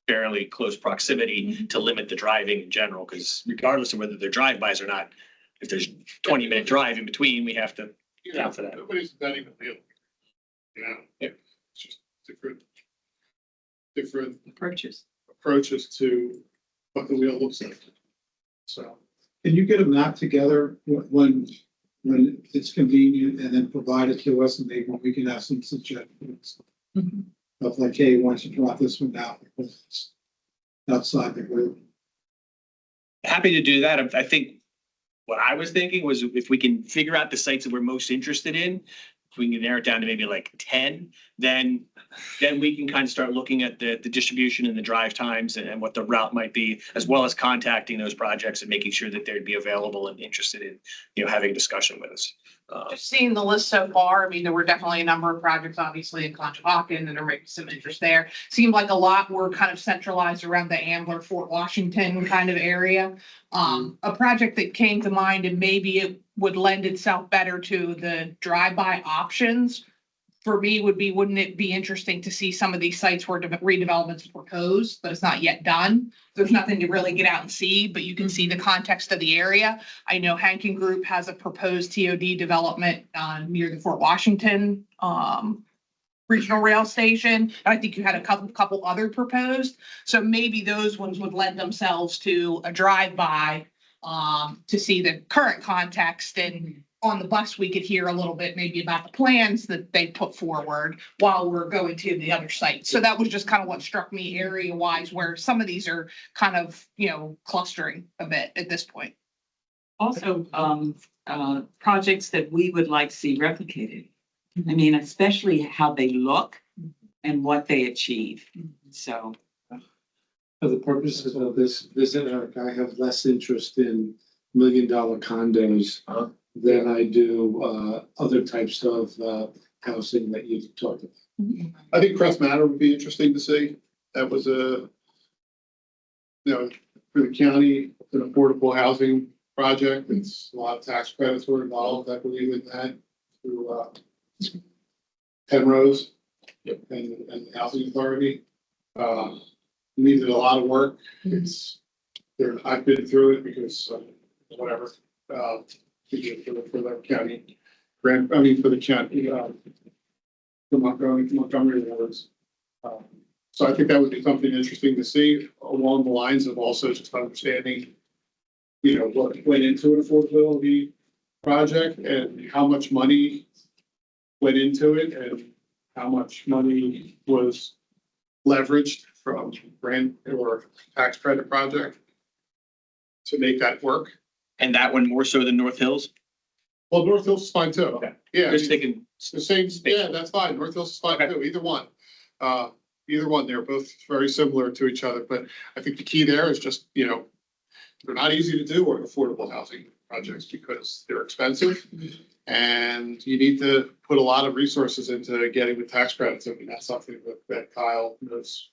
fairly close proximity to limit the driving in general, because regardless of whether they're drive-bys or not, if there's 20-minute drive in between, we have to account for that. Nobody's betting the field. You know, it's just different approaches to what the wheel looks like. So. Can you get a map together when it's convenient and then provide it to us and maybe we can have some suggestions? Of like, hey, why don't you drop this one out because it's outside the group? Happy to do that. I think what I was thinking was if we can figure out the sites that we're most interested in, if we can narrow it down to maybe like 10, then we can kind of start looking at the distribution and the drive times and what the route might be, as well as contacting those projects and making sure that they'd be available and interested in, having a discussion with us. Just seeing the list so far, I mean, there were definitely a number of projects, obviously, in Conshohocken, and there might be some interest there. Seemed like a lot were kind of centralized around the Ambler, Fort Washington kind of area. A project that came to mind, and maybe it would lend itself better to the drive-by options, for me would be, wouldn't it be interesting to see some of these sites where redevelopment's proposed, but it's not yet done? There's nothing to really get out and see, but you can see the context of the area. I know Hankin Group has a proposed TOD development near the Fort Washington regional rail station. I think you had a couple other proposed. So maybe those ones would lend themselves to a drive-by to see the current context, and on the bus, we could hear a little bit maybe about the plans that they put forward while we're going to the other sites. So that was just kind of what struck me area wise, where some of these are kind of, clustering a bit at this point. Also, projects that we would like to see replicated. I mean, especially how they look and what they achieve. So. For the purposes of this visit, Eric, I have less interest in $1 million condos than I do other types of housing that you've talked about. I think Crest Manor would be interesting to see. That was for the county, an affordable housing project. It's a lot of tax credits were involved, I believe, in that through Penrose and the Housing Authority. Needed a lot of work. I've been through it because whatever. For the county grant, for the county, the Montgomery wards. So I think that would be something interesting to see along the lines of also just understanding, what went into an affordability project and how much money went into it and how much money was leveraged from grant or tax credit project to make that work. And that one more so than North Hills? Well, North Hills is fine too. Okay. Yeah. Just thinking The same, yeah, that's fine. North Hills is fine too, either one. They're both very similar to each other, but I think the key there is just, they're not easy to do or affordable housing projects because they're expensive. And you need to put a lot of resources into getting the tax credits. I mean, that's something that Kyle knows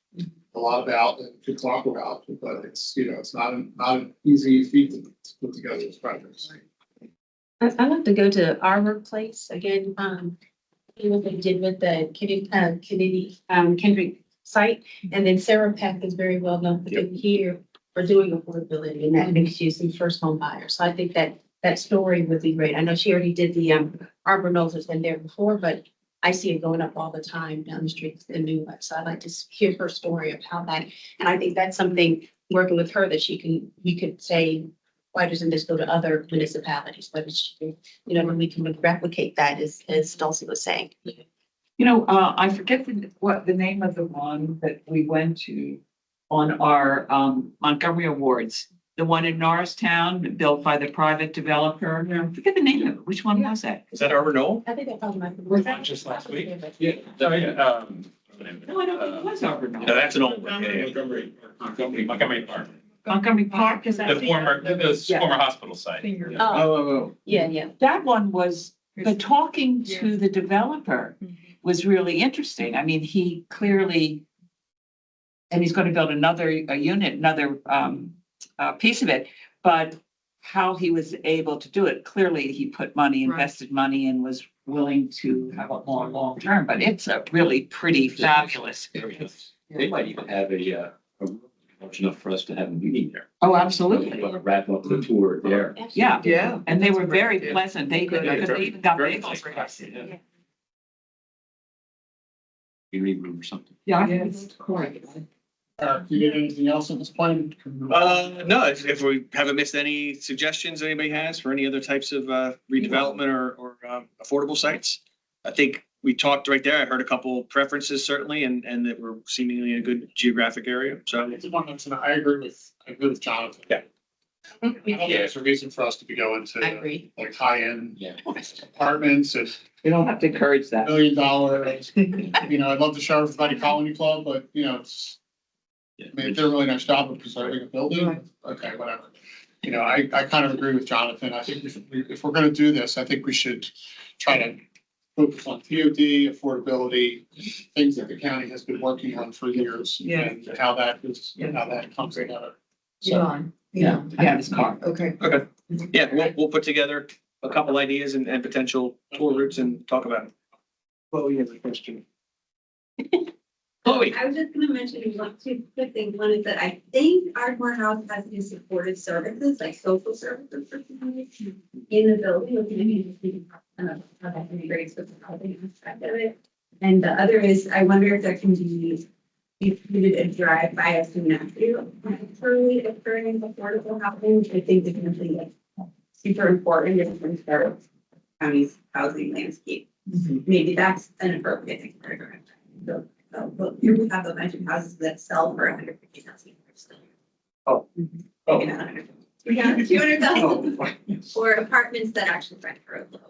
a lot about and can talk about, but it's, it's not an easy feat to put together these projects. I'd like to go to Arbor Place again, what they did with the Kendrick site. And then Sarah Peck is very well known here for doing affordability and that mixed use and first home buyers. So I think that story would be great. I know she already did the Arbor Knolls has been there before, but I see it going up all the time down the street in New York. So I'd like to hear her story of how that, and I think that's something working with her that we could say, why doesn't this go to other municipalities? Why does she, when we can replicate that as Dulcie was saying. I forget what the name of the one that we went to on our Montgomery Awards. The one in Norristown built by the private developer. I forget the name of it. Which one was that? Is that Arbor Knoll? I think that probably might be. Was that just last week? Yeah. Oh, yeah. No, I don't think it was Arbor Knoll. No, that's an old one. Montgomery Park. Montgomery Park, is that? The former hospital site. Yeah. That one was, the talking to the developer was really interesting. I mean, he clearly and he's going to build another unit, another piece of it. But how he was able to do it, clearly he put money, invested money, and was willing to have a more long term. But it's a really pretty fabulous. They might even have a large enough for us to have a meeting there. Oh, absolutely. We want to wrap up the tour there. Yeah, Yeah. and they were very pleasant. They even got bagels for us. Community room or something. Yeah. Correct. You need anything else at this point? No, if we haven't missed any suggestions anybody has for any other types of redevelopment or affordable sites. I think we talked right there. I heard a couple preferences certainly, and that we're seemingly in a good geographic area. So I agree with Jonathan. Yeah. I don't think there's a reason for us to be going I to agree. like high-end Yeah. apartments and We don't have to encourage that. $1 million. You know, I'd love to show everybody Colony Club, but you know, it's, I mean, if they're a really nice job of preserving a building, okay, whatever. You know, I kind of agree with Jonathan. I think if we're gonna do this, I think we should try to focus on TOD, affordability, things that the county has been working on for years. Yeah. And how that comes together. So, Yeah, I have his car. okay. Okay. Yeah, we'll put together a couple ideas and potential tour routes and talk about it. Well, you have a question. I was just gonna mention two quick things. One is that I think Ardmore House has new supportive services, like social services for communities in the building, which maybe just how that integrates with the housing aspect of it. And the other is, I wonder if there can be included a drive by us to naturally occurring affordable housing, which I think is really like super important in terms of county's housing landscape. Maybe that's an appropriate thing for a drive. So, but here we have a bunch of houses that sell for $150,000. Oh. Maybe not 100. We got 200,000 or apartments that actually rent for a low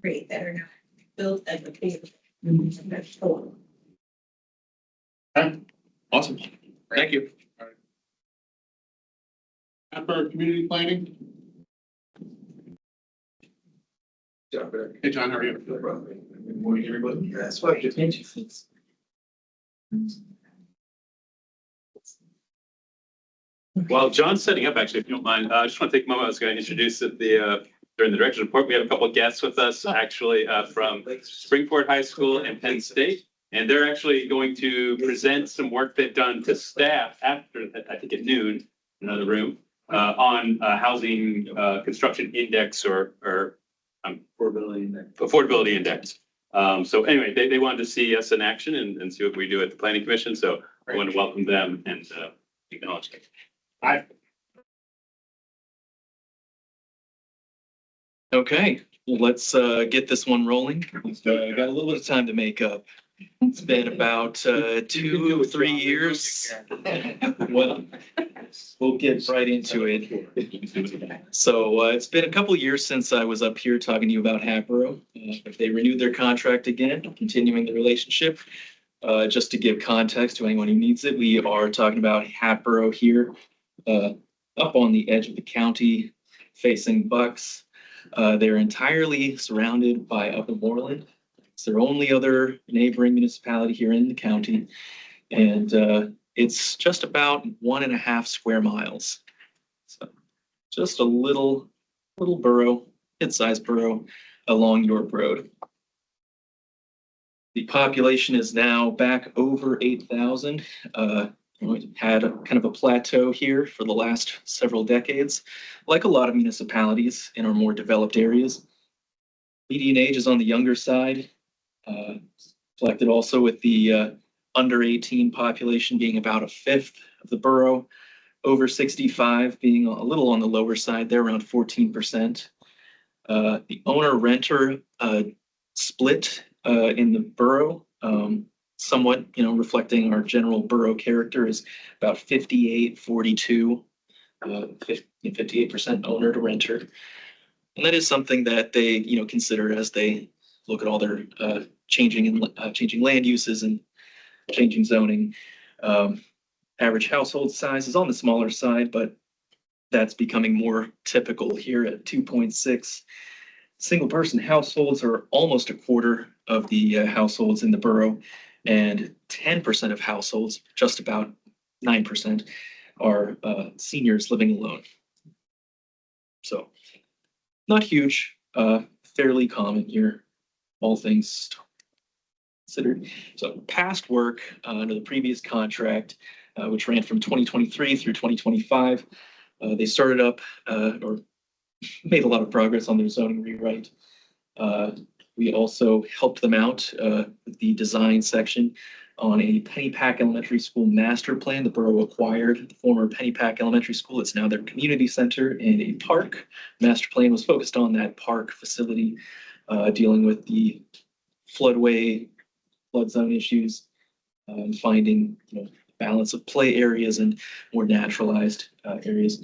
rate that are not built as a case. Awesome. Thank you. for community planning? Hey, John, how are you? Good morning, everybody. That's what While John's setting up, actually, if you don't mind, I just want to take a moment. I was going to introduce at during the director's report, we have a couple of guests with us, actually, from Springport High School and Penn State. And they're actually going to present some work they've done to staff after, I think at noon, in another room, on housing construction index or affordability index. So anyway, they wanted to see us in action and see what we do at the Planning Commission. So I want to welcome them and acknowledge them. Hi. Okay, well, let's get this one rolling. We've got a little bit of time to make up. It's been about 2 or 3 years. Well, we'll get right into it. So it's been a couple years since I was up here talking to you about Hatboro. They renewed their contract again, continuing the relationship. Just to give context to anyone who needs it, we are talking about Hatboro here, up on the edge of the county, facing Bucks. They're entirely surrounded by Upper Moreland. It's their only other neighboring municipality here in the county. And it's just about 1.5 square miles. So just a little borough, mid-sized borough along York Road. The population is now back over 8,000. We've had a kind of a plateau here for the last several decades, like a lot of municipalities in our more developed areas. Median age is on the younger side, reflected also with the under 18 population being about 1/5 of the borough, over 65 being a little on the lower side, they're around 14%. The owner-renter split in the borough, somewhat, reflecting our general borough character, is about 58-42, 58% owner to renter. And that is something that they, consider as they look at all their changing land uses and changing zoning. Average household size is on the smaller side, but that's becoming more typical here at 2.6. Single person households are almost 1/4 of the households in the borough, and 10% of households, just about 9% are seniors living alone. So not huge, fairly common here, all things considered. So past work under the previous contract, which ran from 2023 through 2025, they started up or made a lot of progress on their zoning rewrite. We also helped them out with the design section on a Pennypack Elementary School master plan. The borough acquired the former Pennypack Elementary School. It's now their community center and a park. Master plan was focused on that park facility, dealing with the floodway, flood zone issues, finding balance of play areas and more naturalized areas.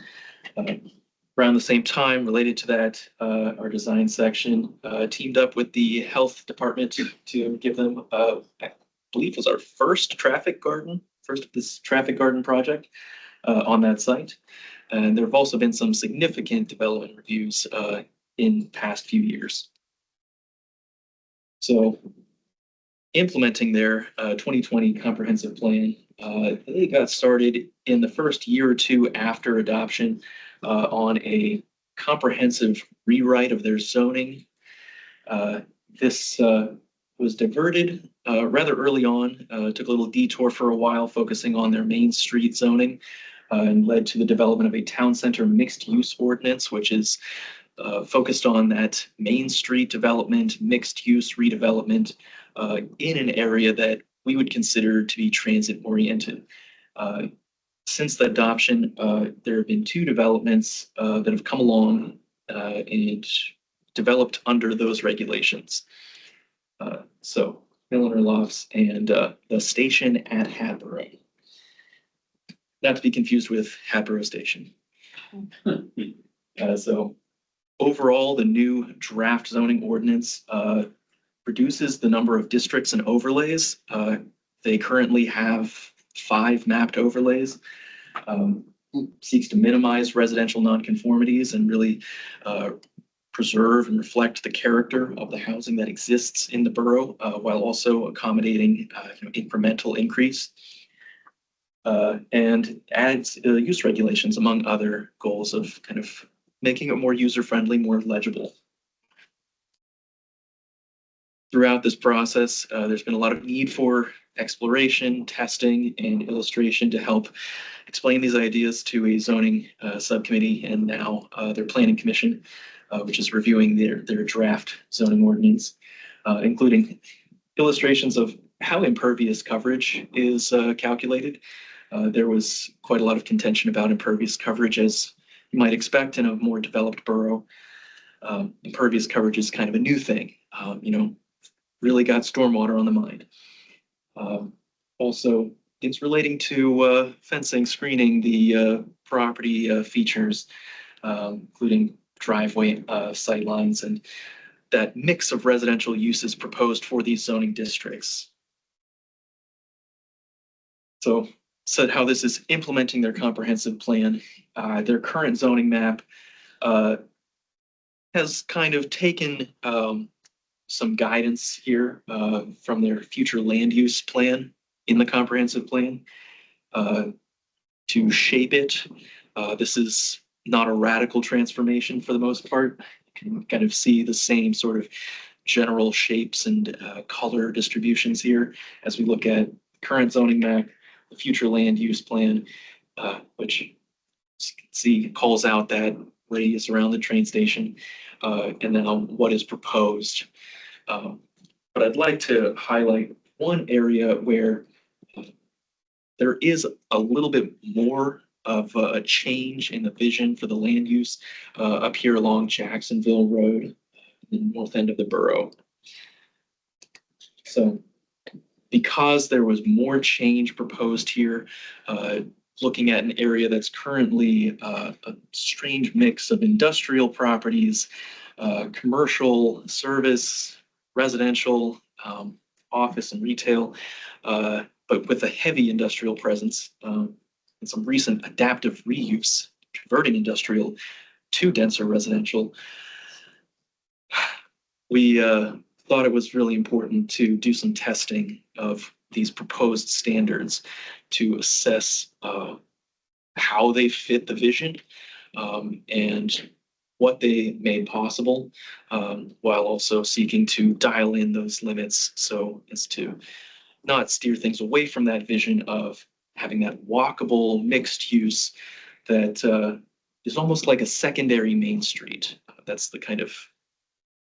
Around the same time, related to that, our design section teamed up with the health department to give them, I believe was our first of this traffic garden project on that site. And there have also been some significant development reviews in the past few years. So implementing their 2020 comprehensive plan, they got started in the first year or two after adoption on a comprehensive rewrite of their zoning. This was diverted rather early on, took a little detour for a while, focusing on their Main Street zoning, and led to the development of a town center mixed use ordinance, which is focused on that Main Street development, mixed use redevelopment in an area that we would consider to be transit oriented. Since the adoption, there have been two developments that have come along and developed under those regulations. So Milliner Lofts and the station at Hatboro. Not to be confused with Hatboro Station. So overall, the new draft zoning ordinance reduces the number of districts and overlays. They currently have 5 mapped overlays, seeks to minimize residential nonconformities and really preserve and reflect the character of the housing that exists in the borough, while also accommodating incremental increase, and adds use regulations, among other goals of kind of making it more user-friendly, more legible. Throughout this process, there's been a lot of need for exploration, testing, and illustration to help explain these ideas to a zoning subcommittee and now their planning commission, which is reviewing their draft zoning ordinance, including illustrations of how impervious coverage is calculated. There was quite a lot of contention about impervious coverage, as you might expect in a more developed borough. Impervious coverage is kind of a new thing, really got stormwater on the mind. Also, things relating to fencing, screening, the property features, including driveway sightlines, and that mix of residential uses proposed for these zoning districts. So how this is implementing their comprehensive plan. Their current zoning map has kind of taken some guidance here from their future land use plan in the comprehensive plan to shape it. This is not a radical transformation for the most part. You can kind of see the same sort of general shapes and color distributions here as we look at current zoning map, the future land use plan, which, as you can see, calls out that radius around the train station, and then on what is proposed. But I'd like to highlight one area where there is a little bit more of a change in the vision for the land use up here along Jacksonville Road, the north end of the borough. So because there was more change proposed here, looking at an area that's currently a strange mix of industrial properties, commercial, service, residential, office and retail, but with a heavy industrial presence, and some recent adaptive reuse, converting industrial to denser residential. We thought it was really important to do some testing of these proposed standards to assess how they fit the vision and what they made possible, while also seeking to dial in those limits so as to not steer things away from that vision of having that walkable mixed use that is almost like a secondary Main Street. That's the kind of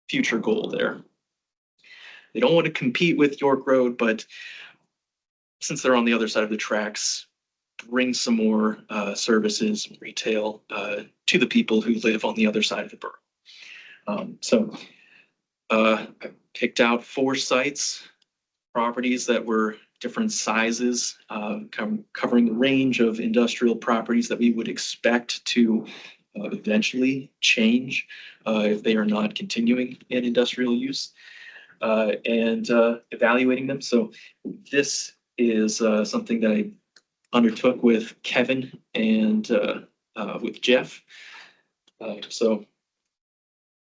future goal there. They don't want to compete with York Road, but since they're on the other side of the tracks, bring some more services, retail to the people who live on the other side of the borough. I picked out 4 sites, properties that were different sizes, covering the range of industrial properties that we would expect to eventually change if they are not continuing in industrial use, and evaluating them. So this is something that I undertook with Kevin and with Jeff. So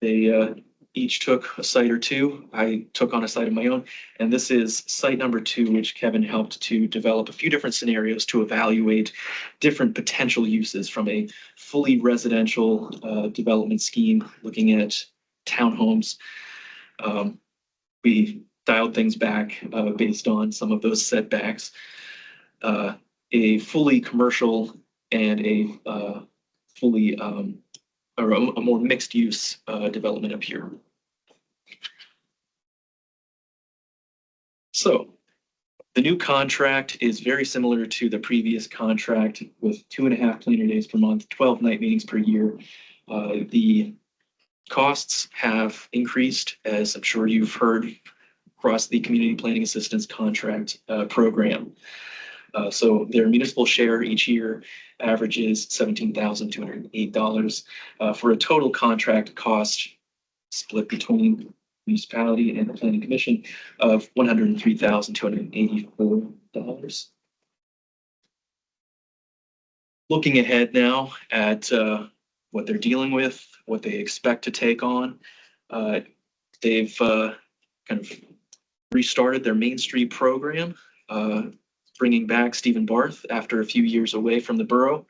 they each took a site or 2. I took on a site of my own, and this is site number 2, which Kevin helped to develop a few different scenarios to evaluate different potential uses from a fully residential development scheme, looking at townhomes. We dialed things back based on some of those setbacks. A fully commercial and a fully or a more mixed use development up here. So the new contract is very similar to the previous contract with 2.5 planner days per month, 12 night meetings per year. The costs have increased, as I'm sure you've heard, across the community planning assistance contract program. So their municipal share each year averages $17,208 for a total contract cost split between municipality and the planning commission of $103,284. Looking ahead now at what they're dealing with, what they expect to take on, they've kind of restarted their Main Street program, bringing back Stephen Barth after a few years away from the borough.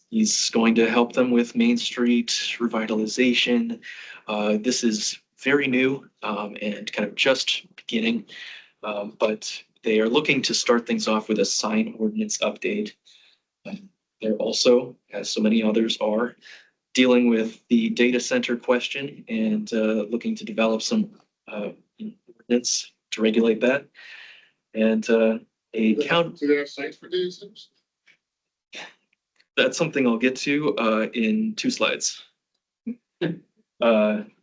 He's going to help them with Main Street revitalization. This is very new and kind of just beginning, but they are looking to start things off with a sign ordinance update. They're also, as so many others are, dealing with the data center question and looking to develop some ordinance to regulate that. And a count. Do they have sites for data centers? That's something I'll get to in 2 slides.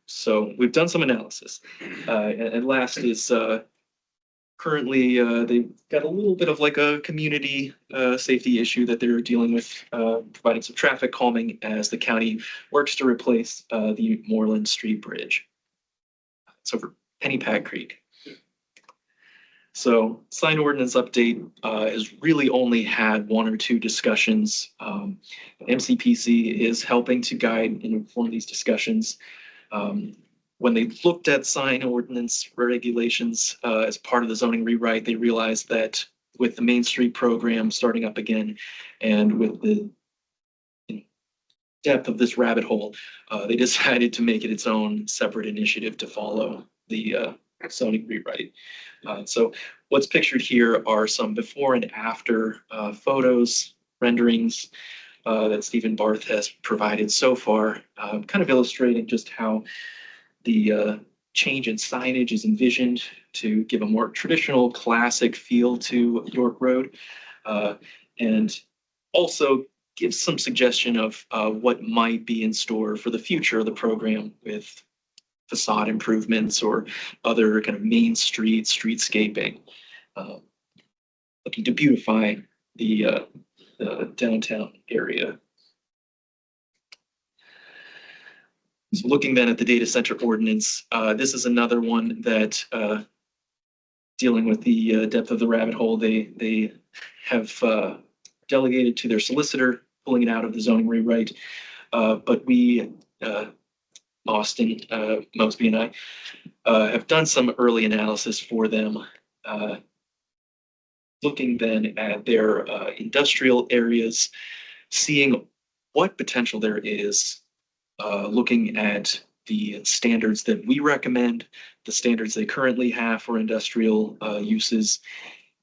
So we've done some analysis. And last is currently they've got a little bit of like a community safety issue that they're dealing with, providing some traffic calming as the county works to replace the Moreland Street Bridge. It's over Pennypack Creek. So sign ordinance update has really only had 1 or 2 discussions. MCPC is helping to guide and inform these discussions. When they looked at sign ordinance regulations as part of the zoning rewrite, they realized that with the Main Street program starting up again and with the depth of this rabbit hole, they decided to make it its own separate initiative to follow the zoning rewrite. So what's pictured here are some before and after photos, renderings that Stephen Barth has provided so far, kind of illustrating just how the change in signage is envisioned to give a more traditional classic feel to York Road, and also gives some suggestion of what might be in store for the future of the program with facade improvements or other kind of main streetscaping, looking to beautify the downtown area. So looking then at the data center ordinance, this is another one that dealing with the depth of the rabbit hole, they have delegated to their solicitor, pulling it out of the zoning rewrite. But we, Austin, Mosby and I, have done some early analysis for them looking then at their industrial areas, seeing what potential there is, looking at the standards that we recommend, the standards they currently have for industrial uses,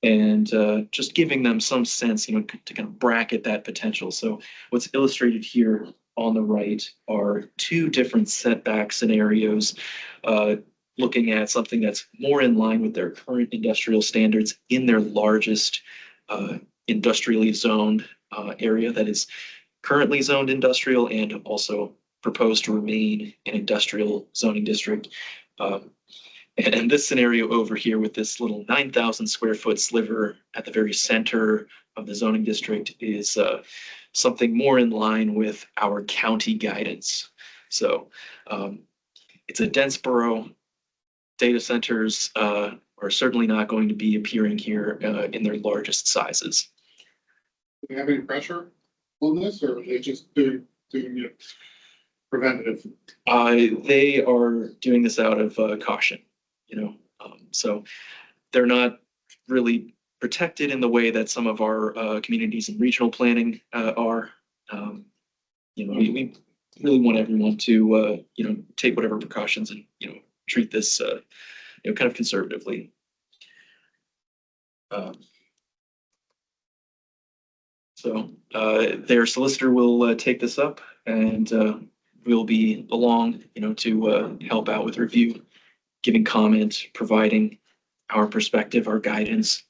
and just giving them some sense, to kind of bracket that potential. So what's illustrated here on the right are two different setback scenarios, looking at something that's more in line with their current industrial standards in their largest industrially zoned area that is currently zoned industrial and also proposed to remain an industrial zoning district. And this scenario over here with this little 9,000 square foot sliver at the very center of the zoning district is something more in line with our county guidance. So it's a dense borough. Data centers are certainly not going to be appearing here in their largest sizes. Do they have any pressure on this, or are they just doing it preventative? They are doing this out of caution, so they're not really protected in the way that some of our communities in regional planning are. We really want everyone to, take whatever precautions and, treat this, kind of conservatively. So their solicitor will take this up, and we'll be along, to help out with review, giving comment, providing our perspective, our guidance.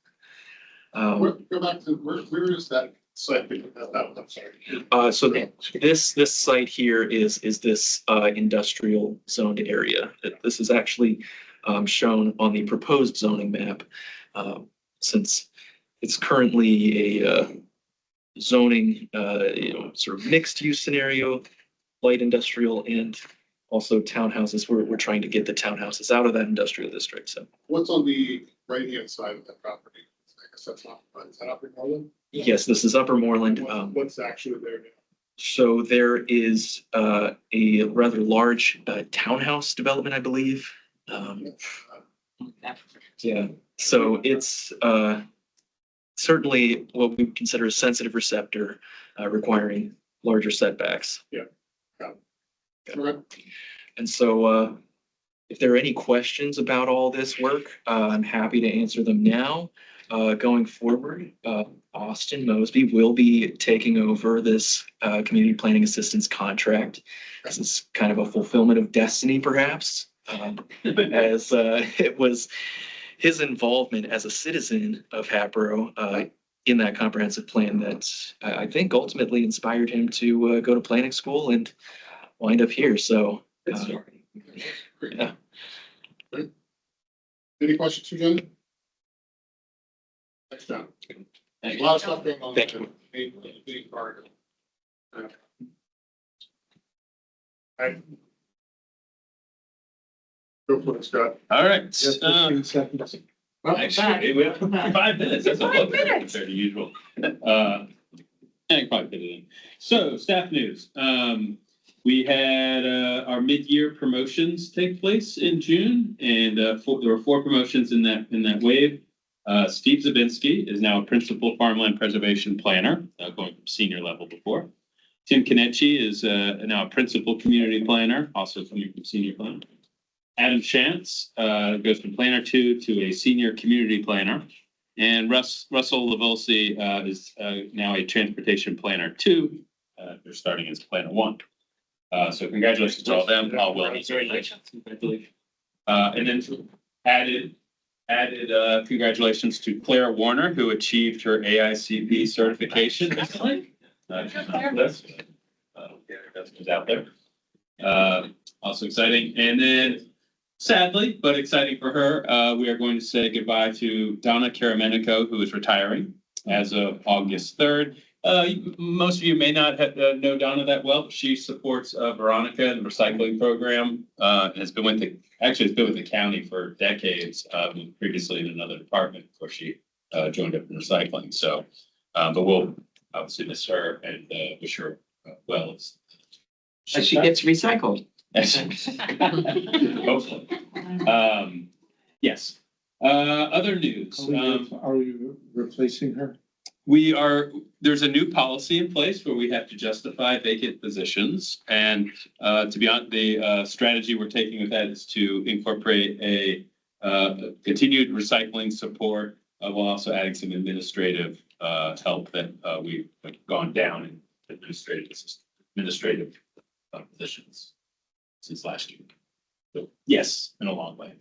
Go back to where is that site? I'm sorry. So this site here is this industrial zoned area. This is actually shown on the proposed zoning map, since it's currently a zoning, sort of mixed use scenario, light industrial and also townhouses. We're trying to get the townhouses out of that industrial district. So What's on the right-hand side of that property? I guess that's not, is that Upper Moreland? yes, this is Upper Moreland. What's actually there now? So there is a rather large townhouse development, I believe. Yeah, so it's certainly what we consider a sensitive receptor, requiring larger setbacks. Yeah. Okay. And so if there are any questions about all this work, I'm happy to answer them now. Going forward, Austin Mosby will be taking over this community planning assistance contract. This is kind of a fulfillment of destiny, perhaps, as it was his involvement as a citizen of Hatboro in that comprehensive plan that I think ultimately inspired him to go to planning school and wind up here. So, yeah. Any questions for Jen? Thanks, John. A lot of stuff going on. Thank you. Big part. Right. Go for it, Scott. All right. Just 15 seconds. Actually, we have 5 minutes. That's a lot better compared to usual. Yeah, you probably fit it in. So staff news. We had our mid-year promotions take place in June, and there were 4 promotions in that wave. Steve Zabinski is now a principal farmland preservation planner, going from senior level before. Tim Kenichi is now a principal community planner, also coming from senior planner. Adam Shantz goes from planner 2 to a senior community planner. And Russell Lavolsi is now a transportation planner 2. They're starting as planner 1. So congratulations to all of them. All well deserved. And then added congratulations to Claire Warner, who achieved her AICP certification recently. She's not this. That's out there. Also exciting. And then sadly, but exciting for her, we are going to say goodbye to Donna Karamenico, who is retiring as of August 3rd. Most of you may not know Donna that well, but she supports Veronica and the recycling program. Has been with the county for decades, previously in another department before she joined up in recycling. So, but we'll obviously miss her and wish her well as she gets recycled. Hopefully. Yes. Other news, Are we replacing her? there's a new policy in place where we have to justify vacant positions. And to be honest, the strategy we're taking with that is to incorporate a continued recycling support while also adding some administrative help that we've gone down in administrative positions since last year. So yes, in a long way,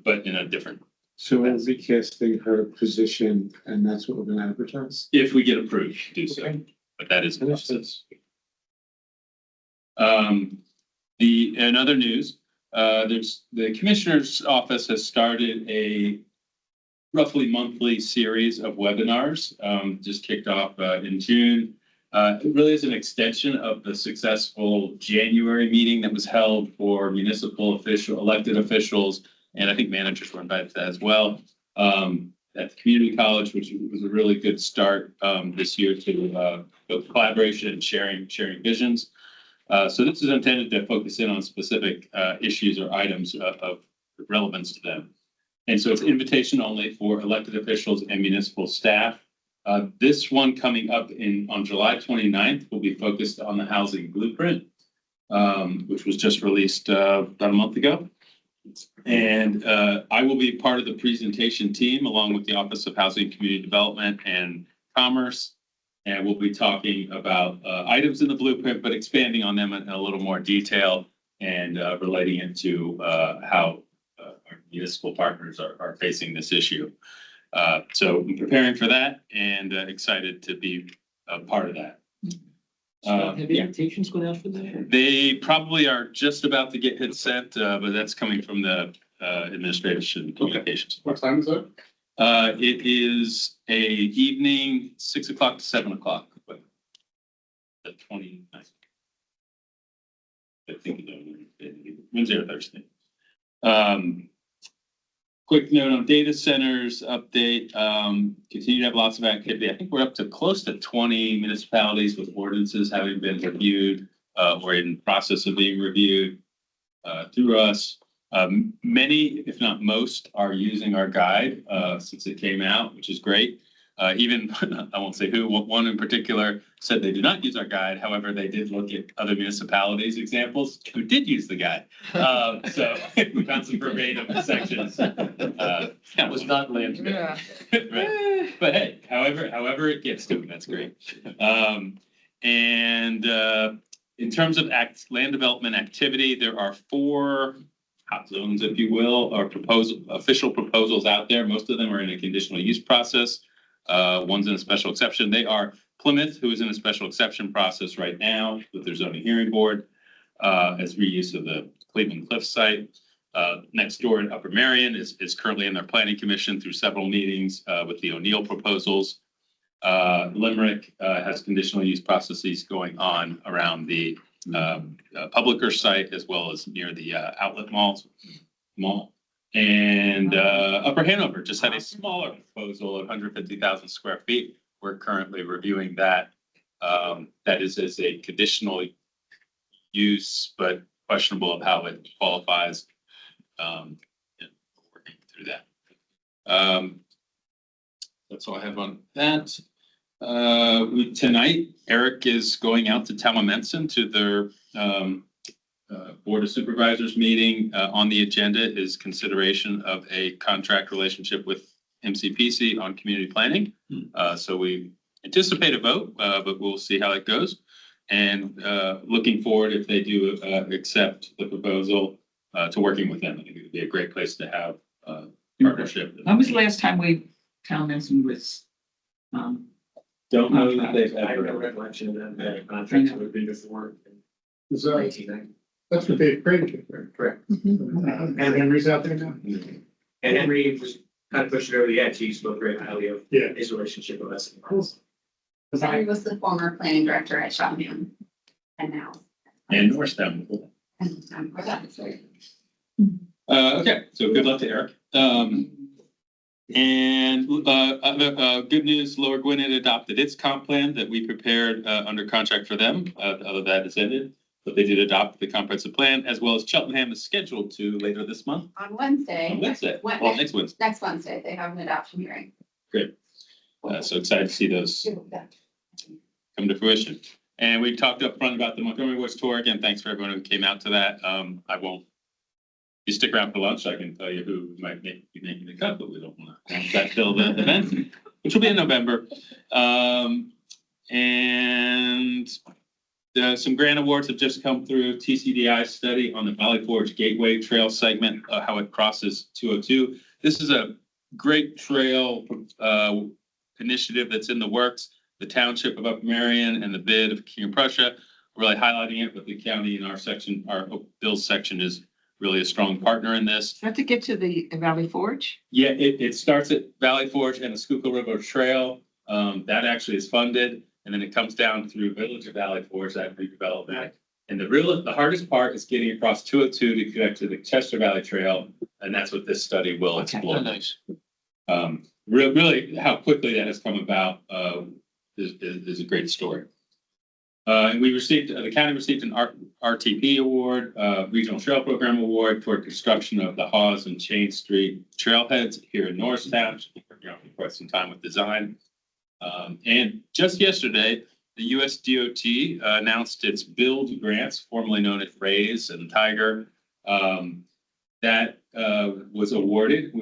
but in a different. So we're recasting her position and that's what we're gonna advertise? If we get approved, do so, but that is the process. In other news, there's the Commissioner's Office has started a roughly monthly series of webinars, just kicked off in June. It really is an extension of the successful January meeting that was held for elected officials, and I think managers were invited to that as well, at the community college, which was a really good start this year to both collaboration and sharing visions. So this is intended to focus in on specific issues or items of relevance to them. And so it's invitation only for elected officials and municipal staff. This one coming up on July 29th will be focused on the housing blueprint, which was just released about a month ago. And I will be part of the presentation team along with the Office of Housing, Community Development and Commerce. And we'll be talking about items in the blueprint, but expanding on them in a little more detail and relating it to how our municipal partners are facing this issue. So I'm preparing for that and excited to be a part of that. Have invitations gone out for that? They probably are just about to get sent, but that's coming from the administration communications. What time is it? It is a evening, 6 o'clock to 7 o'clock. The 29th. I think Wednesday or Thursday. Quick note on data centers update, continue to have lots of activity. I think we're up to close to 20 municipalities with ordinances having been reviewed or in process of being reviewed through us. Many, if not most, are using our guide since it came out, which is great. Even, I won't say who, one in particular said they do not use our guide. However, they did look at other municipalities examples who did use the guide. So we found some verbatim sections. That was not land. Yeah. Right. But hey, however it gets to them, that's great. And in terms of land development activity, there are 4 hot zones, if you will, or official proposals out there. Most of them are in a conditional use process. One's in a special exception. They are Plymouth, who is in a special exception process right now with their zoning hearing board as reuse of the Cleveland Cliff site. Next door in Upper Marion is currently in their planning commission through several meetings with the O'Neill proposals. Limerick has conditional use processes going on around the Publicker site as well as near the outlet mall. And Upper Hanover just had a smaller proposal of 150,000 square feet. We're currently reviewing that. That is as a conditional use, but questionable of how it qualifies. And working through that. That's all I have on that. Tonight, Eric is going out to Talamanson to their Board of Supervisors meeting. On the agenda is consideration of a contract relationship with MCPC on community planning. So we anticipate a vote, but we'll see how it goes. And looking forward, if they do accept the proposal, to working with them. I think it would be a great place to have partnership. When was the last time Talamanson was? Don't know that they've I have no ever. recollection of them having contracts with me before. Is that, 1990. that's what they've created, correct? And Henry's out there now? And Henry was kind of pushing over the edge. He spoke very highly of his relationship with us. Henry was the former planning director at Shottown and now. And Norristown. Okay, so good luck to Eric. And good news, Lower Gwinnett adopted its comp plan that we prepared under contract for them. Other than that, it's ended. But they did adopt the comprehensive plan, as well as Cheltenham is scheduled to later this month. On Wednesday. On Wednesday, What- well, next Wednesday. Next Wednesday, they have an adoption hearing. Great. So excited to see those come to fruition. And we talked up front about the Montgomery Woods tour. Again, thanks for everyone who came out to that. I won't, if you stick around for lunch, I can tell you who might be making the cut, but we don't want to that till the event, which will be in November. And some grant awards have just come through. TCDI study on the Valley Forge Gateway Trail segment, how it crosses 202. This is a great trail initiative that's in the works. The township of Upper Merion and the bid of King of Prussia really highlighting it, but the county in our section, our Bill's section is really a strong partner in this. Have to get to the Valley Forge? Yeah, it starts at Valley Forge and the Schuylkill River Trail. That actually is funded. And then it comes down through Village of Valley Forge, that redevelopment. And the hardest part is getting across 202 to connect to the Chester Valley Trail. And that's what this study will explore. Nice. Really, how quickly that has come about is a great story. And we received, the county received an RTP award, Regional Trail Program Award for construction of the Hawes and Chain Street trailheads here in Norristown. Working on for quite some time with design. And just yesterday, the US DOT announced its build grants, formerly known as RAISE and Tiger. That was awarded.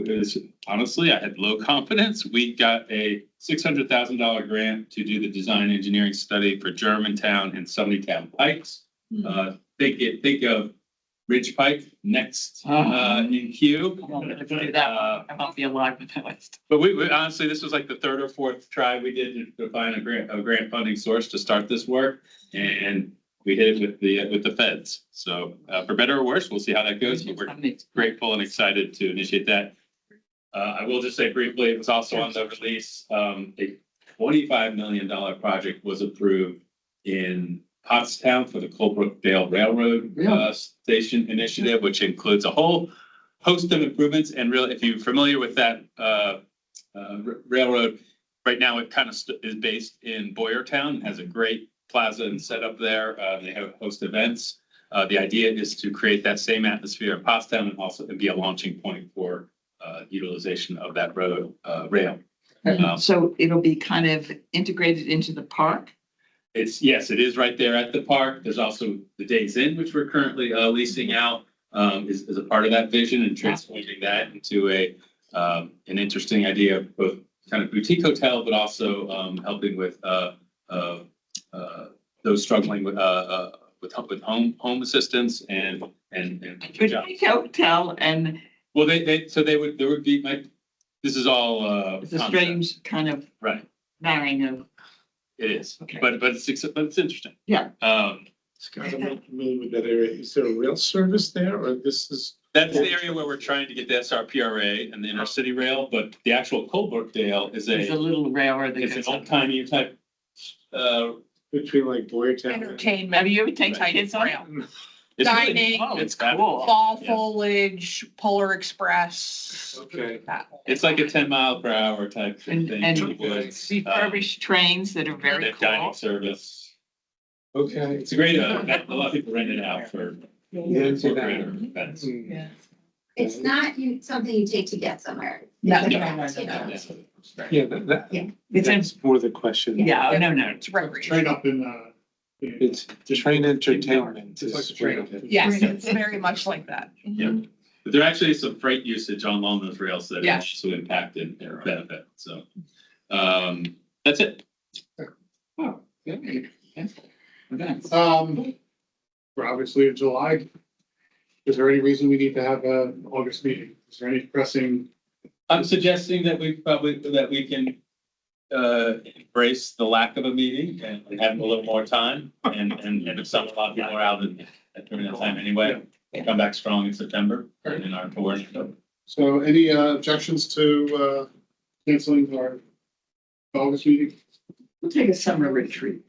Honestly, I had low confidence. We got a $600,000 grant to do the design engineering study for Germantown and Sumneytown Pikes. Think of Ridge Pike next in queue. I won't be alive with that list. But we honestly, this was like the third or fourth try we did to find a grant funding source to start this work, and we hit it with the feds. So for better or worse, we'll see how that goes. But we're grateful and excited to initiate that. I will just say briefly, it was also on the release. A $25 million project was approved in Pottstown for the Colebrookdale Railroad Station Initiative, which includes a whole host of improvements. And really, if you're familiar with that railroad, right now it kind of is based in Boyertown, has a great plaza and setup there. They have host events. The idea is to create that same atmosphere in Pottstown and also be a launching point for utilization of that road rail. So it'll be kind of integrated into the park? Yes, it is right there at the park. There's also the Days Inn, which we're currently leasing out, is a part of that vision and transforming that into an interesting idea of both kind of boutique hotel, but also helping with those struggling with home assistance and Boutique hotel and. Well, there would be this is all It's a strange kind of. Right. Marrying of. It is, Okay. but it's interesting. Yeah. Scott, I'm not familiar with that area. Is there a rail service there or this is? That's the area where we're trying to get the SRPRA and the inner city rail, but the actual Colebrookdale is There's a little railroad that it's an goes. old timey type. Between like Boyertown. Entertainment. Have you ever taken kids on it? It's really- Dining. Oh, it's it's cool. Fall Yeah. foliage, Polar Express. Okay. that whole It's like a 10 mile per hour type And thing. in the woods. refurbished trains that are They very have dining cool. service. Okay. It's a great, a lot of people rent it out for. Yeah, for greater events. Yeah. It's not something you take to get somewhere. No, It's a no, fact, no, you no, know. Yeah, It's in, that's more the question. yeah, no. It's recreation. Train up in, It's train entertainment. It's like a train. Yes, it's very much like that. Yeah. But there actually is some freight usage on along those rails that Yeah. also impact and benefit, so. That's it. Oh, yeah. We're obviously in July. Is there any reason we need to have an August meeting? Is there any pressing? I'm suggesting that we can embrace the lack of a meeting and have a little more time and if some, a lot of people are out during that time anyway, come back strong in September and in our tour. So any objections to canceling our August meeting? We'll take a summer retreat.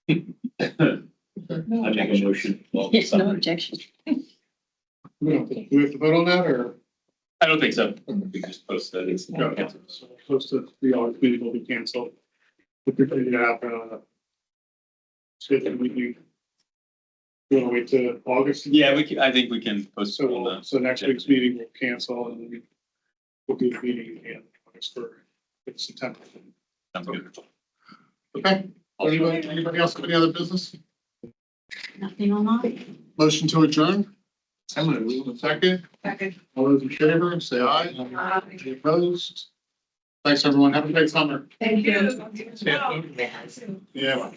I make a motion. Yes, no objection. Do we have to vote on that or? I don't think so. We just post that. It's. Okay, so post it, the August meeting will be canceled. We could have scheduled meeting. You wanna wait till August? Yeah, I think we can postpone that. So next week's meeting will cancel and then we'll do the meeting again, August for September. Sounds good. Okay, anybody else have any other business? Nothing online. Motion to adjourn? I'm gonna leave a second. Second. All those in favor, say aye. Any opposed? Thanks, everyone. Have a great summer. Thank you. Yeah.